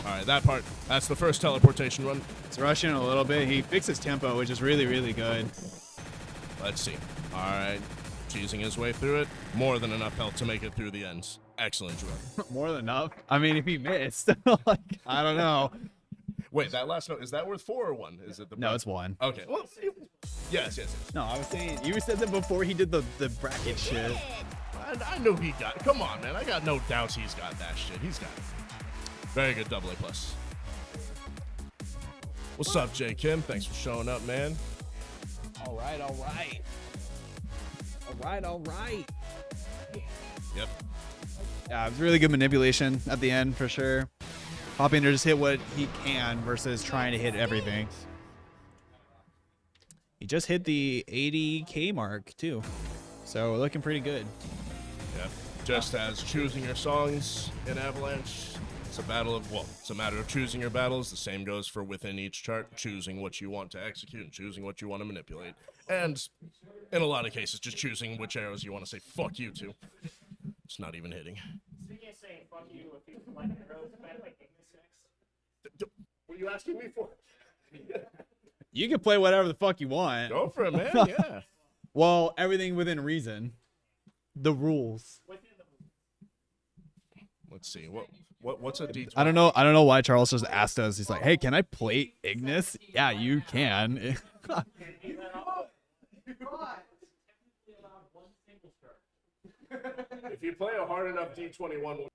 right, that part. That's the first teleportation run. It's rushing a little bit. He fixes tempo, which is really, really good. Let's see. All right. Cheesing his way through it. More than enough health to make it through the ends. Excellent run. More than enough. I mean, if he missed, like, I don't know. Wait, that last note, is that worth 4 or 1? Is it the... No, it's 1. Okay. Well, yes. No, I was saying, you said that before he did the bracket shit. I knew he got it. Come on, man. I got no doubts he's got that shit. He's got it. Very good double A+. What's up, J. Kim? Thanks for showing up, man. All right. Yep. Yeah, it was really good manipulation at the end, for sure. Hopping to just hit what he can versus trying to hit everything. He just hit the 80K mark, too. So, we're looking pretty good. Yep. Just as choosing your songs in Avalanche, it's a matter of choosing your battles. The same goes for within each chart, choosing what you want to execute and choosing what you want to manipulate. And in a lot of cases, just choosing which arrows you want to say fuck you to. It's not even hitting. Speaking of saying fuck you, if you like arrows, if I had like Ignis next. What are you asking me for? You can play whatever the fuck you want. Go for it, man. Yeah. Well, everything within reason. the rules. Let's see. What's a D20? I don't know why Charles just asked us. He's like, "Hey, can I play Ignis?" Yeah, you can. If you play a hard enough D21.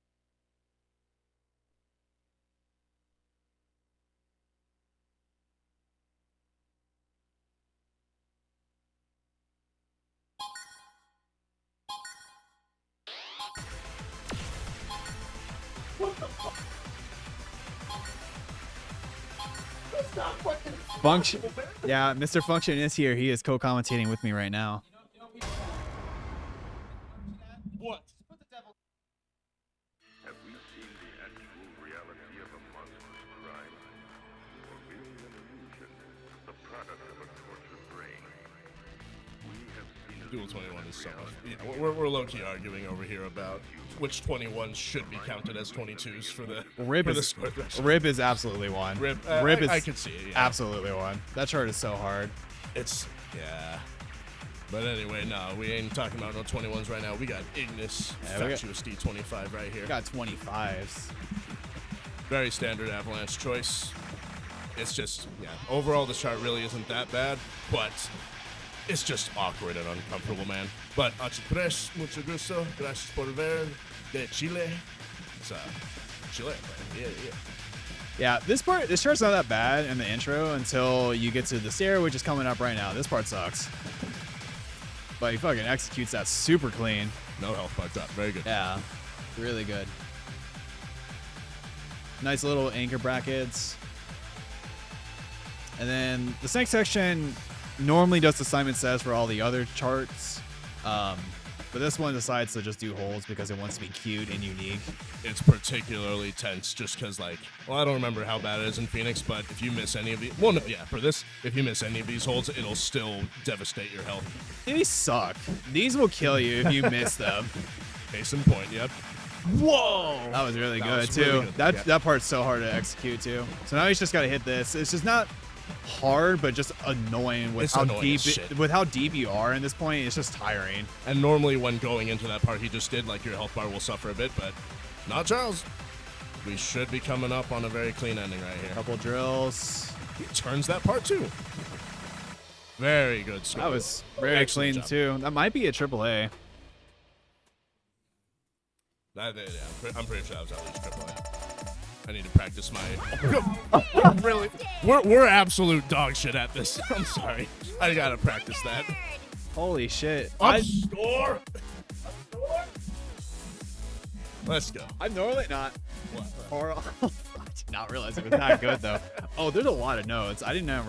Function. Yeah, Mr. Function is here. He is co-commentating with me right now. What? Have we seen the actual reality of a monstrous crime? Or merely an illusion, the product of a tortured brain? We have seen a Duel 21 is so much. Yeah, we're low-key arguing over here about which 21s should be counted as 22s for the Rib for the is score threshold. Rib is absolutely one. Rib, Rib is I could see it. Yeah. absolutely one. That chart is so hard. It's yeah. But anyway, no, we ain't talking about no 21s right now. We got Ignis, Yeah, we got- Fatuous D25 right here. We got 25s. Very standard Avalanche choice. It's just, yeah, overall this chart really isn't that bad, but it's just awkward and uncomfortable, man. But H3, mucho gusto, gracias por ver, de Chile. It's Chile, man. Yeah. Yeah, this chart's not that bad in the intro until you get to the stair, which is coming up right now. This part sucks. But he fucking executes that super clean. No health bar drop, very good. Yeah, really good. Nice little anchor brackets. And then the next section normally does the Simon Says for all the other charts. But this one decides to just do holds because it wants to be cute and unique. It's particularly tense just because, like, well, I don't remember how bad it is in Phoenix, but if you miss any of these, well, no, yeah, for this, if you miss any of these holds, it'll still devastate your health. These suck. These will kill you if you miss them. Case in point, yep. Whoa! That was really That good, was too. really good, That yeah. that part's so hard to execute, too. So now he's just got to hit this. It's just not hard, but just annoying with It's how annoying deep as shit. with how deep you are in this point. It's just tiring. And normally when going into that part he just did, like, your health bar will suffer a bit, but not Charles. We should be coming up on a very clean ending right here. Couple drills. He turns that part too. Very good score. That was very Excellent clean, job. too. That might be a AAA. Yeah, I'm pretty sure that was at least AAA. I need to practice my. Really? We're absolute dog shit at this. I'm sorry. I gotta practice that. Holy shit. Score. Let's go. I'm normally not. Or, I did not realize it was that good, though. Oh, there's a lot of notes. I didn't know.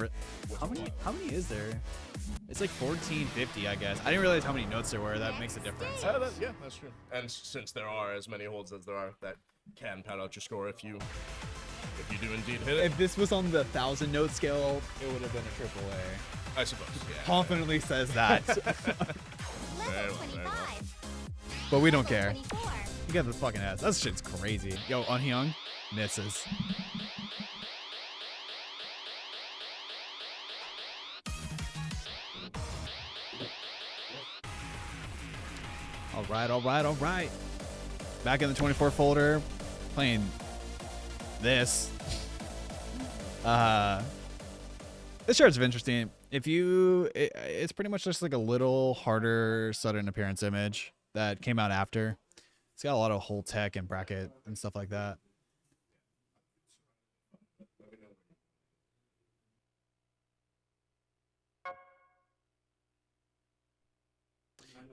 How many is there? It's like 1450, I guess. I didn't realize how many notes there were. That makes a difference. Yeah, that's true. And since there are as many holds as there are, that can pad out your score if you do indeed hit it. If this was on the 1,000 note scale, it would have been a AAA. I suppose. Yeah. Confidently says that. Very well, very well. But we don't care. You got the fucking ass. That shit's crazy. Yo, Unhyung misses. All right. Back in the 24 folder, playing this. This chart's interesting. It's pretty much just like a little harder sudden appearance image that came out after. It's got a lot of whole tech and bracket and stuff like that.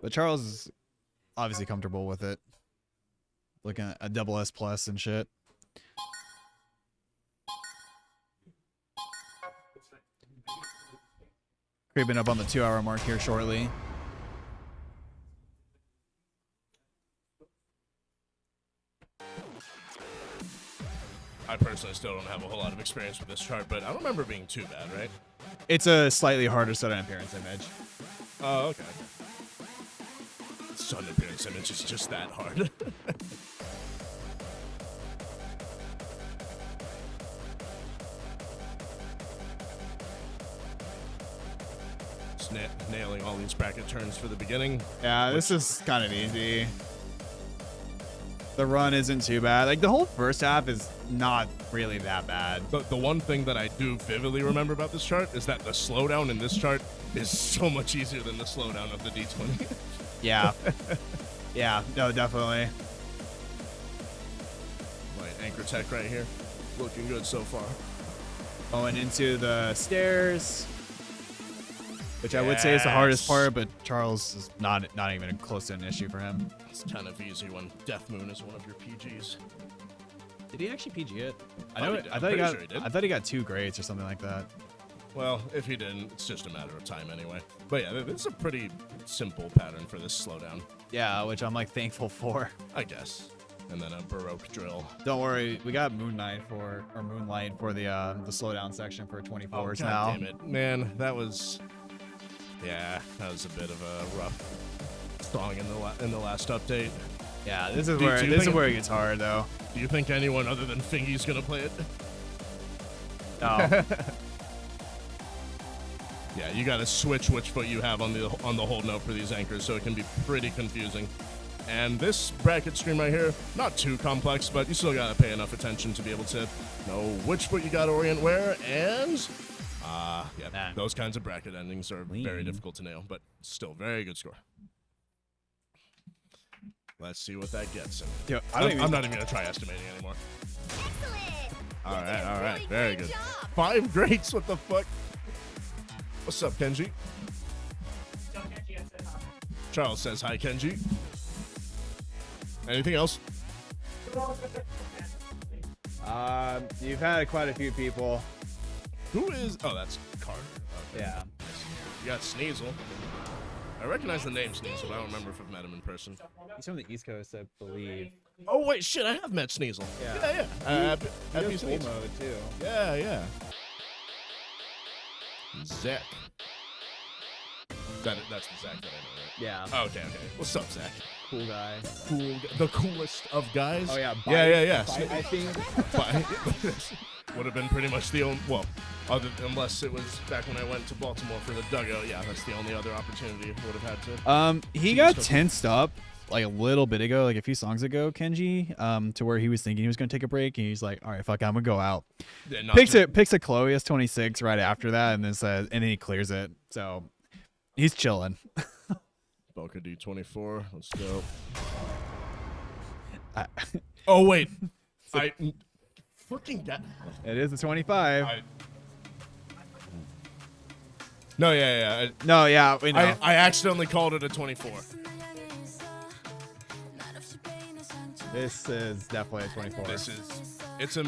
But Charles is obviously comfortable with it. Looking at a double S plus and shit. Creeping up on the 2-hour mark here shortly. I personally still don't have a whole lot of experience with this chart, but I don't remember it being too bad, right? It's a slightly harder sudden appearance image. Oh, okay. Sudden appearance image is just that hard. Just nailing all these against bracket turns for the beginning. Yeah, this is kind of easy. The run isn't too bad. Like, the whole first half is not really that bad. The one thing that I do vividly remember about this chart is that the slowdown in this chart is so much easier than the slowdown of the D20. Yeah. Yeah, no, definitely. Like anchor tech right here. Looking good so far. Going into the stairs, which I would say is the hardest part, but Charles is not even close to an issue for him. It's kind of easy when Death Moon is one of your PGs. Did he actually PG it? I Probably know. did. I I'm thought he pretty got. sure he did. I thought he got 2 grades or something like that. Well, if he didn't, it's just a matter of time anyway. But yeah, it's a pretty simple pattern for this slowdown, Yeah, which I'm like thankful for. I guess. And then a Baroque drill. Don't worry, we got Moonlight for the slowdown section for 24s God now. damn it, man, that was a bit of a rough song in the last update. Yeah, this is Do you where think- it gets hard though. Do you think anyone other than Fingy's gonna play it? No. Yeah, you gotta switch which foot you have on the hold note for these anchors, so it can be pretty confusing. And this bracket stream right here, not too complex, but you still gotta pay enough attention to be able to know which foot you gotta orient where, and Nah. those kinds of bracket endings are very Clean. difficult to nail, but still very good score. Let's see what that gets him. Yo, I'm not even gonna try estimating anymore. Excellent. All You did a right, really very great good. job. 5 grades, what the fuck? What's up, Kenji? Don't catch you at home. Charles says hi, Kenji. Anything else? You've had quite a few people. Who is? Oh, that's Carter. Okay. Yeah. You got Sneasel. I recognize the name Sneasel, but I don't remember if I've met him in person. He's from the East Coast, I believe. Oh wait, shit! I have met Sneasel. Yeah. Happy He does full Sneasel. mode too. Yeah. Zach. That's the Zach that I know, right? Yeah. Okay. What's up, Zach? Cool guy. The coolest of guys. Oh yeah. Yeah. I think. Would have been pretty much the only. Well, unless it was back when I went to Baltimore for the dugout. Yeah, that's the only other opportunity would have had to. He got tensed up like a little bit ago, like a few songs ago, Kenji, to where he was thinking he was gonna take a break, and he's like, "All right, fuck, I'm gonna go out." Yeah, not Picks to- it, picks a Chloe S26 right after that, and then says, and then he clears it. So he's chilling. Boca D24. Let's go. I- Oh wait, I fucking got. It is a 25. No, yeah. No, yeah, we know. I accidentally called it a 24. This is definitely a 24. It's a.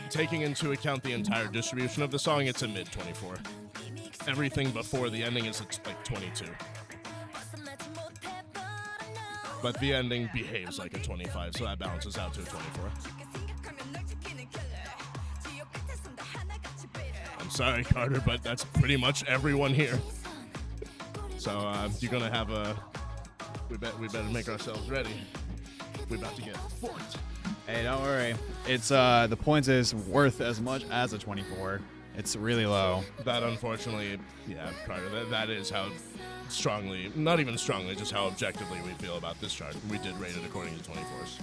Taking into account the entire distribution of the song, it's a mid 24. Everything before the ending is like 22. But the ending behaves like a 25, so that balances out to a 24. I'm sorry, Carter, but that's pretty much everyone here. So you're gonna have a. We better make ourselves ready. We're about to get forked. Hey, don't worry. It's the points is worth as much as a 24. It's really low. That unfortunately, yeah, Carter. That is how strongly, not even strongly, just how objectively we feel about this chart. We did rate it according to 24s.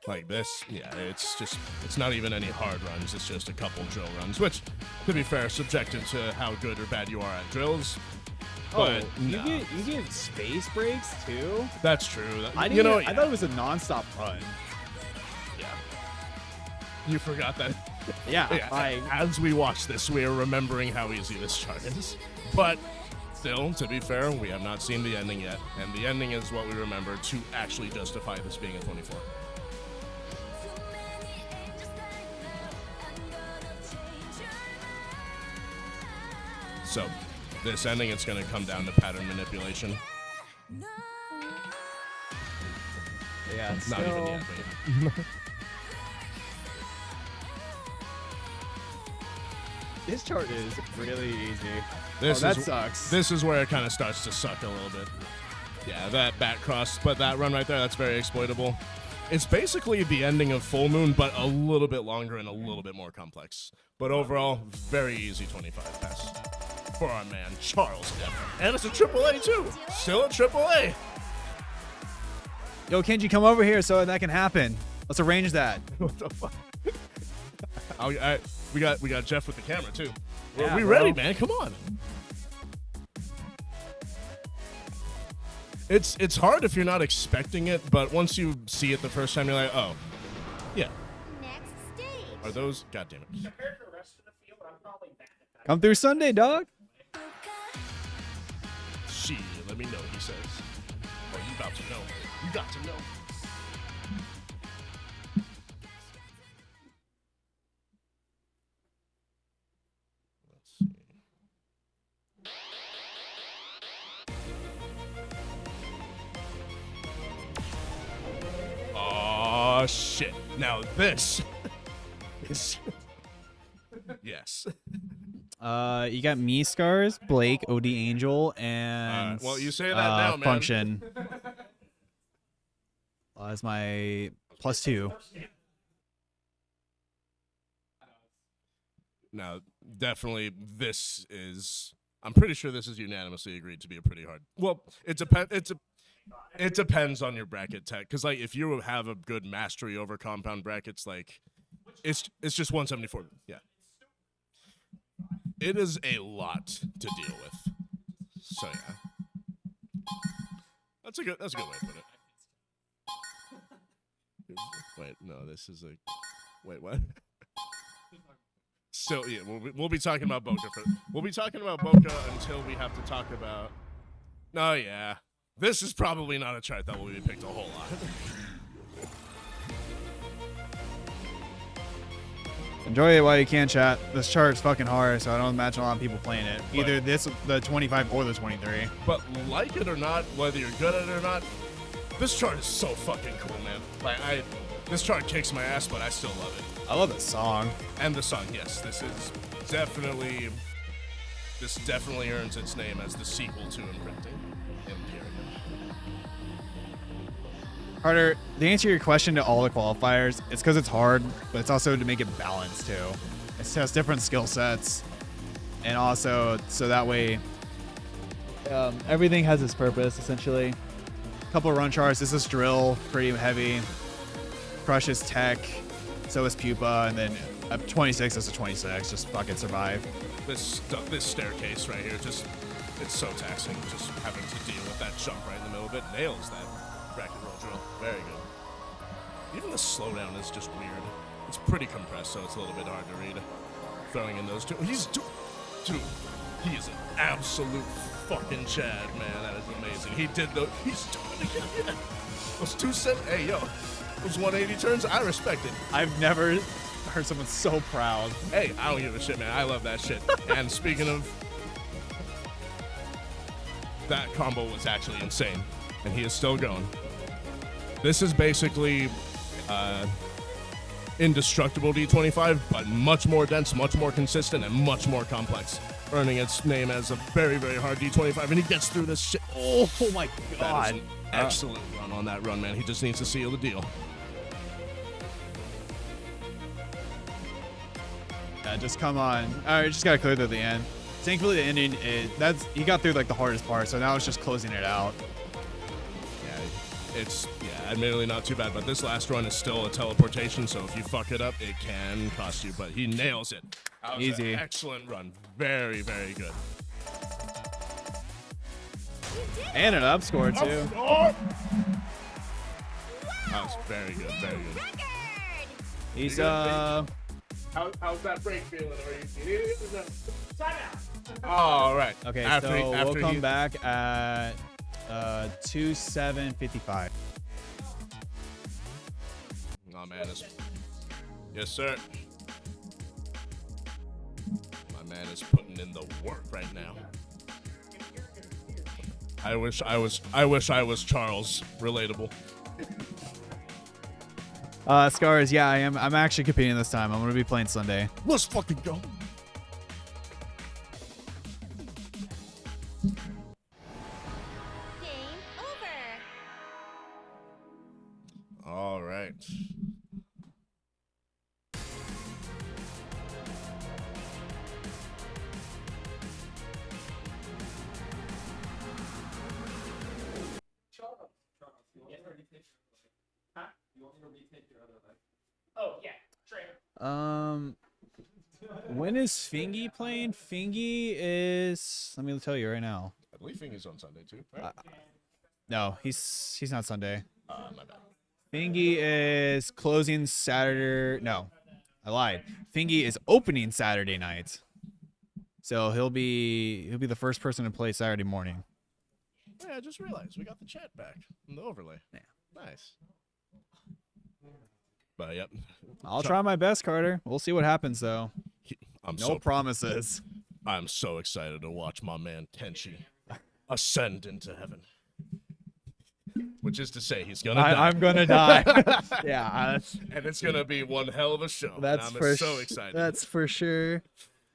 Like this, yeah, it's not even any hard runs, it's just a couple drill runs, which, to be fair, subjective to how good or bad you are at drills. But you nah, get space breaks too. that's true. I You know, I thought it was a non-stop run. yeah. You forgot that. Yeah, Yeah, as we watch this, we are remembering how easy this chart is. But still, to be fair, we have not seen the ending yet, and the ending is what we remember to actually justify this being a 24. So, this ending, it's going to come down to pattern manipulation. yeah. Not even yet, but This chart is really easy. This that is, sucks. This is where it kind of starts to suck a little bit. Yeah, that back cross, but that run right there, that's very exploitable. It's basically the ending of Full Moon, but a little bit longer and a little bit more complex. But overall, very easy 25 pass for our man, CHARLSF. And it's a AAA too. Still a AAA. Yo, Kenji, come over here so that can happen. Let's arrange that. What the fuck? We got Jeff with the camera too. Yeah, we bro. ready, man? Come on. It's hard if you're not expecting it, but once you see it the first time, you're like, oh, yeah. Next stage. Are those? God damn it. Compared to the rest of the field, I'm probably bad at that. Come through Sunday, dog. She, let me know, he says. Oh, you about to know. You got to know. Let's see. Oh, shit. Now this is... Yes. You got me, Scars, Blake, OD Angel, and well, you say that now, man. Function. That's my +2. Now, definitely, this is... I'm pretty sure this is unanimously agreed to be a pretty hard... Well, it depends on your bracket tech. Because, like, if you have a good mastery over compound brackets, like, it's just 174. Yeah. It is a lot to deal with. So, yeah. That's a good way to put it. Wait, no, this is a... Wait, what? So yeah, we'll be talking about Boca we'll be talking about Boca until we have to talk about. No, yeah, this is probably not a chart that will be picked a whole lot. Enjoy it while you can, chat. This chart's fucking hard, so I don't imagine a lot of people playing it. Either this, the 25, or the 23. But like it or not, whether you're good at it or not, this chart is so fucking cool, man. Like this chart kicks my ass, but I still love it. I love this song. And the song, yes, this definitely earns its name as the sequel to Imprinting. Imperium. Carter, the answer to your question to all the qualifiers, it's because it's hard, but it's also to make it balanced too. It has different skill sets, and also so that way everything has its purpose essentially. Couple of run charts. This is drill, pretty heavy. Crush is tech, so is pupa, and then 26 is a 26. Just fucking survive. This staircase right here, it's so taxing. Just having to deal with that jump right in the middle of it. Nails that bracket roll drill. Very good. Even the slowdown is just weird. It's pretty compressed, so it's a little bit hard to read. Throwing in those two. Dude, he is an absolute fucking Chad, man. That is amazing. He did he's doing it again. Those 270. Hey, yo. Those 180 turns, I respect it. I've never heard someone so proud. Hey, I don't give a shit, man. I love that shit. And speaking of, that combo was actually insane, and he is still going. This is basically indestructible D25, but much more dense, much more consistent, and much more complex, earning its name as a very, very hard D25, and he gets through this shit. Oh my That god. is an excellent run on that run, man. He just needs to seal the deal. Yeah, just come on. All right, just gotta clear to the end. Thankfully, the ending he got through like the hardest part, so now it's just closing it out. Yeah, admittedly not too bad, but this last run is still a teleportation, so if you fuck it up, it can cost you, but he nails it. That was Easy. an excellent run. Very, very good. And an up score too. That was very good, very good. Record. He's How's that break feeling? Are you Time out. all right. okay. After We'll come he- back at 2755. Oh man, yes sir. My man is putting in the work right now. I wish I was Charles. Relatable. Scars, yeah, I am. I'm actually competing this time. I'm gonna be playing Sunday. Let's fucking go. Game over. All right. Oh yeah, Trey. When is Fingy playing? Fingy is. Let me tell you right now. I believe Fingy's on Sunday too. Right? No, he's not Sunday. My bad. Fingy is closing Saturday. No, I lied. Fingy is opening Saturday night. So he'll be the first person to play Saturday morning. Yeah, I just realized we got the chat back from the overlay. Yeah. Nice. But yep. I'll try my best, Carter. We'll see what happens though. I'm No promises. I'm so excited to watch my man Tenchi ascend into heaven. Which is to say, he's gonna die. I'm gonna die. Yeah, and it's gonna be one hell of a show. that's I'm for so excited. That's for sure.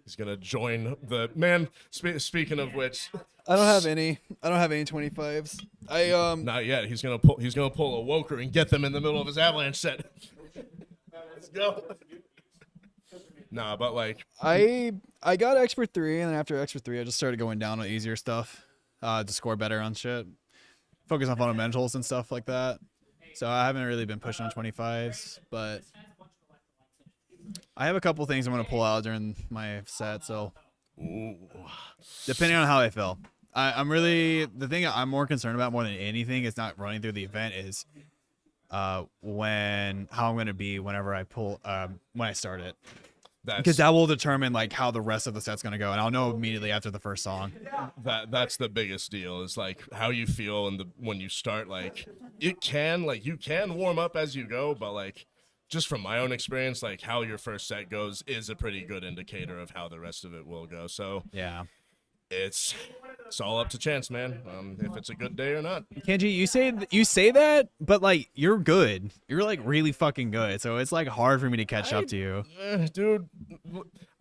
He's gonna join the man. Speaking of which, I don't have any 25s. not yet. He's gonna pull a Woker and get them in the middle of his Avalanche set. Let's go. Nah, but like I got expert 3, and then after expert 3, I just started going down on easier stuff to score better on shit. Focus on fundamentals and stuff like that. So I haven't really been pushing on 25s, but I have a couple things I'm going to pull out during my set, so depending on how I feel. I'm really, the thing I'm more concerned about more than anything is not running through the event is how I'm going to be whenever I pull, when I start it. Because that will determine like how the rest of the set's going to go, and I'll know immediately after the first song. That's the biggest deal is like how you feel and when you start. Like you can warm up as you go, but like just from my own experience, like how your first set goes is a pretty good indicator of how the rest of it will go. So Yeah. it's all up to chance, man. If it's a good day or not. Kenji, you say that, but like you're good. You're like really fucking good. So it's like hard for me to catch up to you. Dude,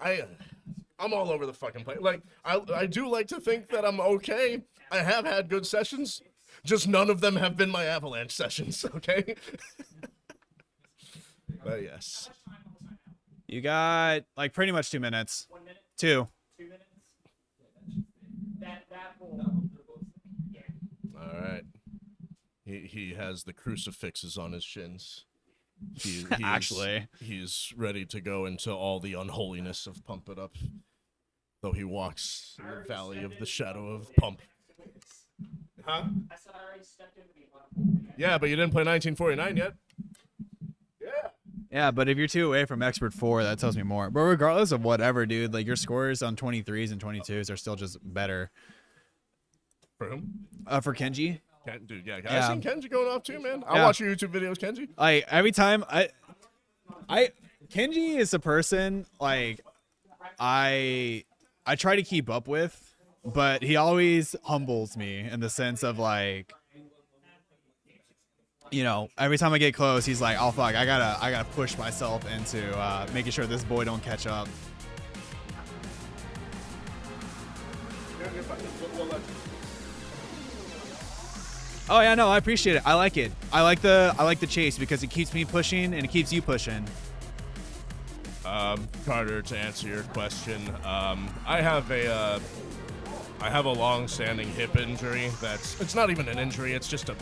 I'm all over the fucking place. Like I do like to think that I'm okay. I have had good sessions. Just none of them have been my Avalanche sessions, okay? But yes. You got like pretty much 2 minutes. 2. 2 minutes. That will. Yeah. All right. He has the crucifixes on his shins. Actually, he's ready to go into all the unholiness of Pump It Up, though he walks in the valley of the shadow of Pump. Huh? I said I already stepped into the Yeah, but you didn't play 1949 yet. Yeah. yeah, but if you're 2 away from expert 4, that tells me more. But regardless of whatever, dude, like your scores on 23s and 22s are still just better. For whom? For Kenji. Dude, yeah. Yeah. I've seen Kenji going off too, man. I'll Yeah. watch your YouTube videos, Kenji. Like every time Kenji is a person like I try to keep up with, but he always humbles me in the sense of like, you know, every time I get close, he's like, "Oh fuck, I gotta push myself into making sure this boy don't catch up." Oh yeah, no, I appreciate it. I like it. I like the chase because it keeps me pushing and it keeps you pushing. Carter, to answer your question, I have a long-standing hip injury. It's not even an injury. It's just a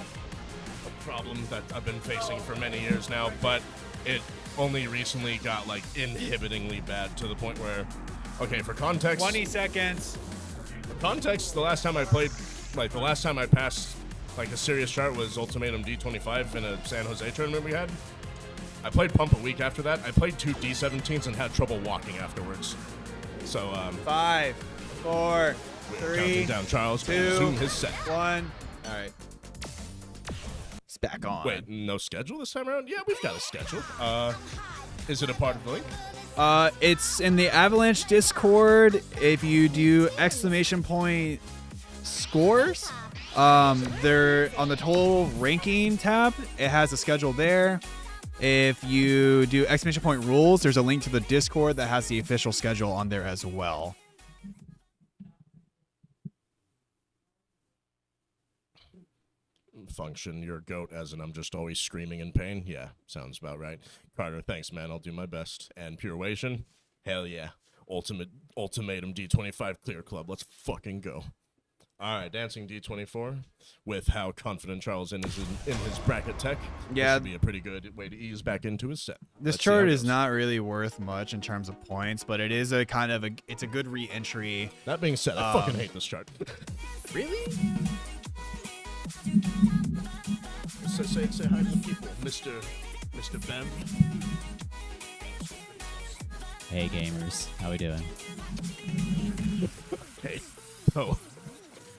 problem that I've been facing for many years now. But it only recently got like inhibitingly bad to the point where, okay, for context, 20 seconds. For context, the last time I passed like a serious chart was Ultimatum D25 in a San Jose tournament we had. I played Pump a week after that. I played 2 D17s and had trouble walking afterwards. So 5, 4, 3, counting down. Charles, 2, resume his set. 1. All right. It's back on. Wait, no schedule this time around? Yeah, we've got a schedule. Is it a part of the link? It's in the Avalanche Discord. If you do ! scores, they're on the total ranking tab. It has a schedule there. If you do ! rules, there's a link to the Discord that has the official schedule on there as well. function. You're a goat, as in I'm just always screaming in pain. Yeah, sounds about right. Carter, thanks, man. I'll do my best. And Purewation, hell yeah. Ultimatum D25 clear club. Let's fucking go. All right, dancing D24 with how confident Charles is in his bracket tech. Yeah. This would be a pretty good way to ease back into his set. This Let's see how chart it is goes. not really worth much in terms of points, but it is a kind of it's a good re-entry. That being said, I fucking hate this chart. Really? Say hi to the people, Mr. Bev. Hey gamers, how we doing? Hey, oh,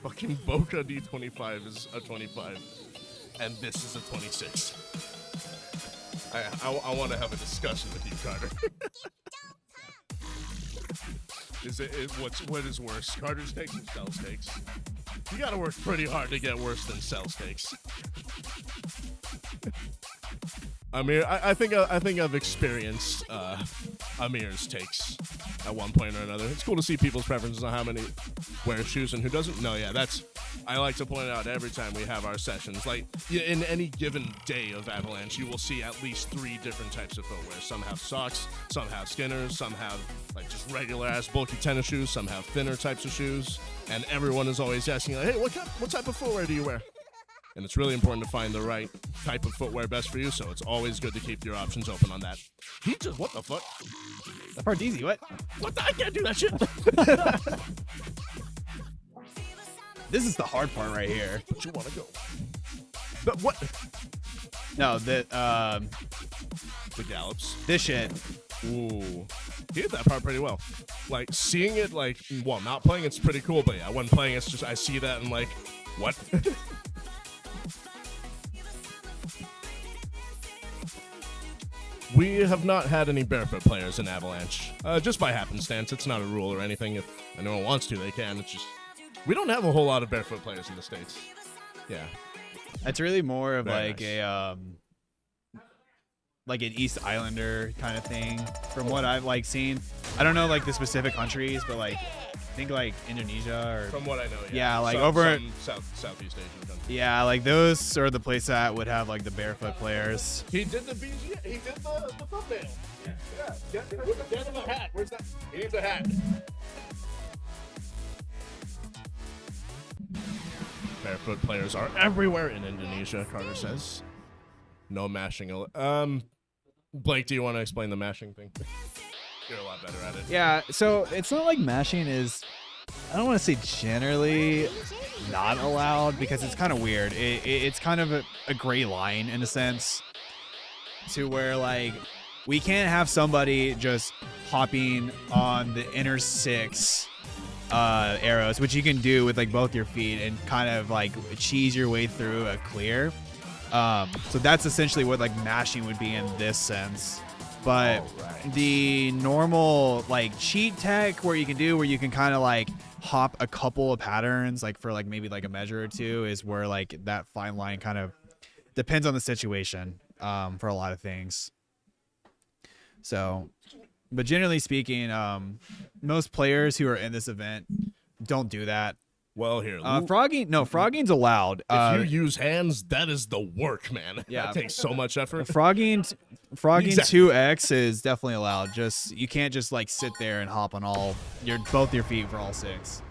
fucking Boca D25 is a 25, and this is a 26. I want to have a discussion with you, Carter. What is worse, Carter's takes or Cell's takes? You gotta work pretty hard to get worse than Cell's takes. Amir, I think I've experienced Amir's takes at one point or another. It's cool to see people's preferences on how many wear shoes and who doesn't. No, yeah, I like to point out every time we have our sessions. Like, in any given day of Avalanche, you will see at least 3 different types of footwear. Some have socks, some have skinners, some have like just regular ass bulky tennis shoes, some have thinner types of shoes, and everyone is always asking, like, hey, what type of footwear do you wear? And it's really important to find the right type of footwear best for you, so it's always good to keep your options open on that. What the fuck? That part's easy. What? What I can't do that shit. This is the hard part right here. But you want to go. But what? No, The gallops. this shit. Ooh. He did that part pretty well. Like, seeing it, like, well, not playing it's pretty cool, but yeah, when playing it's just, I see that and like, what? We have not had any barefoot players in Avalanche. Just by happenstance. It's not a rule or anything. If anyone wants to, they can. It's just, we don't have a whole lot of barefoot players in the States. Yeah. It's really more of Very like nice. like an East Islander kind of thing from what I've like seen. I don't know like the specific countries, but like I think like Indonesia or From what I know, Yeah, like some, over- some Southeast Asian countries. yeah, like those are the places that would have like the barefoot players. He did the BG. He did the thumbnail. Yeah. Get him a hat. Where's that? He needs a hat. Barefoot players are everywhere in Indonesia, Carter says. No mashing. Blake, do you want to explain the mashing thing? You're a lot better at it. Yeah, so it's not like mashing is, I don't want to say generally not allowed because it's kind of weird. It's kind of a gray line in a sense to where like we can't have somebody just hopping on the inner 6 arrows, which you can do with like both your feet and kind of like cheese your way through a clear. So that's essentially what like mashing would be in this sense. But the normal like cheat tech where you can kind of like hop a couple of patterns like for like maybe like a measure or two is where like that fine line kind of depends on the situation for a lot of things. So, but generally speaking, most players who are in this event don't do that. Well, here. Frogging's allowed. If you use hands, that is the work, man. Yeah. That takes so much effort. Frogging Exactly. 2x is definitely allowed. Just you can't just like sit there and hop on both your feet for all 6.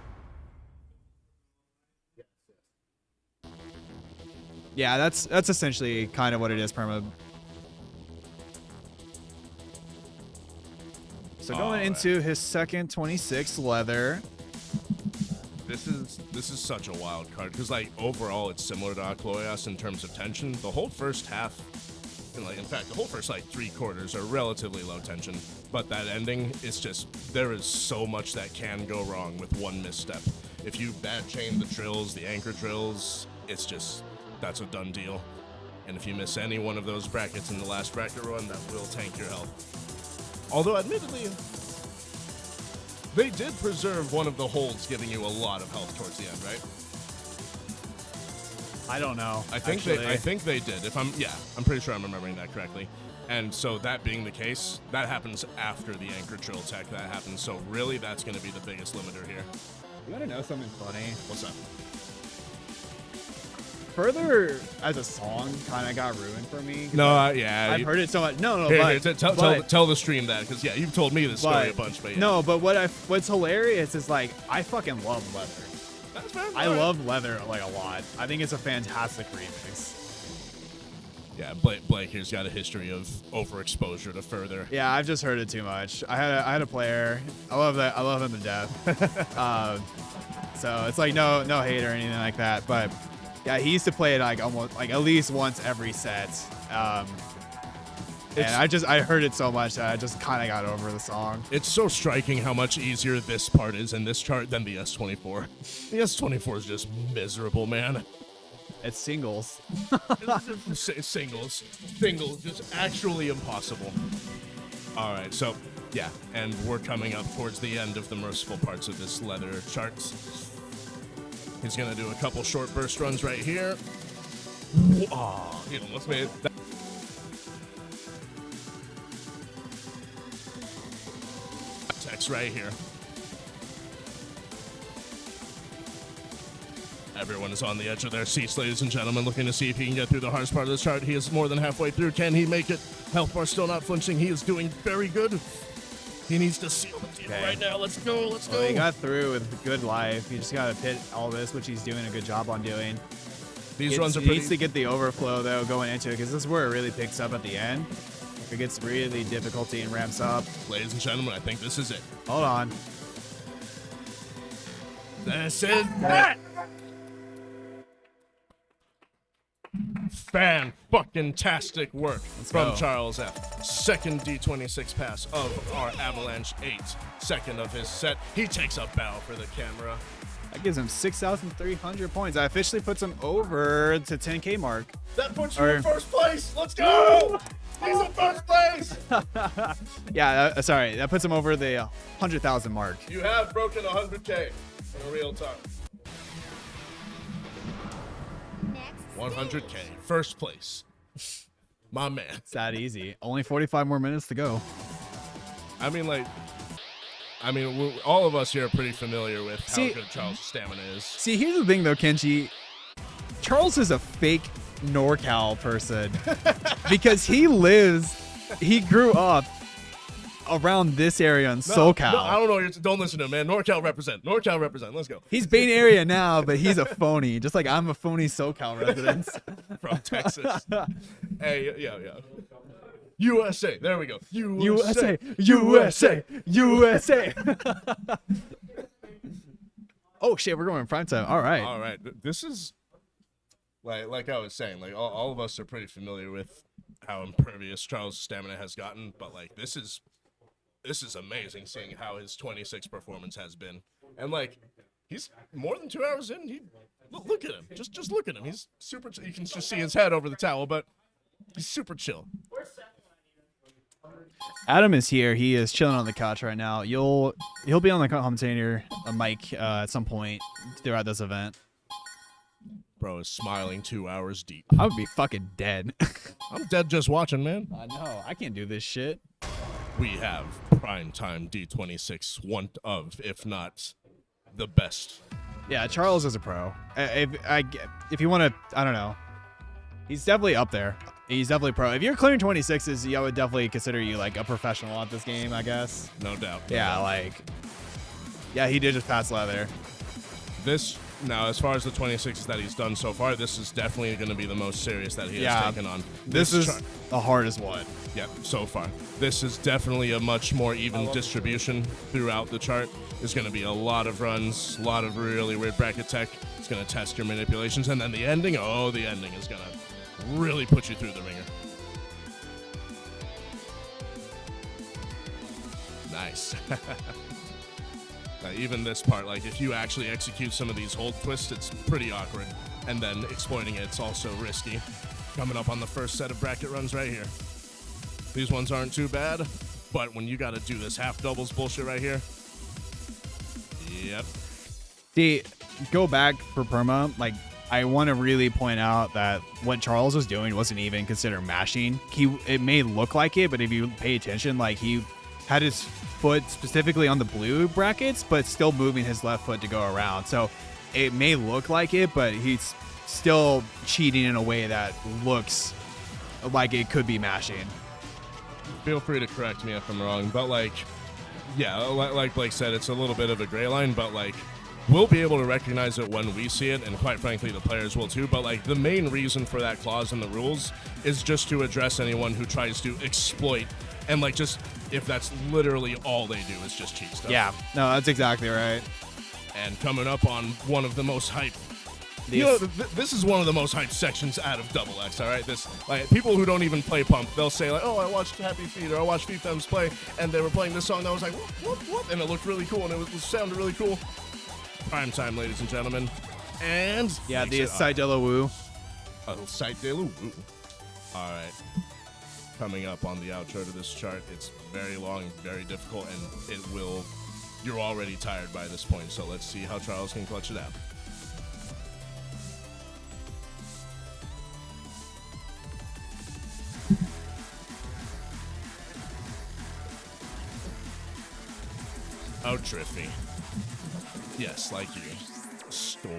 Yeah, that's essentially kind of what it is, Perma. So going Alright. into his second 26 leather. This is such a wild card because like overall it's similar to Akloyas in terms of tension. The whole first half, and like in fact the whole first like 3 quarters are relatively low tension, but that ending is just there is so much that can go wrong with one misstep. If you bad chain the drills, the anchor drills, it's just that's a done deal. And if you miss any one of those brackets in the last bracket run, that will tank your health. Although admittedly, they did preserve one of the holds, giving you a lot of health towards the end, right? I don't know. I think they did. I'm pretty sure I'm remembering that correctly. And so that being the case, that happens after the anchor drill tech that happens. So really, that's going to be the biggest limiter here. You want to know something funny? What's up? Further as a song kind of got ruined for me. No, yeah. I've heard it so much. No, Here, but, tell the stream that, because yeah, you've told me this story a bunch, but yeah. No, but what's hilarious is like I fucking love Leather. That's fair. I love Leather like a lot. I think it's a fantastic remix. Yeah, Blake here's got a history of overexposure to Further. Yeah, I've just heard it too much. I had a player. I love that. I love him to death. So it's like no hate or anything like that. But yeah, he used to play it like almost like at least once every set. And I heard it so much that I just kind of got over the song. It's so striking how much easier this part is in this chart than the S24. The S24 is just miserable, man. It's singles. Singles, just actually impossible. All right, so yeah, and we're coming up towards the end of the merciful parts of this Leather chart. He's gonna do a couple short burst runs right here. Oh, he almost made it. Text right here. Everyone is on the edge of their seats, ladies and gentlemen, looking to see if he can get through the hardest part of this chart. He is more than halfway through. Can he make it? Health bar still not flinching. He is doing very good. He needs to seal the deal right now. Let's go. Let's go. He got through with good life. You just got to pit all this, which he's doing a good job on doing. These runs are pretty. He needs to get the overflow, though, going into it, because this is where it really picks up at the end. It gets really difficulty and ramps up. Ladies and gentlemen, I think this is it. Hold on. This is it. Fan-fucking-tastic work from CHARLSF. Second D26 pass of our Avalanche 8. Second of his set. He takes a bow for the camera. That gives him 6,300 points. That officially puts him over to 10K mark. That puts you in first place. Let's go. He's in first place. Yeah, sorry. That puts him over the 100,000 mark. You have broken 100K in real time. 100K, first place. My man. It's that easy. Only 45 more minutes to go. I mean, all of us here are pretty familiar with how good Charles' stamina is. See, here's the thing, though, Kenji. Charles is a fake NorCal person because he grew up around this area in SoCal. No, I don't know. Don't listen to him, man. NorCal represent. NorCal represent. Let's go. He's Bay Area now, but he's a phony, just like I'm a phony SoCal resident from Texas. Hey, yeah. USA. There we go. USA. Oh shit, we're going in prime time. All right. This is like I was saying. Like all of us are pretty familiar with how impervious Charles' stamina has gotten, but like this is amazing seeing how his 26 performance has been. And like he's more than 2 hours in. Look at him. Just look at him. He's super you can just see his head over the towel, but he's super chill. Adam is here. He is chilling on the couch right now. He'll be on the commentator mic at some point throughout this event. Bro is smiling 2 hours deep. I would be fucking dead. I'm dead just watching, man. I know. I can't do this shit. We have primetime D26, one of, if not the best. Yeah, Charles is a pro. If you want to, I don't know. He's definitely up there. He's definitely pro. If you're clearing 26s, I would definitely consider you like a professional at this game, I guess. No doubt. Yeah, he did just pass Leather. Now, as far as the 26s that he's done so far, this is definitely going to be the most serious that he has taken on. This is the hardest one. Yeah, so far. This is definitely a much more even distribution throughout the chart. There's going to be a lot of runs, a lot of really weird bracket tech. It's going to test your manipulations. And then the ending, the ending is going to really put you through the ringer. Nice. Even this part, like if you actually execute some of these hold twists, it's pretty awkward. And then exploiting it's also risky. Coming up on the first set of bracket runs right here. These ones aren't too bad, but when you got to do this half doubles bullshit right here. Yep. See, go back for perma. Like, I want to really point out that what Charles was doing wasn't even considered mashing. It may look like it, but if you pay attention, like he had his foot specifically on the blue brackets, but still moving his left foot to go around. So it may look like it, but he's still cheating in a way that looks like it could be mashing. Feel free to correct me if I'm wrong, but like, yeah, like Blake said, it's a little bit of a gray line, but like, we'll be able to recognize it when we see it, and quite frankly, the players will too. But like, the main reason for that clause in the rules is just to address anyone who tries to exploit, and like, just if that's literally all they do is just cheat stuff. Yeah, no, that's exactly right. And coming up on one of the most hyped. You know, this is one of the most hyped sections out of Double X, all right? This, like, people who don't even play Pump, they'll say, like, oh, I watched Happy Feet, or I watched FIFAs play, and they were playing this song that was like, whoop, and it looked really cool, and it sounded really cool. Prime time, ladies and gentlemen. And... yeah, the Side de la Woo. Side de la Woo. All right. Coming up on the outro to this chart, it's very long, very difficult, and it will... You're already tired by this point, so let's see how Charles can clutch it out. Oh, Triffy. Yes, like you. Storm.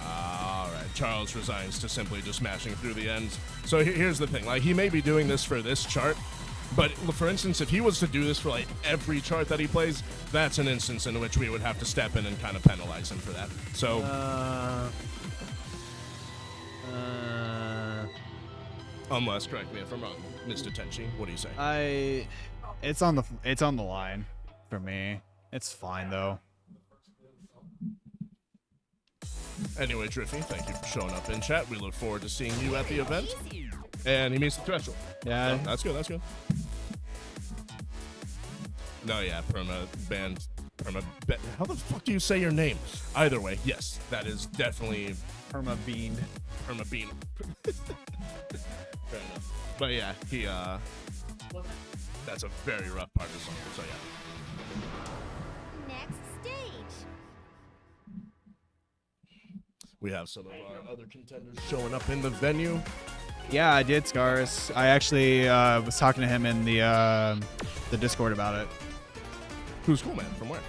Alright, Charles resigns to simply just smashing through the end. So here's the thing, like, he may be doing this for this chart, but for instance, if he was to do this for like every chart that he plays, that's an instance in which we would have to step in and kind of penalize him for that. So... unless, correct me if I'm wrong, Mr. Tenchi, what do you say? It's on the line for me. It's fine though. Anyway, Triffy, thank you for showing up in chat. We look forward to seeing you at the event. And he meets the threshold. Yeah. So that's good, that's good. No, yeah, how the fuck do you say your name? Either way, yes, that is definitely... Perma-beaned. Perma-bean. Fair enough. But yeah, he, that's a very rough part of the song, so yeah. Next stage. We have some of our other contenders showing up in the venue. Yeah, I did, Scars. I actually was talking to him in the Discord about it. Who's cool, man? From where?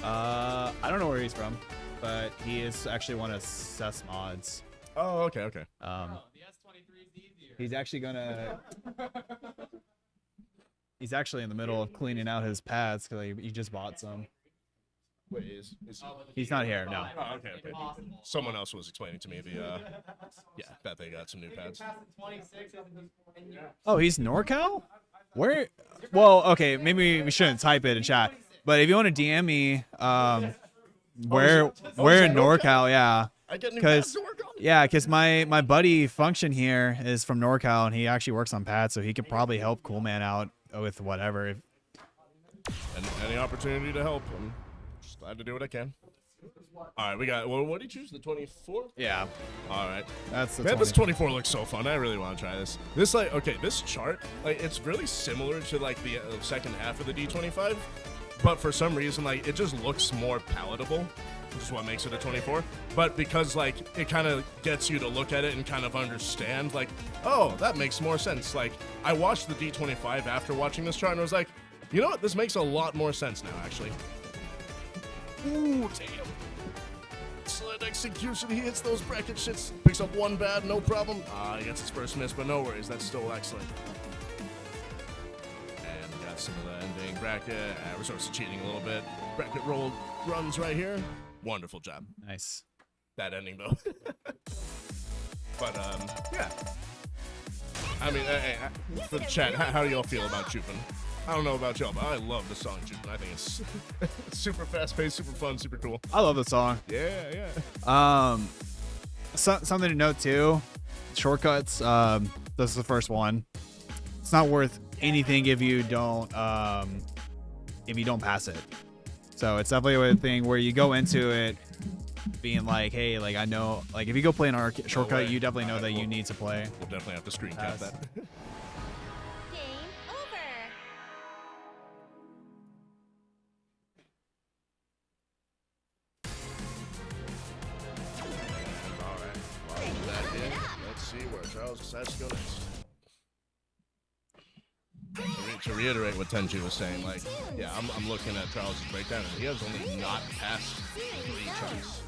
I don't know where he's from, but he is actually one of Seth's mods. Oh, okay, okay. The S23 is easier. He's actually gonna. He's actually in the middle of cleaning out his pads because he just bought some. Wait, is He's not here, no. Oh, okay, okay. Someone else was explaining to me the, yeah, that they got some new pads. Oh, he's NorCal? Where? Well, okay, maybe we shouldn't type it in chat. But if you want to DM me, where in NorCal? Yeah, I get new pads because to work on. yeah, because my buddy Function here is from NorCal and he actually works on pads, so he could probably help Coolman out with whatever. And any opportunity to help, I'm just glad to do what I can. All right, we got. Well, what did you choose? The 24? Yeah, All right. that's the Man, 20. this 24 looks so fun. I really want to try this. This, like, okay, this chart, like, it's really similar to, like, the second half of the D25, but for some reason, like, it just looks more palatable, which is what makes it a 24. But because, like, it kind of gets you to look at it and kind of understand, like, oh, that makes more sense. Like, I watched the D25 after watching this chart, and I was like, you know what? This makes a lot more sense now, actually. Ooh, damn. Excellent execution. He hits those bracket shits. Picks up one bad, no problem. He gets his first miss, but no worries. That's still excellent. And we got some of the ending bracket. We're sort of cheating a little bit. Bracket roll runs right here. Wonderful job. Nice. That ending, though. But, yeah. I mean, for the chat, how do y'all feel about Chupin? I don't know about y'all, but I love the song Chupin. I think it's super fast-paced, super fun, super cool. I love the song. Yeah. Something to note too, shortcuts. This is the first one. It's not worth anything if you don't pass it. So it's definitely a thing where you go into it being like, hey, like I know, like if you go play an shortcut, you definitely know that you need to play. We'll definitely have to screen cap that. Game over. All right. Well, that in. Let's see where Charles decides to go next. To reiterate what Tenji was saying. Like, yeah, I'm looking at Charles' breakdown, and he has only not passed 3 chunks.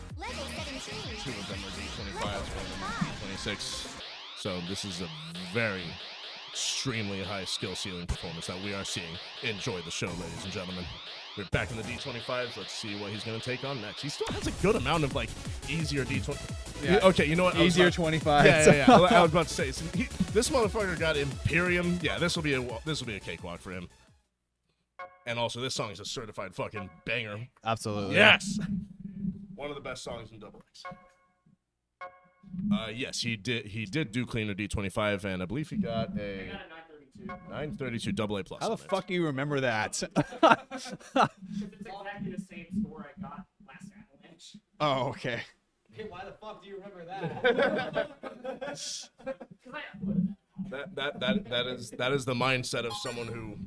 2 of them are D25s, 1 of them is D26. So this is a very extremely high skill ceiling performance that we are seeing. Enjoy the show, ladies and gentlemen. We're back in the D25s. Let's see what he's going to take on next. He still has a good amount of, like, easier D20. Yeah. Okay, you know what? Easier 25. Yeah. I was about to say, so this motherfucker got Imperium. Yeah, this will be a cakewalk for him. And also, this song is a certified fucking banger. Absolutely. Yes. One of the best songs in Double X. Yes, he did do cleaner D25, and I believe he got a 932 double A plus. How the fuck do you remember that? It's exactly the same score I got last Avalanche. Oh, okay. Hey, why the fuck do you remember that? Because I uploaded that. That is the mindset of someone who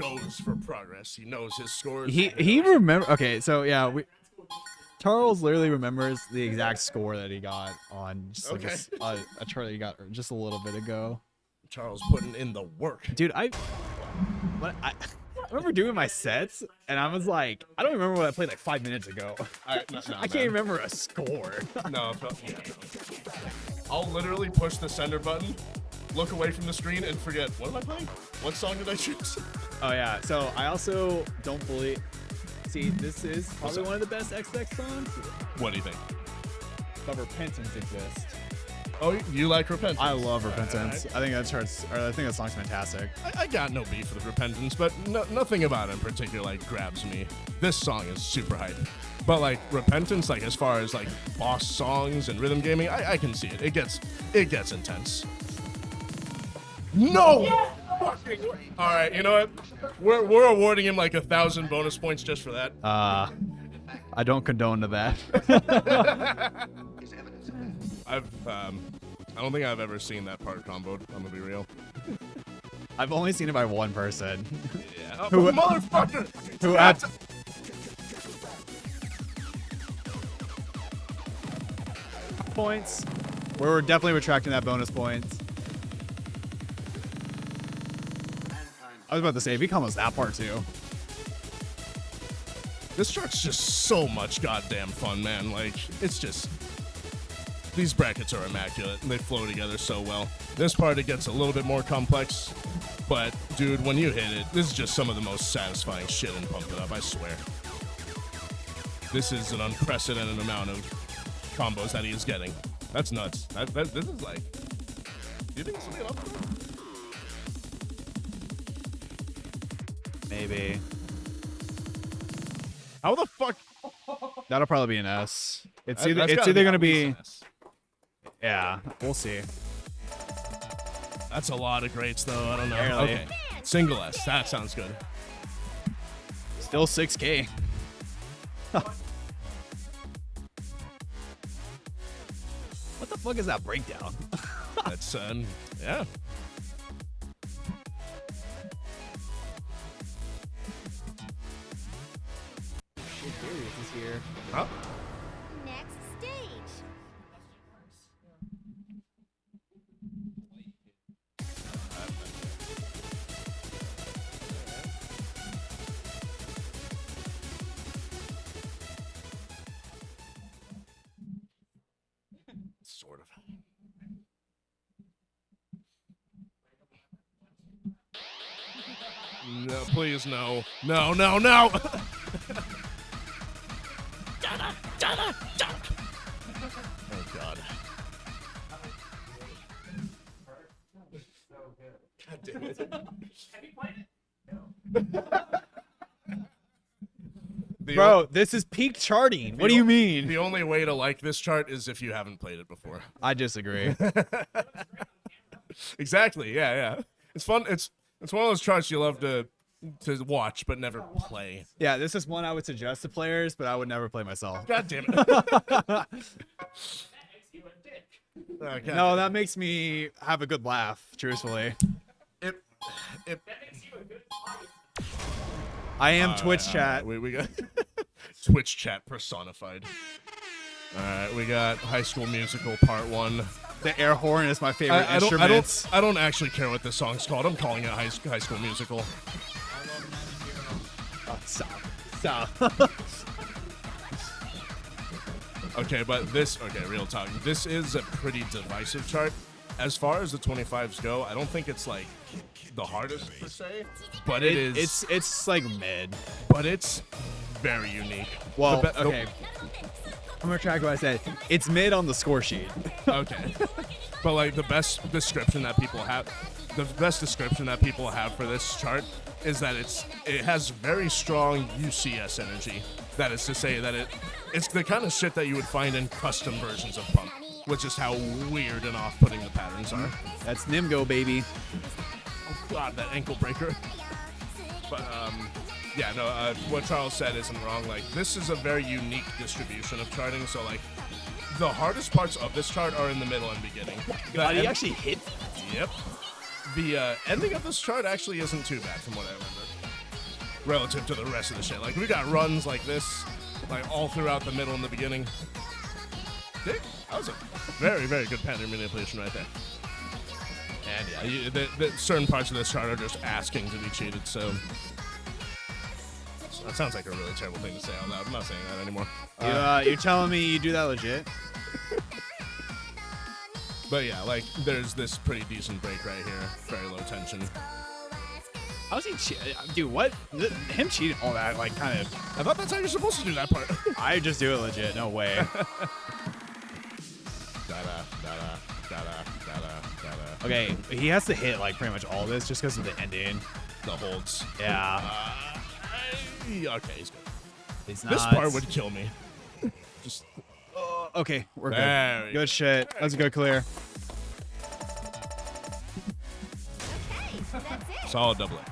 goes for progress. He knows his scores. He remember. Okay, so yeah, Charles literally remembers the exact score that he got on just like a chart that he got just a little bit ago. Charles putting in the work. Dude, I remember doing my sets, and I was like, I don't remember what I played like 5 minutes ago. I can't remember a score. No. I'll literally push the sender button, look away from the screen, and forget, what am I playing? What song did I choose? Oh yeah, so I also don't fully see. This is probably one of the best XX songs. What do you think? But Repentance exists. Oh, you like Repentance? I love Repentance. I think that song's fantastic. I got no beef with Repentance, but nothing about it in particular like grabs me. This song is super hype. But like Repentance, like as far as like boss songs and rhythm gaming, I can see it. It gets intense. No! All right, you know what? We're awarding him like 1,000 bonus points just for that. I don't condone to that. I don't think I've ever seen that part comboed. I'm gonna be real. I've only seen it by one person. Yeah. Who- Motherfucker! Who had points? We're definitely retracting that bonus points. I was about to say, if he combos that part too. This chart's just so much goddamn fun, man. Like, it's just... These brackets are immaculate, and they flow together so well. This part, it gets a little bit more complex, but, dude, when you hit it, this is just some of the most satisfying shit in Pump It Up, I swear. This is an unprecedented amount of combos that he is getting. That's nuts. This is like... Do you think this will be an upgrade? Maybe. How the fuck? That'll probably be an S. It's That's either gotta gonna at least be. an S. Yeah, we'll see. That's a lot of greats, though. I don't know. Barely. Okay. Single S. That sounds good. Still 6K. What the fuck is that breakdown? That's, yeah. Is here. Huh? Next stage. Sort of. No, please, no. No, no, no! Oh, God. God damn it. Have you played it? No. Bro, this is peak charting. What do you mean? The only way to like this chart is if you haven't played it before. I disagree. Exactly, yeah. It's fun. It's one of those charts you love to watch but never play. Yeah, this is one I would suggest to players, but I would never play myself. God damn it. That makes you a dick. Oh, God No, damn that makes me have a good laugh, truthfully. it. That makes you a good fight. I am Twitch chat. We got Twitch chat personified. All right, we got High School Musical Part 1. The air horn is my favorite instrument. I don't actually care what this song's called. I'm calling it High School Musical. Oh, stop. Okay, but real talk. This is a pretty divisive chart. As far as the 25s go, I don't think it's like the hardest per se, but it is. It's like mid. But it's very unique. Well, okay. I'm gonna track what I said. It's mid on the score sheet. Okay. But like the best description that people have for this chart is that it has very strong UCS energy. That is to say that it's the kind of shit that you would find in custom versions of Pump, which is how weird and off-putting the patterns are. That's Nimgo, baby. Oh god, that ankle breaker. But what Charles said isn't wrong. Like, this is a very unique distribution of charting. So like, the hardest parts of this chart are in the middle and beginning. God, he actually hit. Yep. The ending of this chart actually isn't too bad from what I remember, relative to the rest of the shit. Like, we got runs like this, like all throughout the middle and the beginning. That was a very, very good pattern manipulation right there. And yeah, the certain parts of this chart are just asking to be cheated. So that sounds like a really terrible thing to say out loud. I'm not saying that anymore. You're telling me you do that legit? But yeah, like, there's this pretty decent break right here. Very low tension. How's he dude, what? Him cheating all that, like, kind of. I thought that's how you're supposed to do that part. I just do it legit. No way. Okay, he has to hit, like, pretty much all this just because of the ending. The holds. Yeah. Okay, he's good. He's not. This part would kill me. Just. Okay, we're Very good. Good shit. That's a good clear. Solid double A.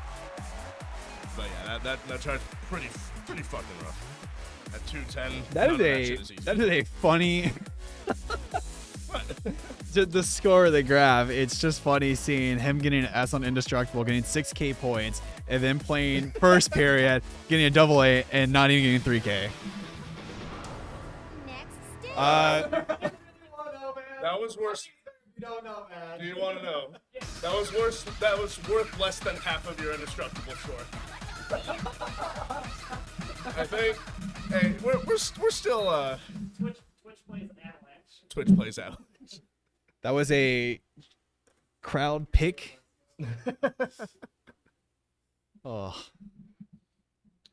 But yeah, that chart's pretty fucking rough. At 210. That is a funny. The score of the graph, it's just funny seeing him getting an S on Indestructible, getting 6K points, and then playing first period, getting a double A, and not even getting 3K. That was worse. You don't know, man. Do you want to know? That was worse. That was worth less than half of your Indestructible score. I think. Hey, we're still. Twitch plays Avalanche. Twitch plays out. That was a crowd pick. Oh.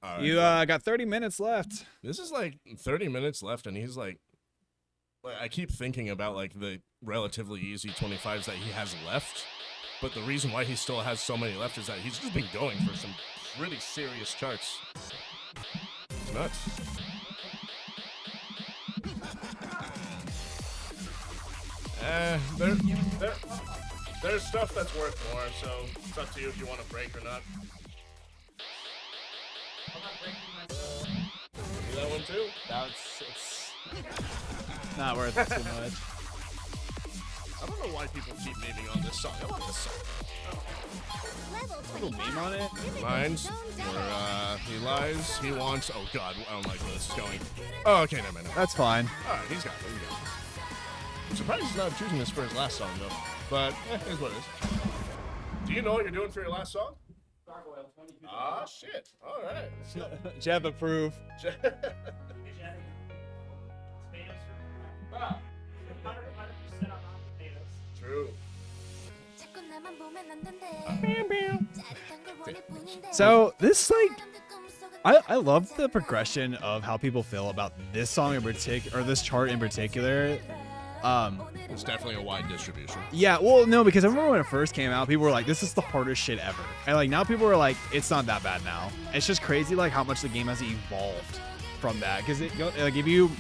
Right, You got 30 minutes left. This is like 30 minutes left, and he's like, I keep thinking about like the relatively easy 25s that he has left, but the reason why he still has so many left is that he's just been going for some really serious charts. It's nuts. There's stuff that's worth more, so it's up to you if you want to break or not. I'm not breaking myself. Do that one too? It's not worth it too much. I don't know why people keep memeing on this song. I love this song. Little meme on it. Lines where he lies, he wants. Oh god, I don't like where this is going. Oh, okay, never mind. That's fine. Alright, he's got it. I'm surprised he's not choosing this for his last song though. But here's what it is. Do you know what you're doing for your last song? Gargoyle 22. Ah, shit. Alright. Jeb approve. Spams for 100% on potatoes. True. So this I love the progression of how people feel about this song in particular, or this chart in particular. It's definitely a wide distribution. Yeah, well, no, because I remember when it first came out, people were like, "This is the hardest shit ever," and like now people are like, "It's not that bad now." It's just crazy, like how much the game has evolved from that. Because like if you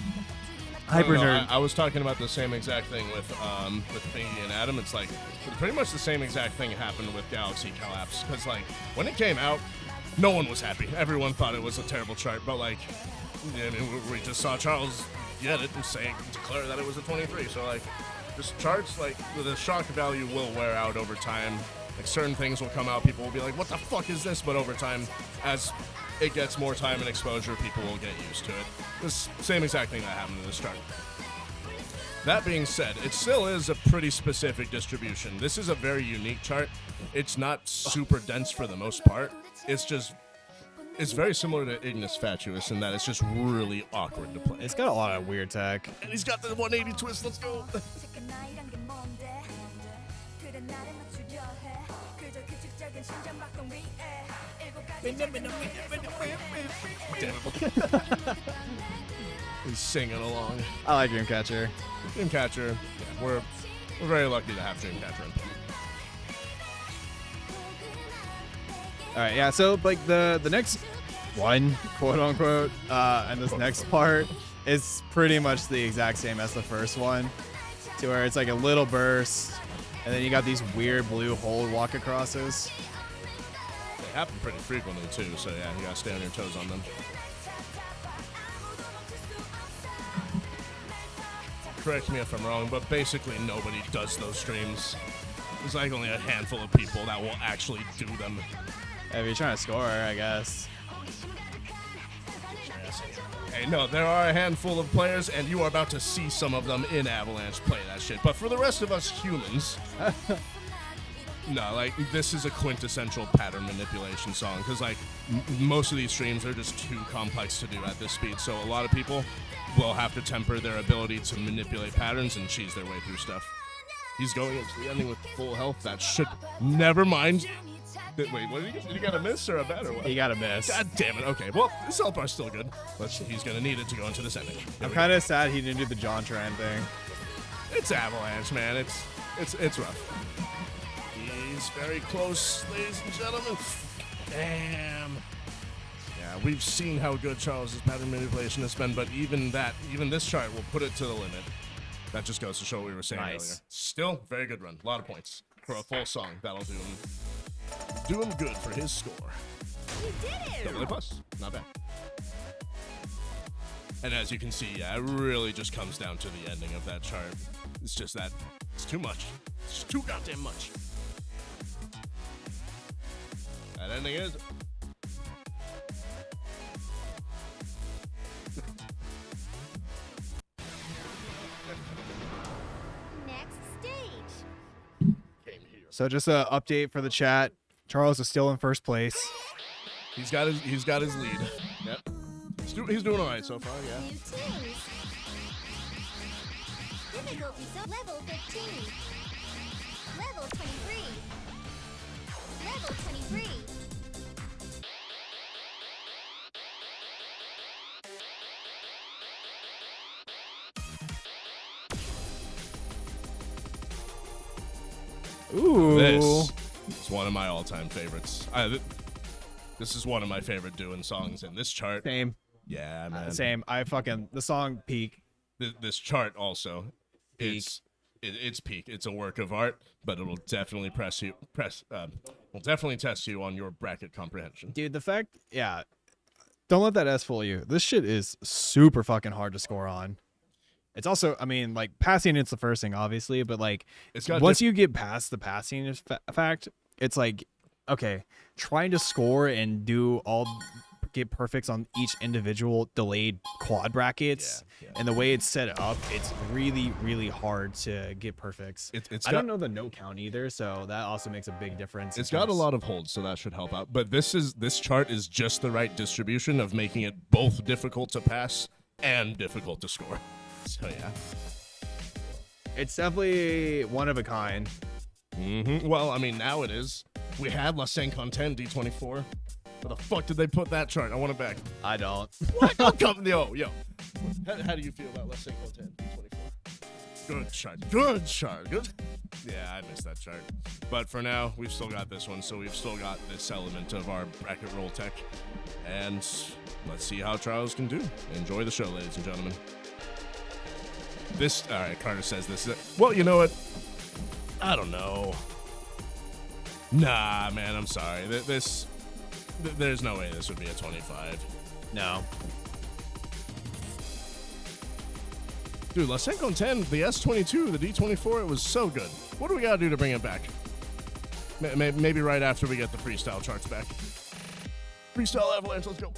hyper nerd, I was talking about the same exact thing with Bingy and Adam. It's like pretty much the same exact thing happened with Galaxy Collapse. Because like when it came out, no one was happy. Everyone thought it was a terrible chart. But like, I mean, we just saw Charles get it and declare that it was a 23. So like, this charts, like the shock value will wear out over time. Like certain things will come out, people will be like, "What the fuck is this?" But over time, as it gets more time and exposure, people will get used to it. This same exact thing that happened in this chart. That being said, it still is a pretty specific distribution. This is a very unique chart. It's not super dense for the most part. It's very similar to Ignis Fatuous in that it's just really awkward to play. It's got a lot of weird tech. And he's got the 180 twist. Let's go. He's singing along. I like Dreamcatcher. Dreamcatcher. Yeah, we're very lucky to have Dreamcatcher in play. All right, yeah. So like the next one, quote unquote, and this next part is pretty much the exact same as the first one, to where it's like a little burst, and then you got these weird blue hold walk acrosses. They happen pretty frequently too, so yeah, you gotta stay on your toes on them. Correct me if I'm wrong, but basically nobody does those streams. There's like only a handful of people that will actually do them. If you're trying to score, I guess. Hey, no, there are a handful of players, and you are about to see some of them in Avalanche play that shit. But for the rest of us humans, no, like, this is a quintessential pattern manipulation song, because, like, most of these streams are just too complex to do at this speed, so a lot of people will have to temper their ability to manipulate patterns and cheese their way through stuff. He's going into the ending with full health. That should... Never mind. Wait, what did you got a miss or a bet or what? He got a miss. God damn it. Okay, well, this health bar's still good. But he's going to need it to go into this ending. I'm kind of sad he didn't do the John Tran thing. It's Avalanche, man. It's rough. He's very close, ladies and gentlemen. Damn. Yeah, we've seen how good Charles' pattern manipulation has been, but even this chart will put it to the limit. That just goes to show what we were saying earlier. Still, very good run. A lot of points for a full song. That'll do him good for his score. You did it! Double A plus. Not bad. And as you can see, yeah, it really just comes down to the ending of that chart. It's just that it's too much. It's too goddamn much. That ending is... Next stage. came here. So just an update for the chat. Charles is still in first place. He's got his lead. Yep. He's doing all right so far, yeah. New teams. Difficulty zone level 15. Level 23. Level 23. Ooh. This is one of my all-time favorites. This is one of my favorite doing songs in this chart. Same. Yeah, man. Same. The song peak. This chart also, Peak. it's peak. It's a work of art, but it'll definitely will definitely test you on your bracket comprehension. Dude, the fact, yeah. Don't let that S fool you. This shit is super fucking hard to score on. It's also, I mean, like, passing it's the first thing, obviously, but, like, It's got once you get past the passing fact, it's like, okay, trying to score and get perfects on each individual delayed quad brackets, and the way it's set up, it's really, really hard to get perfects. I don't know the note count either, so that also makes a big difference. It's got a lot of holds, so that should help out. But this chart is just the right distribution of making it both difficult to pass and difficult to score. So yeah, it's definitely one of a kind. Well, I mean, now it is. We had La 5 on 10 D24. Where the fuck did they put that chart? I want it back. I don't. What? Oh, come, yo. How do you feel about La 5 on 10 D24? Good chart. Good. Yeah, I missed that chart. But for now, we've still got this one, so we've still got this element of our bracket roll tech. And let's see how Charles can do. Enjoy the show, ladies and gentlemen. All right, Carter says this. Well, you know what? I don't know. Nah, man, I'm sorry. There's no way this would be a 25. No. Dude, La 5 on 10, the S22, the D24, it was so good. What do we gotta do to bring it back? Maybe right after we get the freestyle charts back. Freestyle Avalanche, let's go.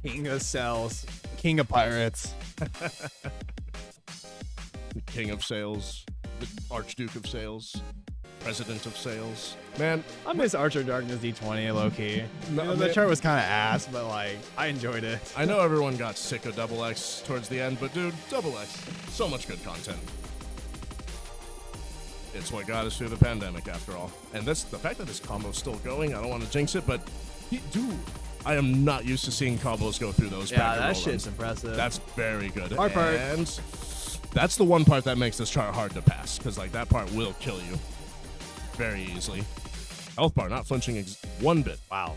King of cells. King of pirates. king of sales, the Archduke of sales, president of sales. Man, I miss Archer Darkness D20 low key. No, The man. chart was kind of ass, but like I enjoyed it. I know everyone got sick of Double X towards the end, but dude, Double X, so much good content. It's what got us through the pandemic, after all. And the fact that this combo's still going, I don't want to jinx it, but dude, I am not used to seeing combos go through those. Yeah, bracket that roll shit's runs. impressive. That's very good. Hard part. And that's the one part that makes this chart hard to pass, because like that part will kill you very easily. Health bar not flinching one bit. Wow.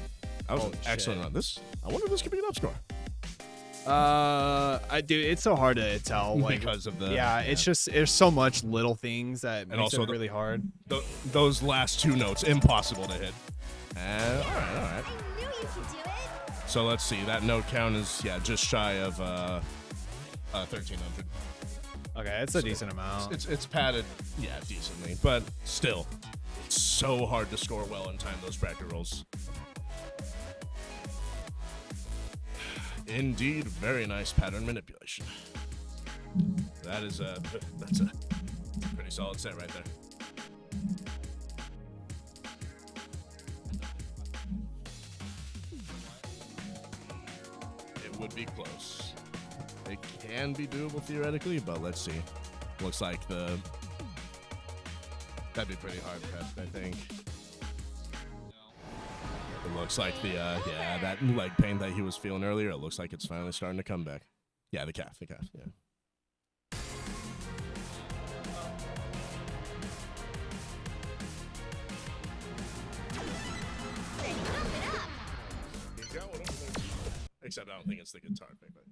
That was Holy an excellent shit. run. I wonder if this could be an up score. Dude, it's so hard to tell. Like, Because of the it's just there's so much little things that makes also it really hard. those last two notes impossible to hit. And all right. I knew you could do it. So let's see. That note count is just shy of 1,300. Okay, it's a decent amount. It's padded, decently, but still, it's so hard to score well and time those bracket rolls. Indeed, very nice pattern manipulation. That's a pretty solid set right there. It would be close. It can be doable theoretically, but let's see. Looks like that'd be pretty hard pressed, I think. It looks like that leg pain that he was feeling earlier, it looks like it's finally starting to come back. Yeah, the calf, yeah. Except I don't think it's the guitar pick, but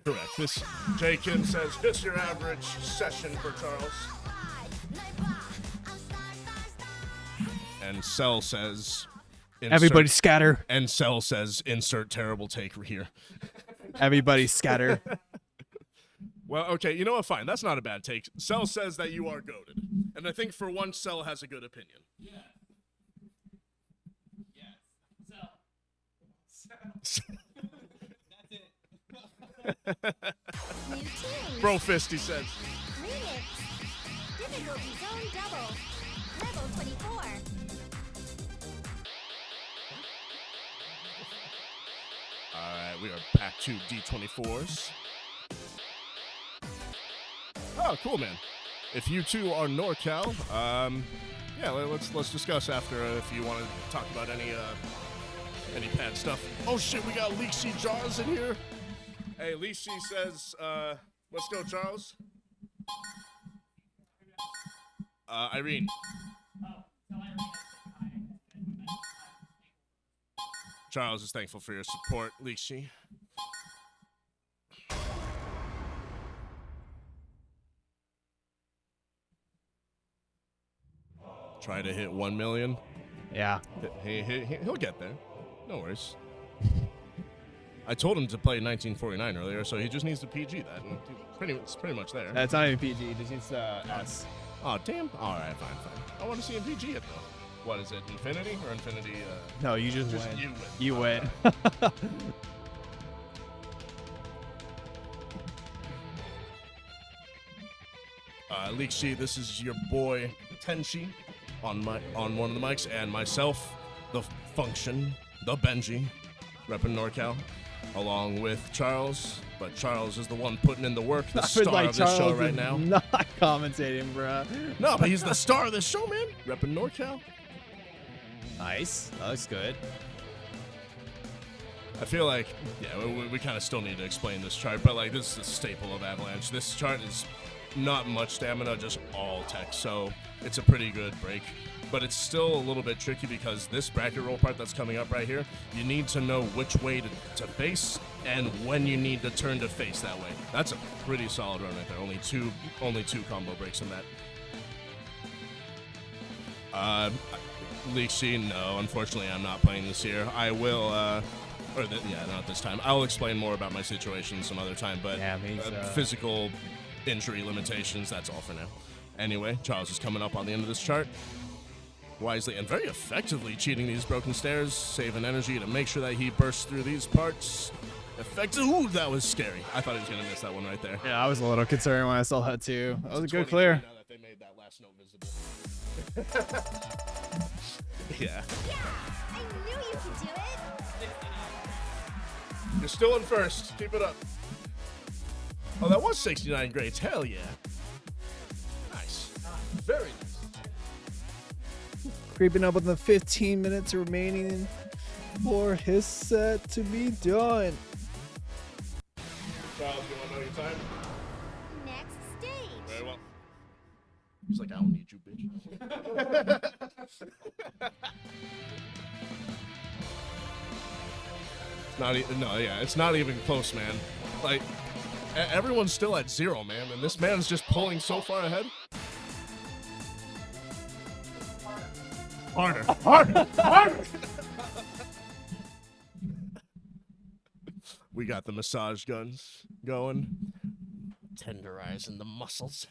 correct. This J. Kim says it's your average session for Charles. And Cell says Everybody scatter. And Cell says insert terrible take here. Everybody scatter. Well, okay, you know what? Fine. That's not a bad take. Cell says that you are goated. And I think for once, Cell has a good opinion. Yeah. Yes. New tunes. Bro fist, he says. Remix. Difficulty zone double. Level 24. All right, we are back to D24s. Oh, cool, man. If you two are NorCal, let's discuss after if you want to talk about any pad stuff. Oh shit, we got Leaksy Jaws in here. Hey, Leaksy says, let's go, Charles. Irene. Charles is thankful for your support, Leaksy. Try to hit 1 million. Yeah. He'll get there. No worries. I told him to play 1949 earlier, so he just needs to PG that, and it's pretty much there. That's not even PG. It just needs S. Oh, damn. All right, fine. I want to see him PG it, though. What is it, Infinity or Infinity? No, you just win. You win. You win. Leaksy, this is your boy Tenchi on one of the mics, and myself, the Function, the Benji, repping NorCal, along with Charles. But Charles is the one putting in the work, the star of this show right now. Not commentating, bro. No, but he's the star of this show, man. Repping NorCal. Nice. That looks good. I feel like, we kind of still need to explain this chart, but like this is a staple of Avalanche. This chart is not much stamina, just all tech, so it's a pretty good break. But it's still a little bit tricky because this bracket roll part that's coming up right here, you need to know which way to face and when you need to turn to face that way. That's a pretty solid run right there. Only two combo breaks in that. Leaksy, no, unfortunately I'm not playing this year. I will, not this time. I'll explain more about my situation some other time, but physical injury limitations, that's all for now. Anyway, Charles is coming up on the end of this chart. Wisely and very effectively cheating these broken stairs, saving energy to make sure that he bursts through these parts. Effective. Ooh, that was scary. I thought he was going to miss that one right there. Yeah, I was a little concerned when I saw that too. That was a good 23 clear. Now that they made that last note visible. Yeah. Yeah, I knew you could do it. You're still in first. Keep it up. Oh, that was 69 grades. Hell yeah. Nice. Very nice. Creeping up on the 15 minutes remaining for his set to be done. Charles, you want to know your time? Next stage. Very well. He's like, I don't need you, bitch. It's not even, no, yeah, it's not even close, man. Like, everyone's still at 0, man, and this man's just pulling so far ahead. Harder, harder, harder! We got the massage guns going, tenderizing the muscles.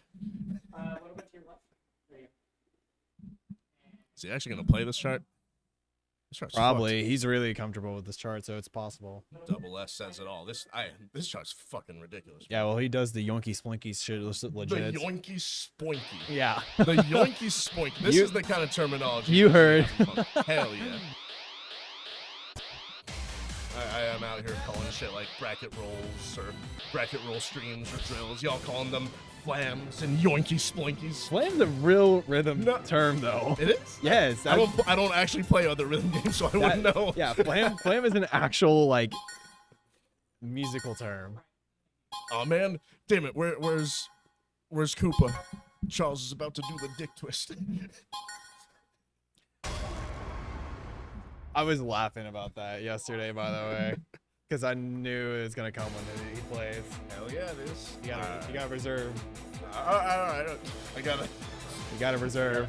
What about your left? There you go. Is he actually going to play this chart? This chart's Probably. He's really comfortable with this chart, so it's possible. fucked. Double S says it all. This chart's fucking ridiculous. Yeah, well, he does the yonky splinky shit legit. The yoinky spoinky. Yeah. The yoinky spoinky. This You- is the kind of terminology. You heard. Hell yeah. I am out here calling shit like bracket rolls or bracket roll streams or drills. Y'all calling them flams and yoinky splinkies. Flam's a real rhythm No. term, though. It is? Yes. I don't actually play other rhythm games, so I wouldn't know. Yeah, flam is an actual, like, musical term. Oh man, damn it! Where's Koopa? Charles is about to do the dick twist. I was laughing about that yesterday, by the way, because I knew it was gonna come when he plays. Hell yeah, it is. You gotta reserve. All right. I gotta. You gotta reserve.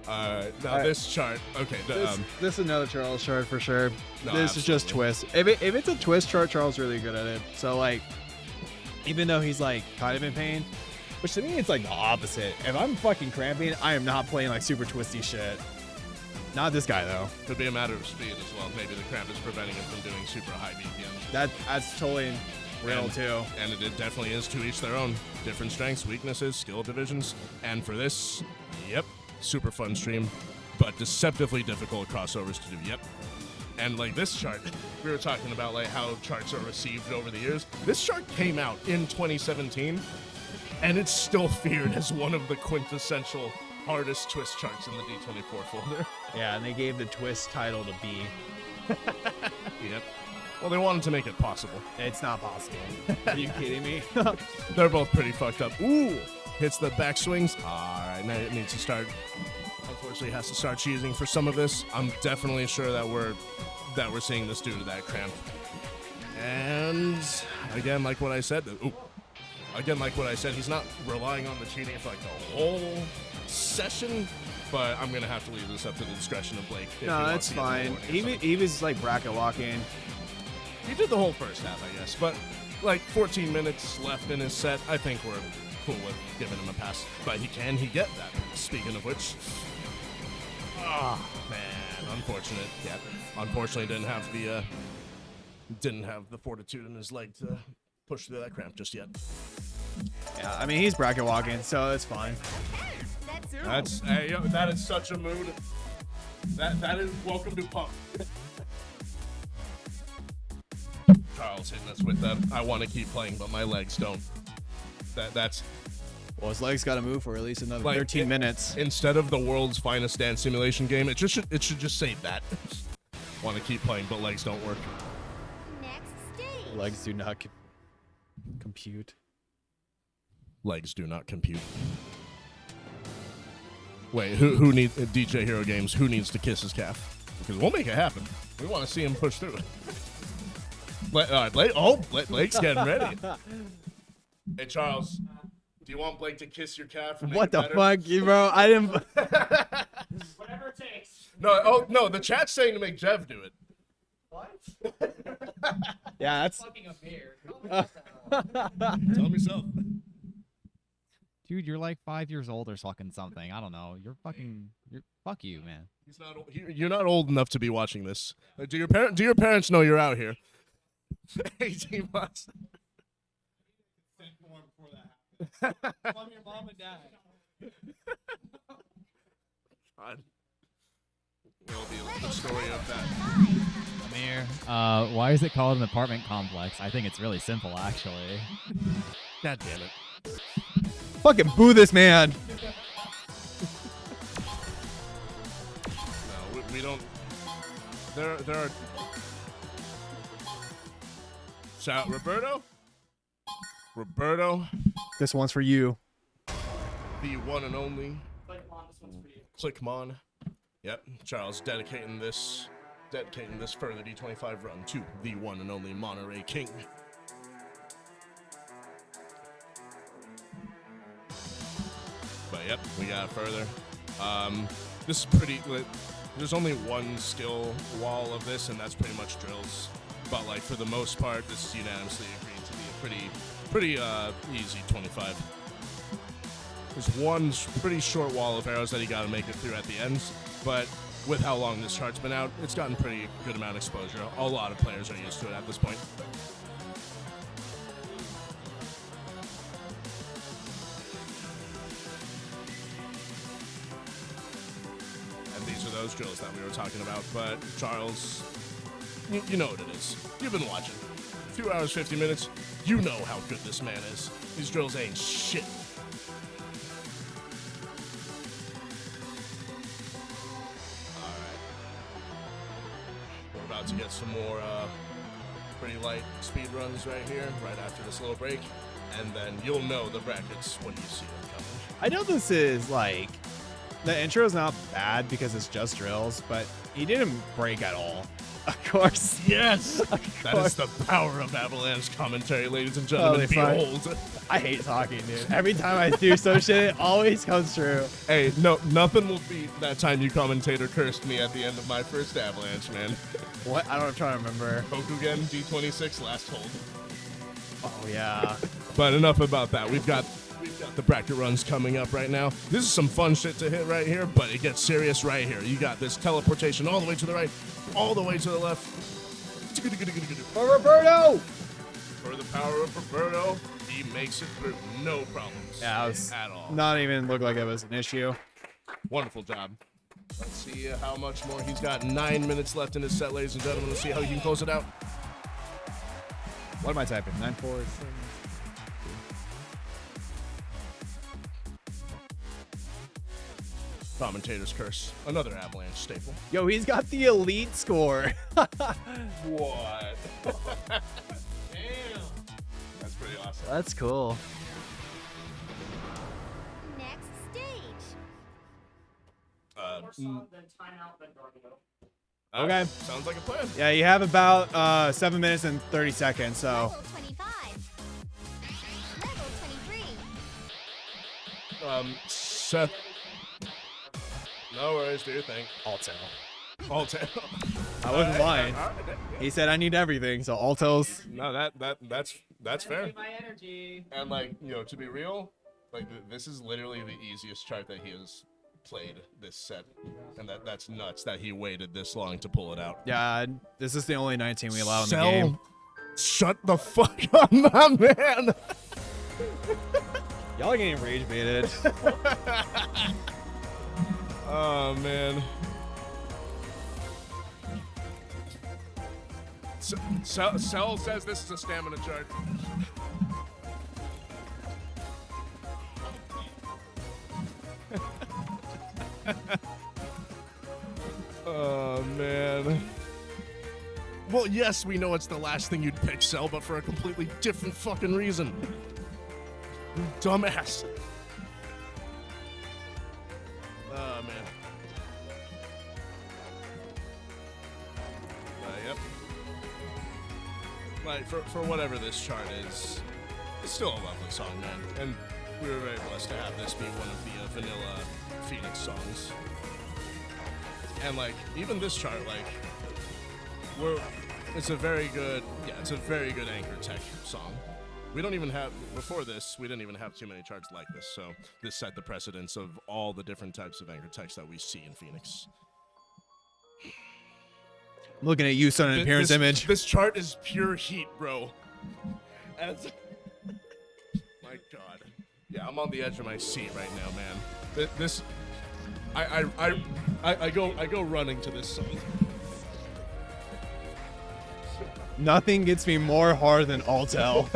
Now Alright. this chart. Okay. This is another Charles chart for sure. No, This is just twist. If it's a twist chart, Charles is really good at it. So like, even though he's like kind of in pain, which to me it's like the opposite. If I'm fucking cramping, I am not playing like super twisty shit. Not this guy though. Could be a matter of speed as well. Maybe the cramp is preventing him from doing super high BPM. That's totally real And- too. And it definitely is to each their own. Different strengths, weaknesses, skill divisions. And for this, yep, super fun stream, but deceptively difficult crossovers to do. Yep. And like this chart, we were talking about like how charts are received over the years. This chart came out in 2017, and it's still feared as one of the quintessential hardest twist charts in the D24 folder. Yeah, and they gave the twist title to B. Yep. Well, they wanted to make it possible. It's not possible. Are you kidding me? They're both pretty fucked up. Ooh, hits the backswings. All right, now it needs to start. Unfortunately, has to start cheesing for some of this. I'm definitely sure that we're seeing this due to that cramp. And again, like what I said. He's not relying on the cheating for like the whole session. But I'm gonna have to leave this up to the discretion of Blake. if he No, wants that's to get in the fine. morning or something. He was like bracket walking. He did the whole first half, I guess. But like 14 minutes left in his set, I think we're cool with giving him a pass. But he get that. Speaking of which, man, unfortunate. Yeah, unfortunately didn't have the fortitude in his leg to push through that cramp just yet. Yeah, I mean he's bracket walking, so it's fine. That's That is such a mood. That is welcome to punk. Charles hitting us with that. I want to keep playing, but my legs don't. That's Well, his legs got to move for at least another Like, 13 minutes. instead of the world's finest dance simulation game. It should just say that. Want to keep playing, but legs don't work. next stage. Legs do not compute. Legs do not compute. Wait, who needs DJ Hero Games? Who needs to kiss his calf? Because we'll make it happen. We want to see him push through it. Blake's getting ready. Hey Charles, do you want Blake to kiss your calf? And make What it the better? fuck, bro? I didn't. Whatever it takes. No. The chat's saying to make Jev do it. What? Yeah, that's. Fucking a beer. Tell him yourself. Dude, you're like 5 years old or fucking something. I don't know. Fuck you, man. He's not. You're not old enough to be watching this. Do your parents know you're out here? 18 months. From your mom and dad. God. Will be the story of that. Amir, why is it called an apartment complex? I think it's really simple, actually. God damn it. Fucking boo this man. No, we don't. There are. Shout Roberto, This one's for you. the one and only But Mom, this one's for you. Clickmon. Yep, Charles dedicating this further D25 run to the one and only Monterey King. But yep, we got it further. This is pretty. There's only one skill wall of this, and that's pretty much drills. But like for the most part, this is unanimously agreed to be a pretty easy 25. There's one pretty short wall of arrows that you got to make it through at the ends, but with how long this chart's been out, it's gotten pretty good amount of exposure. A lot of players are used to it at this point. And these are those drills that we were talking about, but Charles, you know what it is. You've been watching. 2 hours, 50 minutes. You know how good this man is. These drills ain't shit. We're about to get some more pretty light speed runs right here, right after this little break, and then you'll know the brackets when you see them coming. I know this is like, the intro is not bad because it's just drills, but he didn't break at all. Of course. Yes! That is the power of Avalanche commentary, ladies and gentlemen. Totally Behold. I hate talking, dude. Every time I do some shit, it always comes true. Hey, no, nothing will beat that time you commentator cursed me at the end of my first Avalanche, man. What? I don't know, I'm trying to remember. Hokugen, D26, last hold. Oh, yeah. But enough about that. We've got the bracket runs coming up right now. This is some fun shit to hit right here, but it gets serious right here. You got this teleportation all the way to the right, all the way to the left. For Roberto! For the power of Roberto, he makes it through. No problems. Yeah, it was at all. not even look like it was an issue. Wonderful job. Let's see how much more. He's got 9 minutes left in his set, ladies and gentlemen. Let's see how he can close it out. What am I typing? 9-4. Commentator's curse. Another Avalanche staple. Yo, he's got the elite score. What? Damn. That's pretty awesome. That's cool. Next stage. More song, then timeout, then Dorgo. Okay. Sounds like a plan. Yeah, you have about 7 minutes and 30 seconds, so. Level 25. Level 23. Seth. No worries, do your thing. Alto. Alto. I wasn't lying. He said I need everything, so altos. No, that's fair. My energy. And like, you know, to be real, like this is literally the easiest chart that he has played this set, and that's nuts that he waited this long to pull it out. Yeah, this is the only 19 we allow in the Cell, game. shut the fuck up, my man. Y'all are getting rage baited. Oh man. Cell says this is a stamina chart. Oh man. Well, yes, we know it's the last thing you'd pick, Cell, but for a completely different fucking reason. Dumbass. Oh man. Yep. Like for whatever this chart is, it's still a lovely song, man. And we were very blessed to have this be one of the vanilla Phoenix songs. And like even this chart, like it's a very good anchor tech song. We don't even have, before this, we didn't even have too many charts like this, so this set the precedence of all the different types of anchor text that we see in Phoenix. I'm looking at you, son, in appearance This- image. This chart is pure heat, bro. As my God. Yeah, I'm on the edge of my seat right now, man. This, I go running to this song. Nothing gets me more hard than Altel.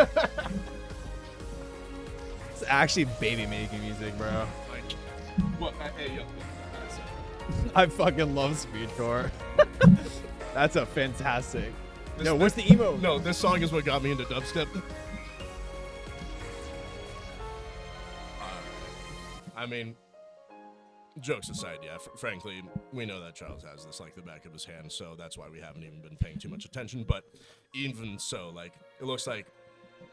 It's actually baby making music, bro. Like, what? Hey, yo. I fucking love speedcore. That's a fantastic. This- No, what's the emo? No, this song is what got me into dubstep. I mean, jokes aside, yeah, frankly, we know that Charles has this like the back of his hand, so that's why we haven't even been paying too much attention. But even so, like, it looks like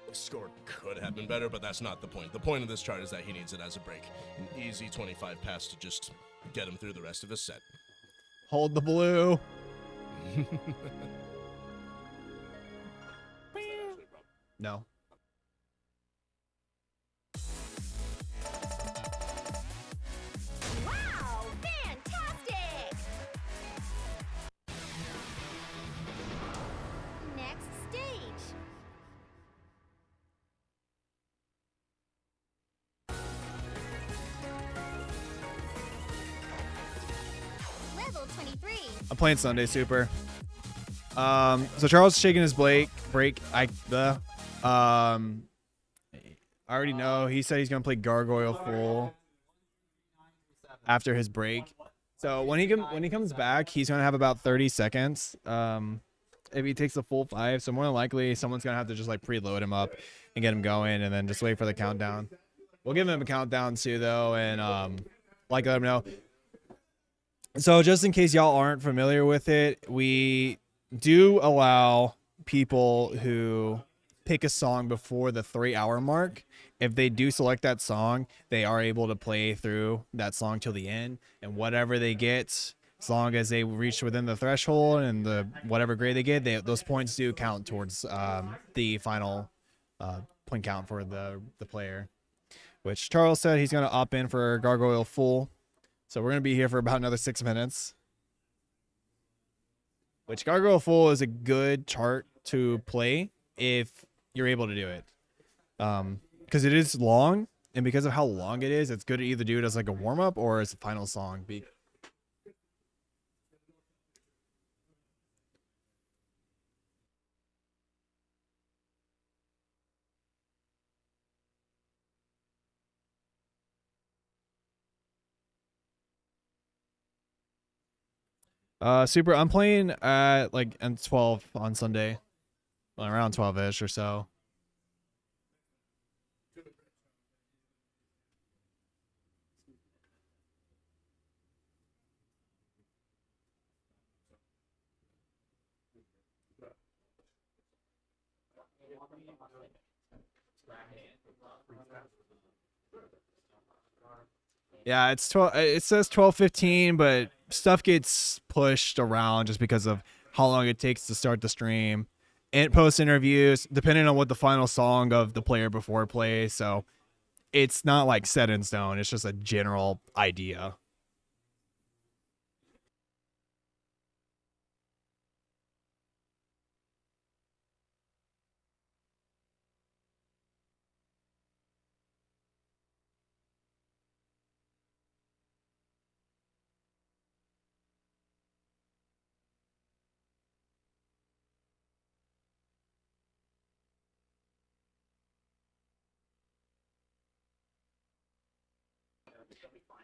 the score could have been better, but that's not the point. The point of this chart is that he needs it as a break. An easy 25 pass to just get him through the rest of his set. Hold the blue. No. Wow, fantastic! Next stage. Level 23. I'm playing Sunday Super. So Charles is shaking his break. I already know. He said he's gonna play Gargoyle full after his break. So when he comes back, he's gonna have about 30 seconds. If he takes the full 5, so more than likely someone's gonna have to just like preload him up and get him going, and then just wait for the countdown. We'll give him a countdown too, though, and let him know. So just in case y'all aren't familiar with it, we do allow people who pick a song before the 3-hour mark. If they do select that song, they are able to play through that song till the end, and whatever they get, as long as they reach within the threshold and the whatever grade they get, those points do count towards the final point count for the player. Which Charles said he's going to opt in for Gargoyle full. So we're going to be here for about another 6 minutes. Which Gargoyle full is a good chart to play if you're able to do it. Because it is long, and because of how long it is, it's good to either do it as like a warm-up or as a final song. Super, I'm playing at like 12 on Sunday. Well, around 12-ish or so. Yeah, it's 12. It says 12:15, but stuff gets pushed around just because of how long it takes to start the stream and post interviews, depending on what the final song of the player before plays. So it's not like set in stone. It's just a general idea.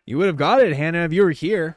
You would have got it, Hannah, if you were here.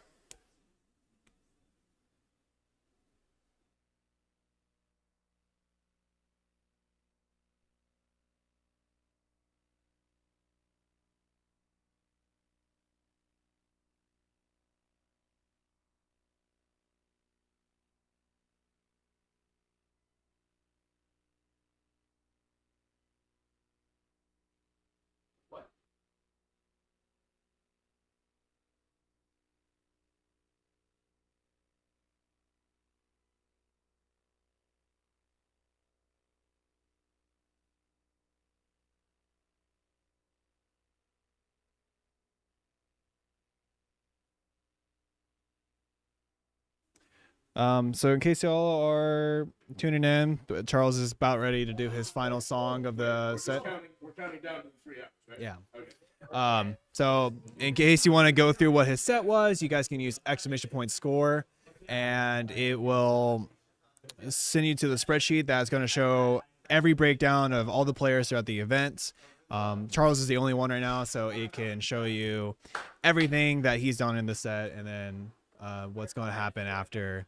So in case y'all are tuning in, Charles is about ready to do his final song of the set. We're counting down to the 3 hours, right? Yeah. Okay. So in case you want to go through what his set was, you guys can use exclamation point score, and it will send you to the spreadsheet that's going to show every breakdown of all the players throughout the event. Charles is the only one right now, so it can show you everything that he's done in the set, and then what's going to happen after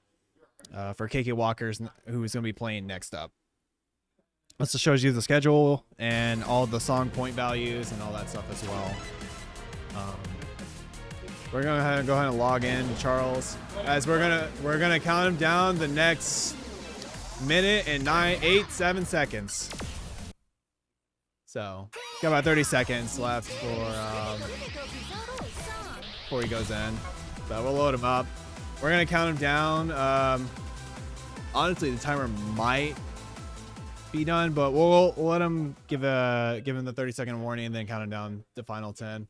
for KK Walker's, who's going to be playing next up. This shows you the schedule and all the song point values and all that stuff as well. We're gonna go ahead and log in to Charles, as we're gonna count him down the next minute and 7 seconds. So he's got about 30 seconds left before he goes in. So we'll load him up. We're gonna count him down. Honestly, the timer might be done, but we'll let him give him the 30-second warning and then count him down to final 10.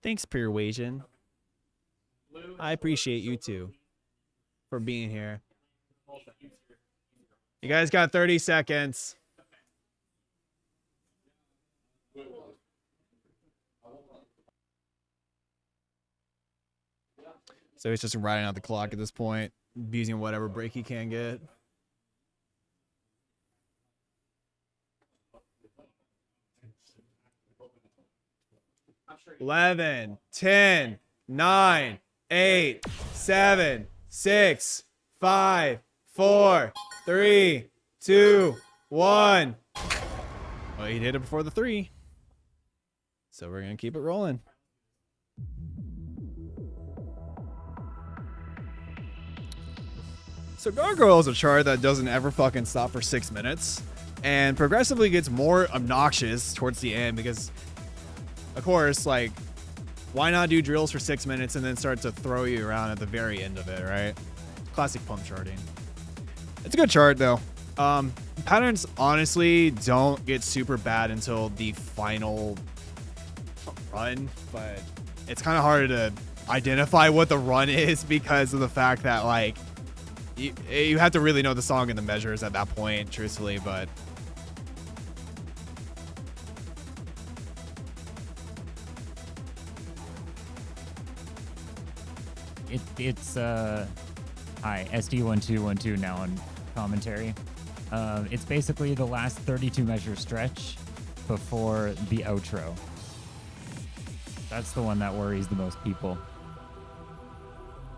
Thanks, Persuasion. I appreciate you too for being here. You guys got 30 seconds. So he's just riding out the clock at this point, using whatever break he can get. Eleven, 10, 9, 8, 7, 6, 5, 4, 3, 2, 1. Well, he did it before the 3. So we're going to keep it rolling. So Gargoyle is a chart that doesn't ever fucking stop for 6 minutes and progressively gets more obnoxious towards the end because, of course, like, why not do drills for 6 minutes and then start to throw you around at the very end of it, right? Classic pump charting. It's a good chart, though. Patterns, honestly, don't get super bad until the final run, but it's kind of hard to identify what the run is because of the fact that, like, you have to really know the song and the measures at that point, truthfully, but it's hi, SD1212 now on commentary. It's basically the last 32 measure stretch before the outro. That's the one that worries the most people.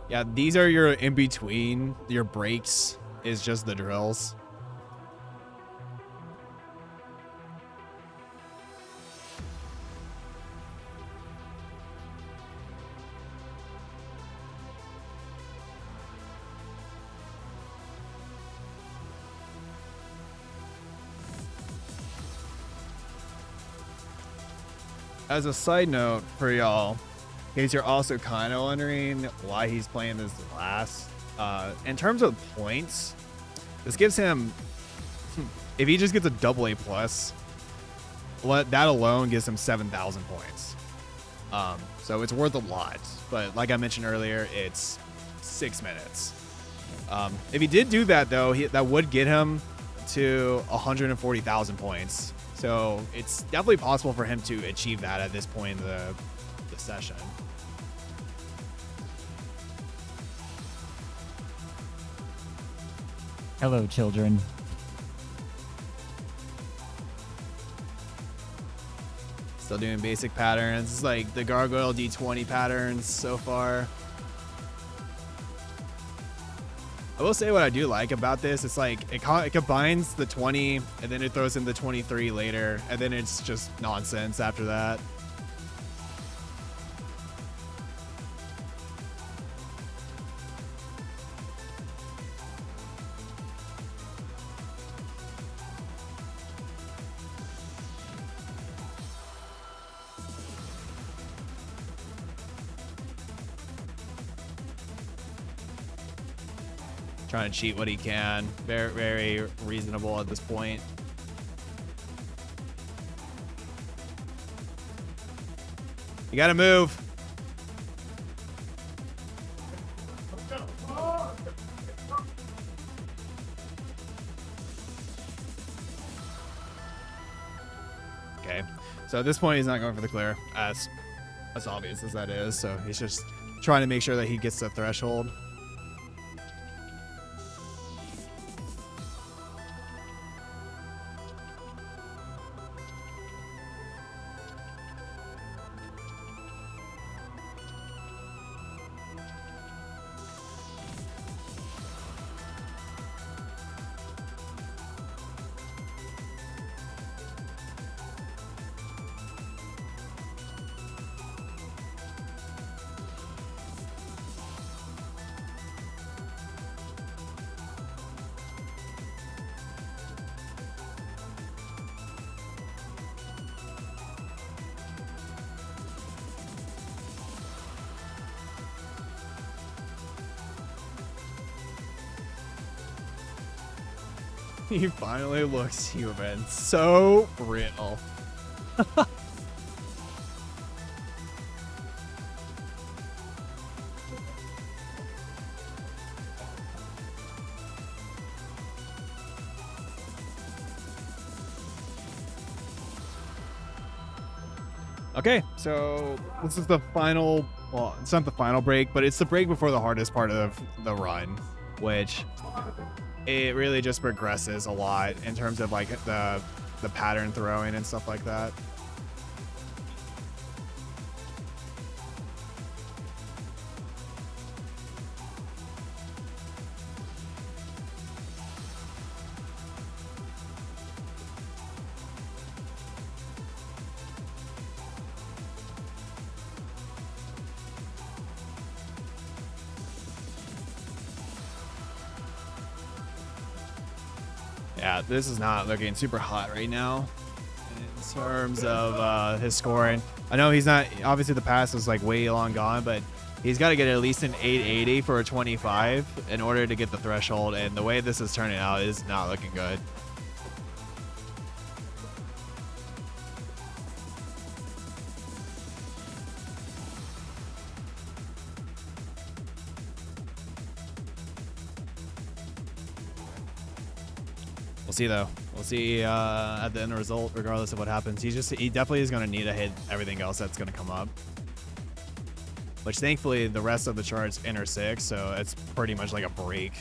yeah, these are your in between. Your breaks is just the drills. As a side note for y'all, in case you're also kind of wondering why he's playing this last, in terms of points, this gives him, if he just gets a double A plus, that alone gives him 7,000 points. So it's worth a lot. But like I mentioned earlier, it's 6 minutes. If he did do that, though, that would get him to 140,000 points. So it's definitely possible for him to achieve that at this point in the session. Hello, children. Still doing basic patterns. It's like the Gargoyle D20 patterns so far. I will say what I do like about this. It's like it combines the 20 and then it throws in the 23 later, and then it's just nonsense after that. Trying to cheat what he can. Very, very reasonable at this point. You gotta move. Okay. So at this point, he's not going for the clear, as obvious as that is. So he's just trying to make sure that he gets the threshold. He finally looks human. So real. Okay, so this is the final, well, it's not the final break, but it's the break before the hardest part of the run, which it really just progresses a lot in terms of like the pattern throwing and stuff like that. Yeah, this is not looking super hot right now in terms of his scoring. I know he's not, obviously the pass is like way long gone, but he's got to get at least an 880 for a 25 in order to get the threshold, and the way this is turning out is not looking good. We'll see though. We'll see at the end result, regardless of what happens. He definitely is going to need to hit everything else that's going to come up. Which thankfully the rest of the charts enter 6, so it's pretty much like a break.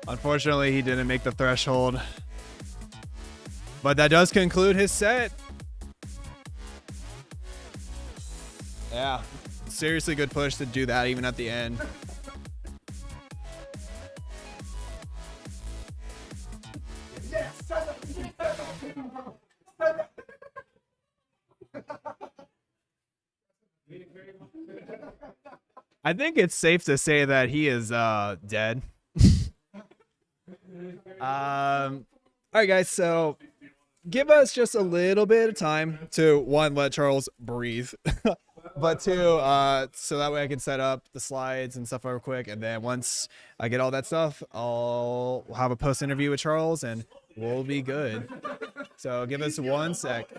Unfortunately, he didn't make the threshold. But that does conclude his set. Yeah. Seriously good push to do that even at the end. I think it's safe to say that he is dead. All right, guys. So give us just a little bit of time to, one, let Charles breathe, but two, so that way I can set up the slides and stuff real quick. And then once I get all that stuff, I'll have a post interview with Charles and we'll be good. So give us 1 sec.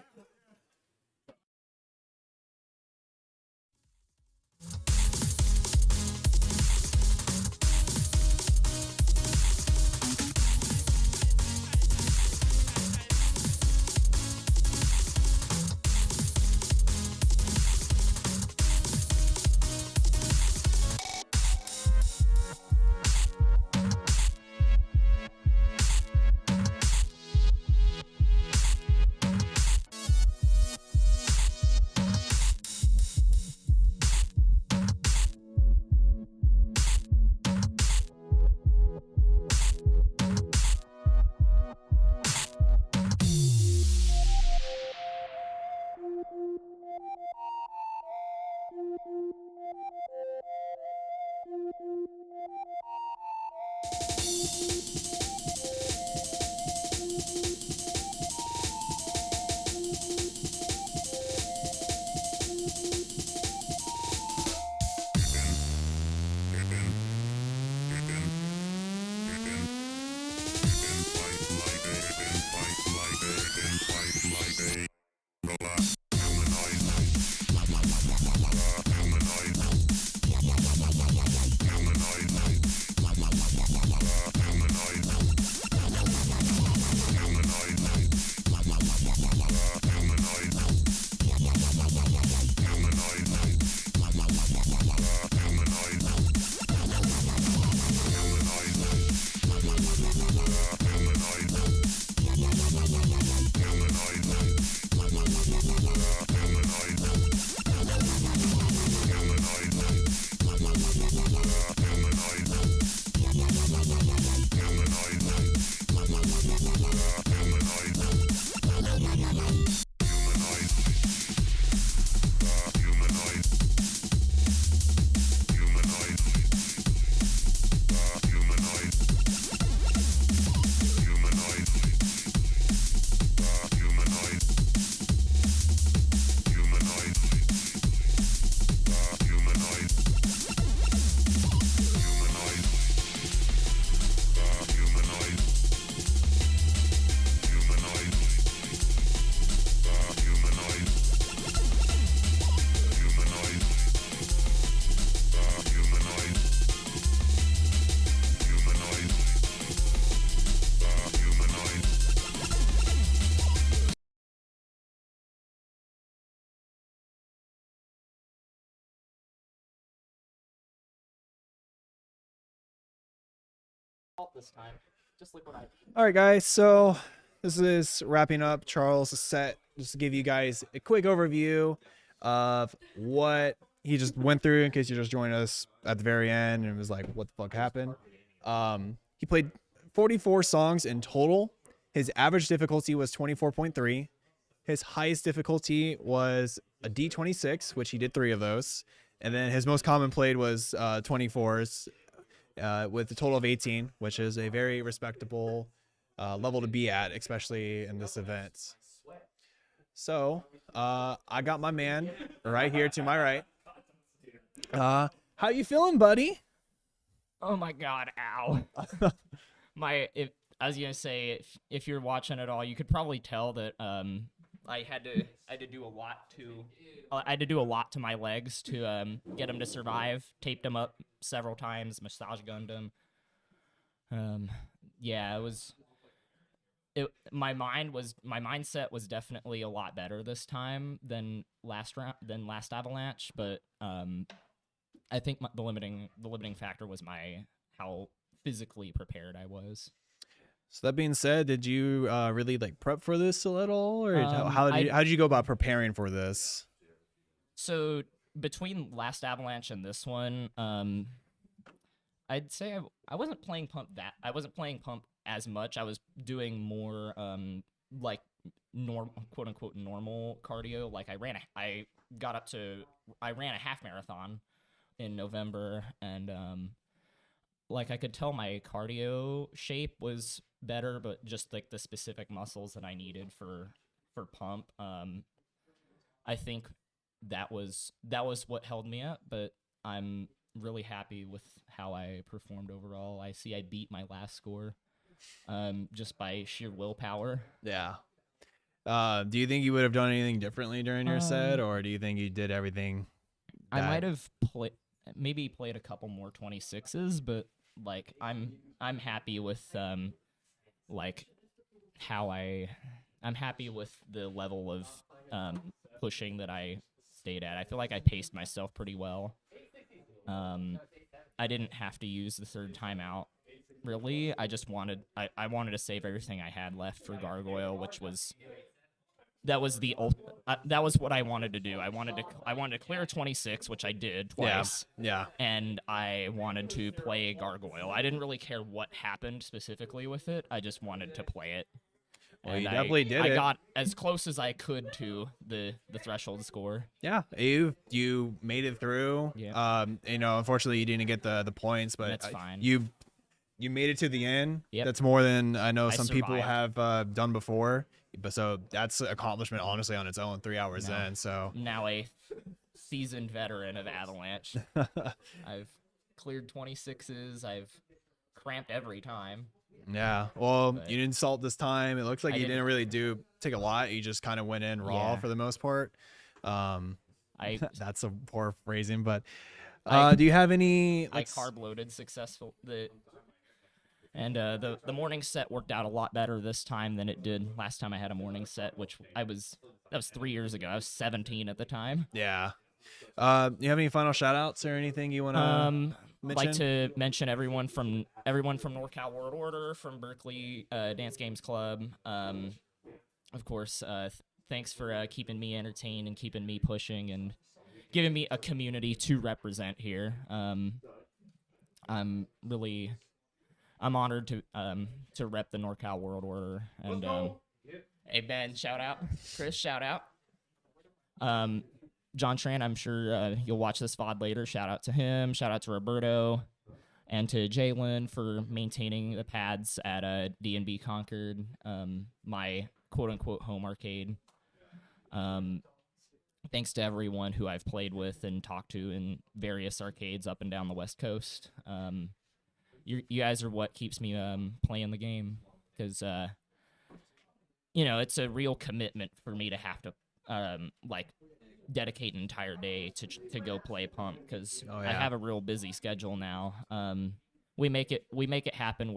this time. Just like what I. All right, guys. So this is wrapping up Charles' set. Just to give you guys a quick overview of what he just went through in case you just joined us at the very end and was like, what the fuck happened? He played 44 songs in total. His average difficulty was 24.3. His highest difficulty was a D26, which he did 3 of those. And then his most common played was 24s with a total of 18, which is a very respectable level to be at, especially in this event. So I got my man right here to my right. How you feeling, buddy? Oh my God! Ow. If I was gonna say, if you're watching at all, you could probably tell that I had to do a lot to my legs to get them to survive. Taped them up several times, massage gunned them. Yeah, my mindset was definitely a lot better this time than last Avalanche, but I think the limiting factor was how physically prepared I was. So that being said, did you really like prep for this a little, or how did you go about preparing for this? So between last Avalanche and this one, I'd say I wasn't playing pump as much. I was doing more like quote unquote normal cardio. Like I ran a half marathon in November, and like I could tell my cardio shape was better, but just like the specific muscles that I needed for pump, I think that was what held me up. But I'm really happy with how I performed overall. I see I beat my last score just by sheer willpower. Yeah. Do you think you would have done anything differently during your set, or do you think you did everything? I might have played a couple more 26s, but like I'm happy with like how I'm happy with the level of pushing that I stayed at. I feel like I paced myself pretty well. I didn't have to use the third timeout, really. I just wanted to save everything I had left for Gargoyle, which was that was what I wanted to do. I wanted to clear 26, which I did twice. Yeah. And I wanted to play Gargoyle. I didn't really care what happened specifically with it. I just wanted to play it. Well, and you definitely did it. I got as close as I could to the threshold score. Yeah, you made it through. Yeah. Unfortunately, you didn't get the points, but That's fine. You made it to the end. Yep. That's more than I know some people survived. have done before. But so that's an accomplishment, honestly, on its own. 3 hours in. So now a seasoned veteran of Avalanche. I've cleared 26s. I've cramped every time. yeah. Well, But you didn't salt this time. It looks like I you didn't didn't- really take a lot. You just kind of went in raw Yeah. for the most part. I That's a poor phrasing, but I- do you have any? I carb loaded successful. The morning set worked out a lot better this time than it did last time I had a morning set, which that was 3 years ago. I was 17 at the time. Yeah. You have any final shout outs or anything you want to mention? Like to mention everyone from NorCal World Order, from Berkeley Dance Games Club. Of course, thanks for keeping me entertained and keeping me pushing and giving me a community to represent here. I'm honored to rep the NorCal World Order. And hey Ben, shout out. Chris, shout out. John Tran, I'm sure you'll watch this VOD later. Shout out to him. Shout out to Roberto and to Jalen for maintaining the pads at D&B Concord, my quote-unquote home arcade. Thanks to everyone who I've played with and talked to in various arcades up and down the West Coast. You guys are what keeps me playing the game, because it's a real commitment for me to have to dedicate an entire day to go play pump, because I have a real busy schedule now. We make it happen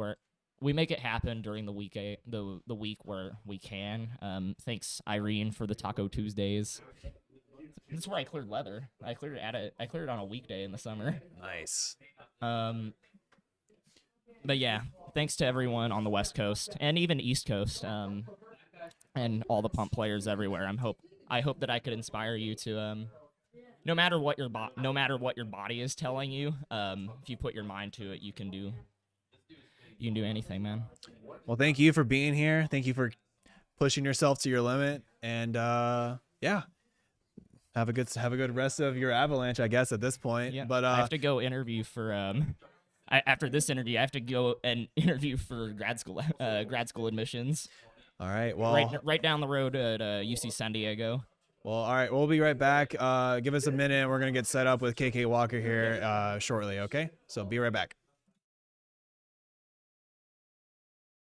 during the week the week where we can. Thanks Irene for the Taco Tuesdays. That's where I cleared leather. I cleared it on a weekday in the summer. Nice. But yeah, thanks to everyone on the West Coast and even East Coast, and all the pump players everywhere. I hope that I could inspire you to, no matter what your body is telling you, if you put your mind to it, you can do anything, man. Well, thank you for being here. Thank you for pushing yourself to your limit. And yeah, have a good rest of your Avalanche, I guess, at this point. Yeah, But I have to go interview for after this interview, I have to go and interview for grad school admissions. All right. Well, Right down the road at UC San Diego. Well, all right. We'll be right back. Give us a minute. We're gonna get set up with KK Walker here shortly. Okay. So be right back.